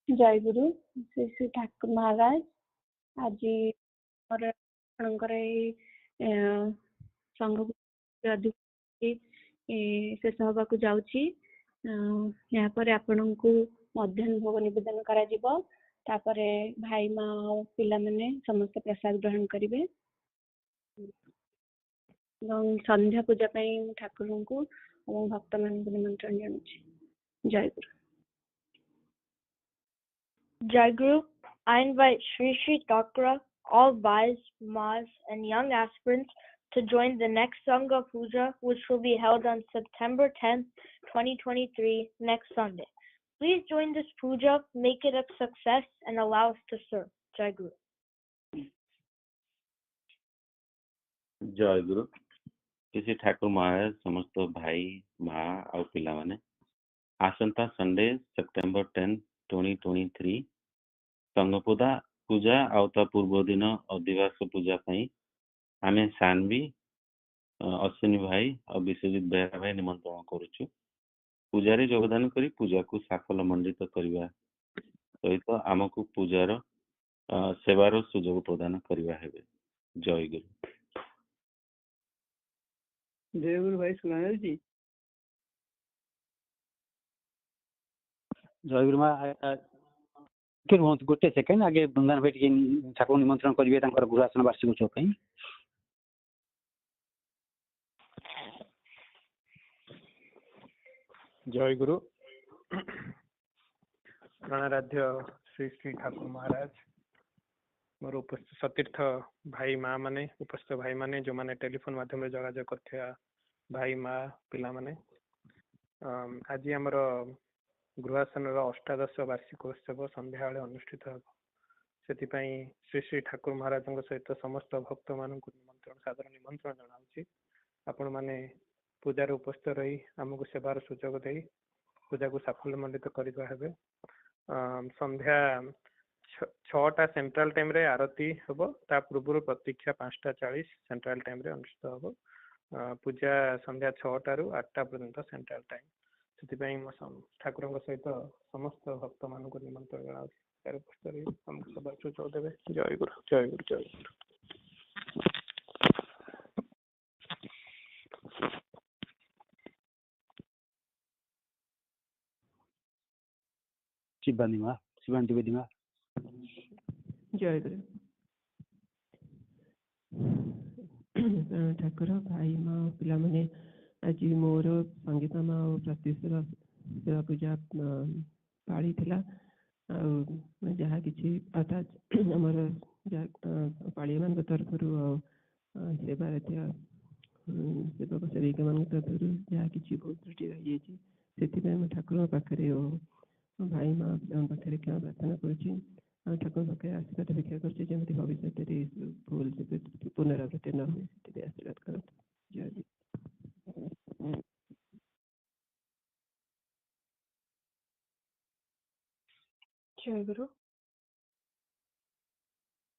ଜୟଗୁରୁ। ଶ୍ରୀ ଶ୍ରୀ ଠାକୁର ମହାରାଜ, ଆଜି ମୋର ଆପଣଙ୍କର ଏଇ ସଂଘ ଶେଷ ହେବାକୁ ଯାଉଛି। ଏହାପରେ ଆପଣଙ୍କୁ ମଧ୍ୟାହ୍ନ ଭୋଗ ନିବେଦନ କରାଯିବ। ତାପରେ ଭାଇ ମା ଆଉ ପିଲାମାନେ ସମସ୍ତେ ପ୍ରସାଦ ଗ୍ରହଣ କରିବେ ଏବଂ ସନ୍ଧ୍ୟା ପୂଜା ପାଇଁ ଠାକୁରଙ୍କୁ ଏବଂ ଭକ୍ତମାନଙ୍କୁ ନିମନ୍ତ୍ରଣ ଜଣାଉଛି। ଜୟଗୁରୁ। Jaguru, I invite Sri Sri Thakura, all Bhais, Mas, and young aspirants to join the next Sangha Puja, which will be held on September 10th, 2023, next Sunday. Please join this puja, make it a success, and allow us to serve. Jai Guru. जय गुरु। किसी ठाकुर महाराज समस्त भाई माँ और पिला माने आसंता Sunday September 10, 2023 संघ पूजा आउ ता पूर्व दिन अधिवास पूजा पाई आमे सानवी अश्विनी भाई और विश्वजित बेहरा भाई निमंत्रण करुचु। पूजारे योगदान करी पूजा को सफल मंडित करने सहित आमको पूजार सेवार सुजोग प्रदान करवा हेबे। जय गुरु। जय गुरु भाई सुनायो जी। जय गुरु माँ। गोटे सेकेंड आगे बृंदान भाई ठाकुर निमंत्रण करेंगे गुरुआसन वार्षिक उत्सव ପାଇଁ। जय गुरु। गणराध्य श्री श्री ठाकुर महाराज, मोर उपस्थित सतीर्थ भाई माँ माने, उपस्थित भाई माने जो माने टेलीफोन माध्यम जोगाजोग करथिया भाई माँ पिला माने, आज आमर गृहासन अष्टादश वार्षिक उत्सव संध्या अनुष्ठित हो। से श्री श्री ठाकुर महाराज सहित समस्त भक्त मान निमंत्रण सादर निमंत्रण जनाऊँगी। आपण मैंने पूजार उपस्थित रही आमको सेवार सुजोग दे पूजा को सफल मंडित करवा हेबे। संध्या 6टा सेंट्रल टाइम रे आरती हम, ता पूर्व प्रतीक्षा 5:40 सेंट्रल टाइम रे अनुष्ठित हम। पूजा संध्या 6टा रु 8टा पर्यंत सेंट्रल टाइम। से ठाकुर सहित समस्त भक्त मान निमंत्रण जनाऊँ उपस्थित रही आमको सवार सुजोग देवे। जय गुरु जय गुरु जय गुरु। शिवानी माँ, शिवानी द्विवेदी माँ। जय गुरु। ठाकुर भाई माँ पिला माने आज मोर संगीता माँ और प्रतिष्ठा सेवा पूजा पाड़ी थिला जहाँ किसी अर्थात आमर पाड़ी मान तरफ सेवा सेवक सेविका मान तरफ जहाँ किसी बहुत त्रुटि रही से ठाकुर पाखे भाई माँ पाखे क्षमा प्रार्थना करुँची ठाकुर पाखे आशीर्वाद भिक्षा करछी जमी भविष्य भूल पुनरावृत्ति न हुए से आशीर्वाद कर। जय जी। जय गुरु।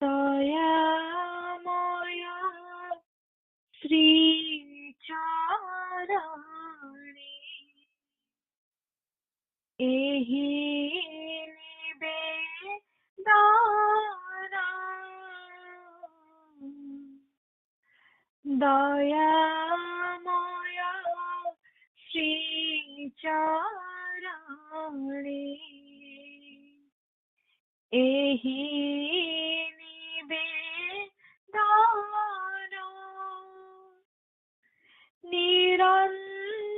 दयामय श्री चरणे एहि निवेदन দয়াময় শ্রীচরণে এহি নিবেদন নিরন্তর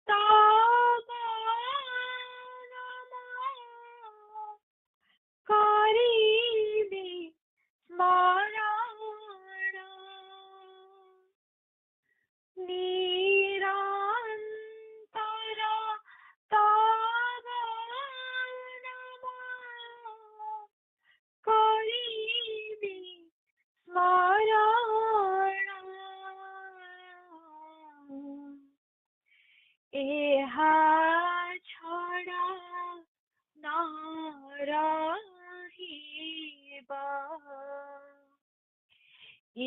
তব নাম করিবি স্মরণ নিরন্তর তব নাম করিবি স্মরণ এহা ছড়া নরহিব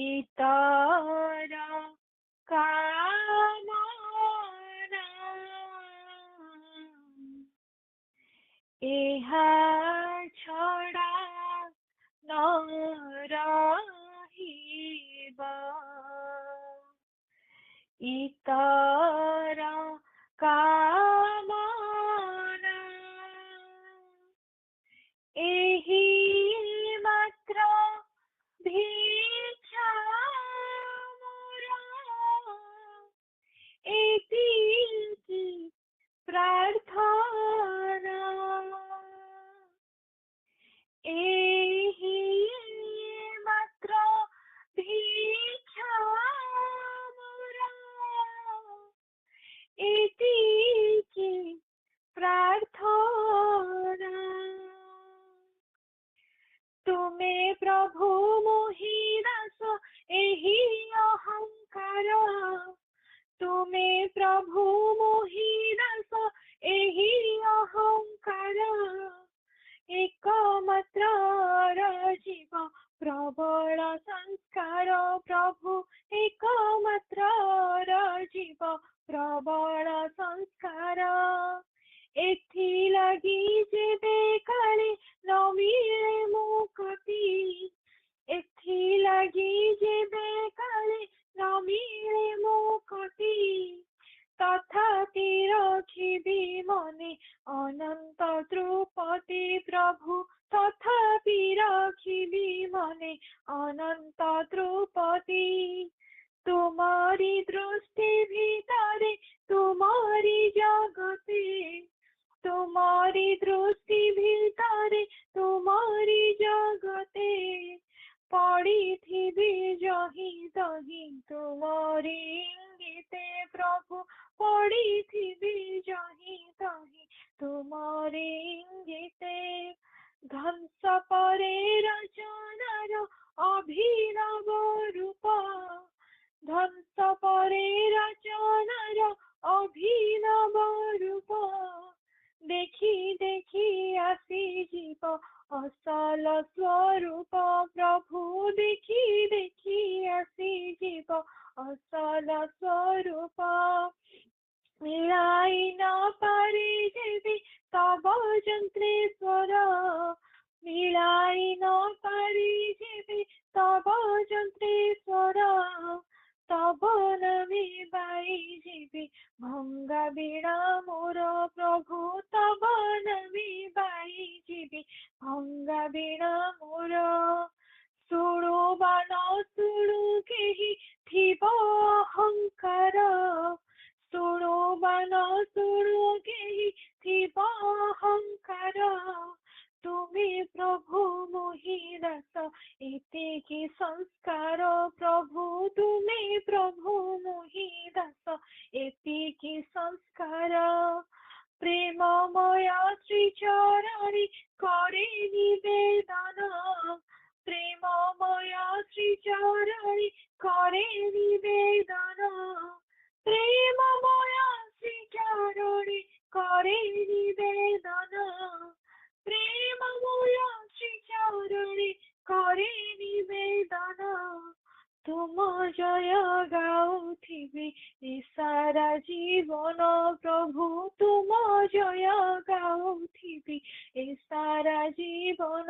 ইতর কামনা এহা ছড়া নরহিব ইতর কামনা এহি মাত্র ভিক্ষা মোর এতিকি প্রার্থনা এহি মাত্র ভিক্ষা মোর এতিকি প্রার্থনা তুমে প্রভু মোহি দাস এহি অহংকার তুমে প্রভু মোহি দাস এহি অহংকার একমাত্র জীব প্রবল সংস্কার প্রভু একমাত্র জীব প্রবল সংস্কার এথি লাগি যেবে কালে নমিলে মুকতি এথি লাগি যেবে কালে নমিলে মুকতি তথাপি রখিবি মনে অনন্ত ধ্রুপতি প্রভু তথাপি রখিবি মনে অনন্ত ধ্রুপতি তোমারি দৃষ্টি ভিতরে তোমারি জগতে তোমারি দৃষ্টি ভিতরে তোমারি জগতে পড়িথিবি জহি তহি তোমারি ইঙ্গিতে প্রভু পড়িথিবি জহি তহি তোমারি ইঙ্গিতে ধ্বংস পরে রচনার অভিনব রূপ ধ্বংস পরে রচনার অভিনব রূপ দেখি দেখি আসি জীব অসল স্বরূপ প্রভু দেখি দেখি আসি জীব অসল স্বরূপ মিলাই ন পারে দেবী তব যন্ত্রেশ্বর মিলাই ন পারি দেবী তব যন্ত্রেশ্বর তব নামে বাই জীবি ভঙ্গা বীণা মোর প্রভু তব নামে বাই জীবি ভঙ্গা বীণা মোর শুণু বাণ শুণু কেহি থিব অহংকার শুণু বাণ শুণু কেহি থিব অহংকার তুমি প্রভু মোহি দাস এতিকি সংস্কার প্রভু তুমি প্রভু মোহি দাস এতিকি সংস্কার প্রেমময় শ্রীচরণে করে নিবেদন প্রেমময় শ্রীচরণে করে নিবেদন প্রেমময় শ্রীচরণে করে নিবেদন প্রেমময় শ্রীচরণে করে নিবেদন তুম জয় গাউথিবি সারা জীবন প্রভু তুম জয় গাউথিবি সারা জীবন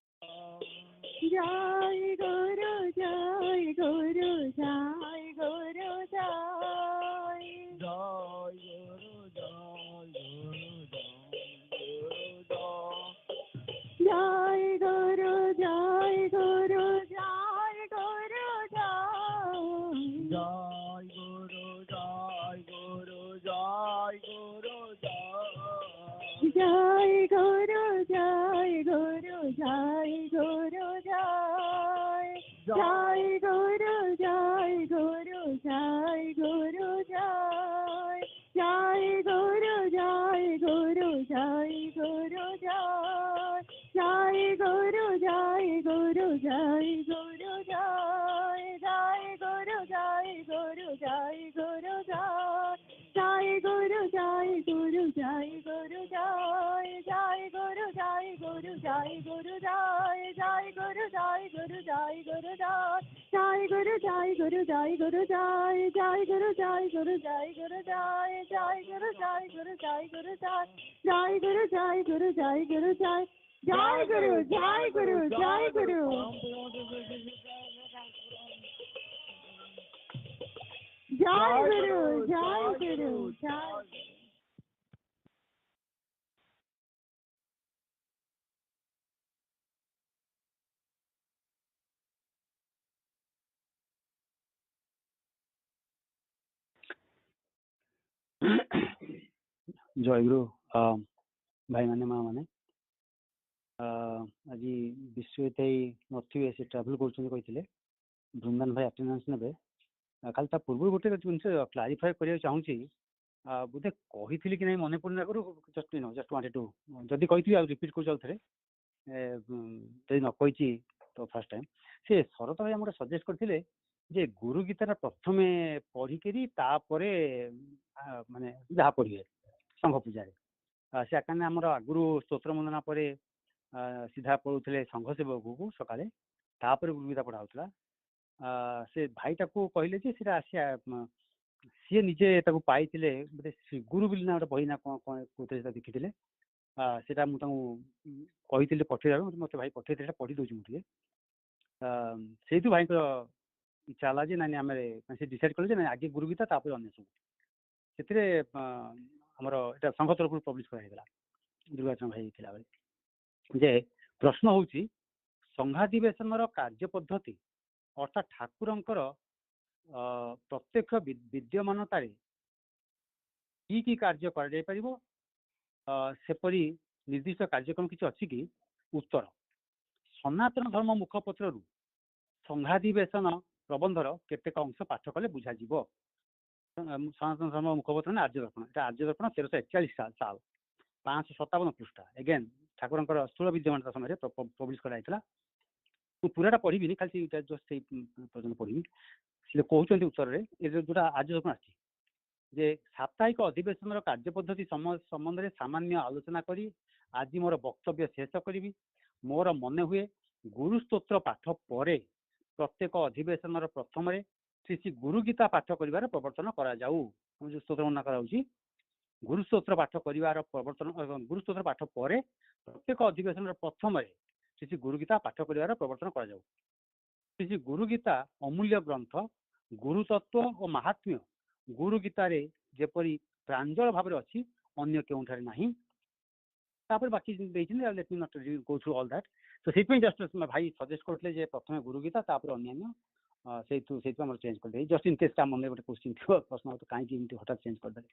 জয় গুরু জয় গুরু জয় গুরু জয় জয় গুরু জয় গুরু জয় গুরু জয় জয় গুরু জয় গুরু জয় গুরু জয় জয় গুরু জয় গুরু জয় গুরু জয় জয় গুরু জয় গুরু জয় গুরু জয় জয় গুরু জয় গুরু জয় গুরু জয় জয় গুরু জয় গুরু জয় গুরু জয় জয় গুরু জয় গুরু জয় গুরু জয় জয় গুরু জয় গুরু জয় গুরু জয় জয় গুরু জয় গুরু জয় গুরু জয় জয় গুরু জয় গুরু জয় গুরু জয় জয় গুরু জয় গুরু জয় গুরু জয় জয় গুরু জয় গুরু জয় গুরু জয় গুরু জয় গুরু জয় ଜୟଗୁରୁ ଭାଇମାନେ ମା ମାନେ ଆଜି ବିଶ୍ୱଜିତ ଭାଇ ନଥିବେ, ସେ ଟ୍ରାଭେଲ କରୁଛନ୍ତି କହିଥିଲେ। ବୃନ୍ଦାନ ଭାଇ ଆଟେଣ୍ଡାନ୍ସ ନେବେ। ଖାଲି ତା ପୂର୍ବରୁ ଗୋଟେ ଜିନିଷ କ୍ଲାରିଫାଏ କରିବାକୁ ଚାହୁଁଛି। ବୋଧେ କହିଥିଲି କି ନାହିଁ ମନେ ପଡୁନି ଆଗରୁ, ଜଷ୍ଟ ୱାଣ୍ଟେଡ୍ ଟୁ, ଯଦି କହିଥିଲି ଆଉ ରିପିଟ୍ କରୁଛି ଆଉ ଥରେ, ଯଦି ନ କହିଛି ତ ଫାର୍ଷ୍ଟ ଟାଇମ୍। ସେ ଶରତ ଭାଇ ଆମକୁ ସଜେଷ୍ଟ କରିଥିଲେ ଯେ ଗୁରୁ ଗୀତାଟା ପ୍ରଥମେ ପଢିକିରି ତାପରେ ମାନେ ଯାହା ପଢିବେ ସଂଘ ପୂଜାରେ। ସେ କାରଣ ଆମର ଆଗରୁ ସ୍ତୋତ୍ର ବନ୍ଦନା ପରେ ସିଧା ପଢୁଥିଲେ ସଂଘ ସେବକକୁ ସକାଳେ, ତାପରେ ଗୁରୁ ଗୀତା ପଢା ହଉଥିଲା। ସେ ଭାଇଟାକୁ କହିଲେ ଯେ ସେଟା ସିଏ ନିଜେ ତାକୁ ପାଇଥିଲେ, ବୋଧେ ଶ୍ରୀଗୁରୁ ବୋଲି ନା ଗୋଟେ ବହି ନା କ'ଣ କୋଉଥିରେ ସେଟା ଦେଖିଥିଲେ। ସେଟା ମୁଁ ତାଙ୍କୁ କହିଥିଲି ପଠେଇବାକୁ, ମତେ ଭାଇ ପଠେଇଥିଲେ, ସେଟା ପଢି ଦଉଛି ମୁଁ ଟିକେ। ସେଇଠୁ ଭାଇଙ୍କର ଇଚ୍ଛା ହେଲା ଯେ ନାଇଁ ଆମେ ସେ ଡିସାଇଡ୍ କଲେ ଯେ ନାଇଁ ଆଗେ ଗୁରୁ ଗୀତା ତାପରେ ଅନ୍ୟ ସବୁ। ସେଥିରେ ଆମର ଏଇଟା ସଂଘ ତରଫରୁ ପବ୍ଲିଶ କରାଯାଇଥିଲା ଦୁର୍ଗାଚରଣ ଭାଇ ଥିଲାବେଳେ। ଯେ ପ୍ରଶ୍ନ ହଉଛି ସଂଘାଧିବେଶନର କାର୍ଯ୍ୟ ପଦ୍ଧତି ଅର୍ଥାତ୍ ଠାକୁରଙ୍କର ପ୍ରତ୍ୟକ୍ଷ ବିଦ୍ୟମାନତାରେ କି କାର୍ଯ୍ୟ କରାଯାଇପାରିବ, ସେପରି ନିର୍ଦ୍ଦିଷ୍ଟ କାର୍ଯ୍ୟକ୍ରମ କିଛି ଅଛି କି? ଉତ୍ତର, ସନାତନ ଧର୍ମ ମୁଖପତ୍ରରୁ ସଂଘାଧିବେଶନ ପ୍ରବନ୍ଧର କେତେକ ଅଂଶ ପାଠ କଲେ ବୁଝାଯିବ। ସନାତନ ଧର୍ମ ମୁଖପତ୍ର ନା ଆର୍ଯ୍ୟ ଦର୍ପଣ, ଏଟା ଆର୍ଯ୍ୟ ଦର୍ପଣ 1341 ସାଲ 557 ପୃଷ୍ଠା। ଏଗେନ୍ ଠାକୁରଙ୍କର ସ୍ଥୂଳ ବିଦ୍ୟମାନତା ସମୟରେ ପବ୍ଲିଶ କରାଯାଇଥିଲା। ମୁଁ ପୁରାଟା ପଢିବିନି, ଖାଲି ଜଷ୍ଟ ସେଇ ପର୍ଯ୍ୟନ୍ତ ପଢିବି। ସେ କହୁଛନ୍ତି ଉତ୍ତରରେ, ଏ ଯୋଉଟା ଆର୍ଯ୍ୟ ଦର୍ପଣ ଆସିଛି, ଯେ ସାପ୍ତାହିକ ଅଧିବେଶନର କାର୍ଯ୍ୟ ପଦ୍ଧତି ସମ୍ବନ୍ଧରେ ସାମାନ୍ୟ ଆଲୋଚନା କରି ଆଜି ମୋର ବକ୍ତବ୍ୟ ଶେଷ କରିବି। ମୋର ମନେ ହୁଏ ଗୁରୁ ସ୍ତୋତ୍ର ପାଠ ପରେ ପ୍ରତ୍ୟେକ ଅଧିବେଶନର ପ୍ରଥମରେ ଶ୍ରୀ ଶ୍ରୀ ଗୁରୁ ଗୀତା ପାଠ କରିବାର ପ୍ରବର୍ତ୍ତନ କରାଯାଉ। ଯେଉଁ ସ୍ତୋତ୍ର ବର୍ଣ୍ଣନା କରାଯାଉଛି, ଗୁରୁ ସ୍ତୋତ୍ର ପାଠ କରିବାର ପ୍ରବର୍ତ୍ତନ, ଗୁରୁ ସ୍ତୋତ୍ର ପାଠ ପରେ ପ୍ରତ୍ୟେକ ଅଧିବେଶନର ପ୍ରଥମରେ ଶ୍ରୀ ଶ୍ରୀ ଗୁରୁ ଗୀତା ପାଠ କରିବାର ପ୍ରବର୍ତ୍ତନ କରାଯାଉ। ଶ୍ରୀ ଶ୍ରୀ ଗୁରୁ ଗୀତା ଅମୂଲ୍ୟ ଗ୍ରନ୍ଥ, ଗୁରୁ ତତ୍ଵ ଓ ମାହାତ୍ମ୍ୟ ଗୁରୁ ଗୀତାରେ ଯେପରି ପ୍ରାଞ୍ଜଳ ଭାବରେ ଅଛି ଅନ୍ୟ କେଉଁଠାରେ ନାହିଁ। ତାପରେ ବାକି ଦେଇଛନ୍ତି, let me not go through all that. ତ ସେଇଥିପାଇଁ ଜଷ୍ଟ ଭାଇ ସଜେଷ୍ଟ କରୁଥିଲେ ଯେ ପ୍ରଥମେ ଗୁରୁ ଗୀତା ତାପରେ ଅନ୍ୟାନ୍ୟ, ସେଇଥିପାଇଁ ଆମର ଚେଞ୍ଜ କରିଦେଇ, ଜଷ୍ଟ ଇନ୍ କେସ୍ ତା ମନରେ ଗୋଟେ କୋଶ୍ଚିନ୍ ଥିବ, ପ୍ରଶ୍ନ କାହିଁକି ଏମିତି ହଠାତ୍ ଚେଞ୍ଜ କରିଦେଲେ।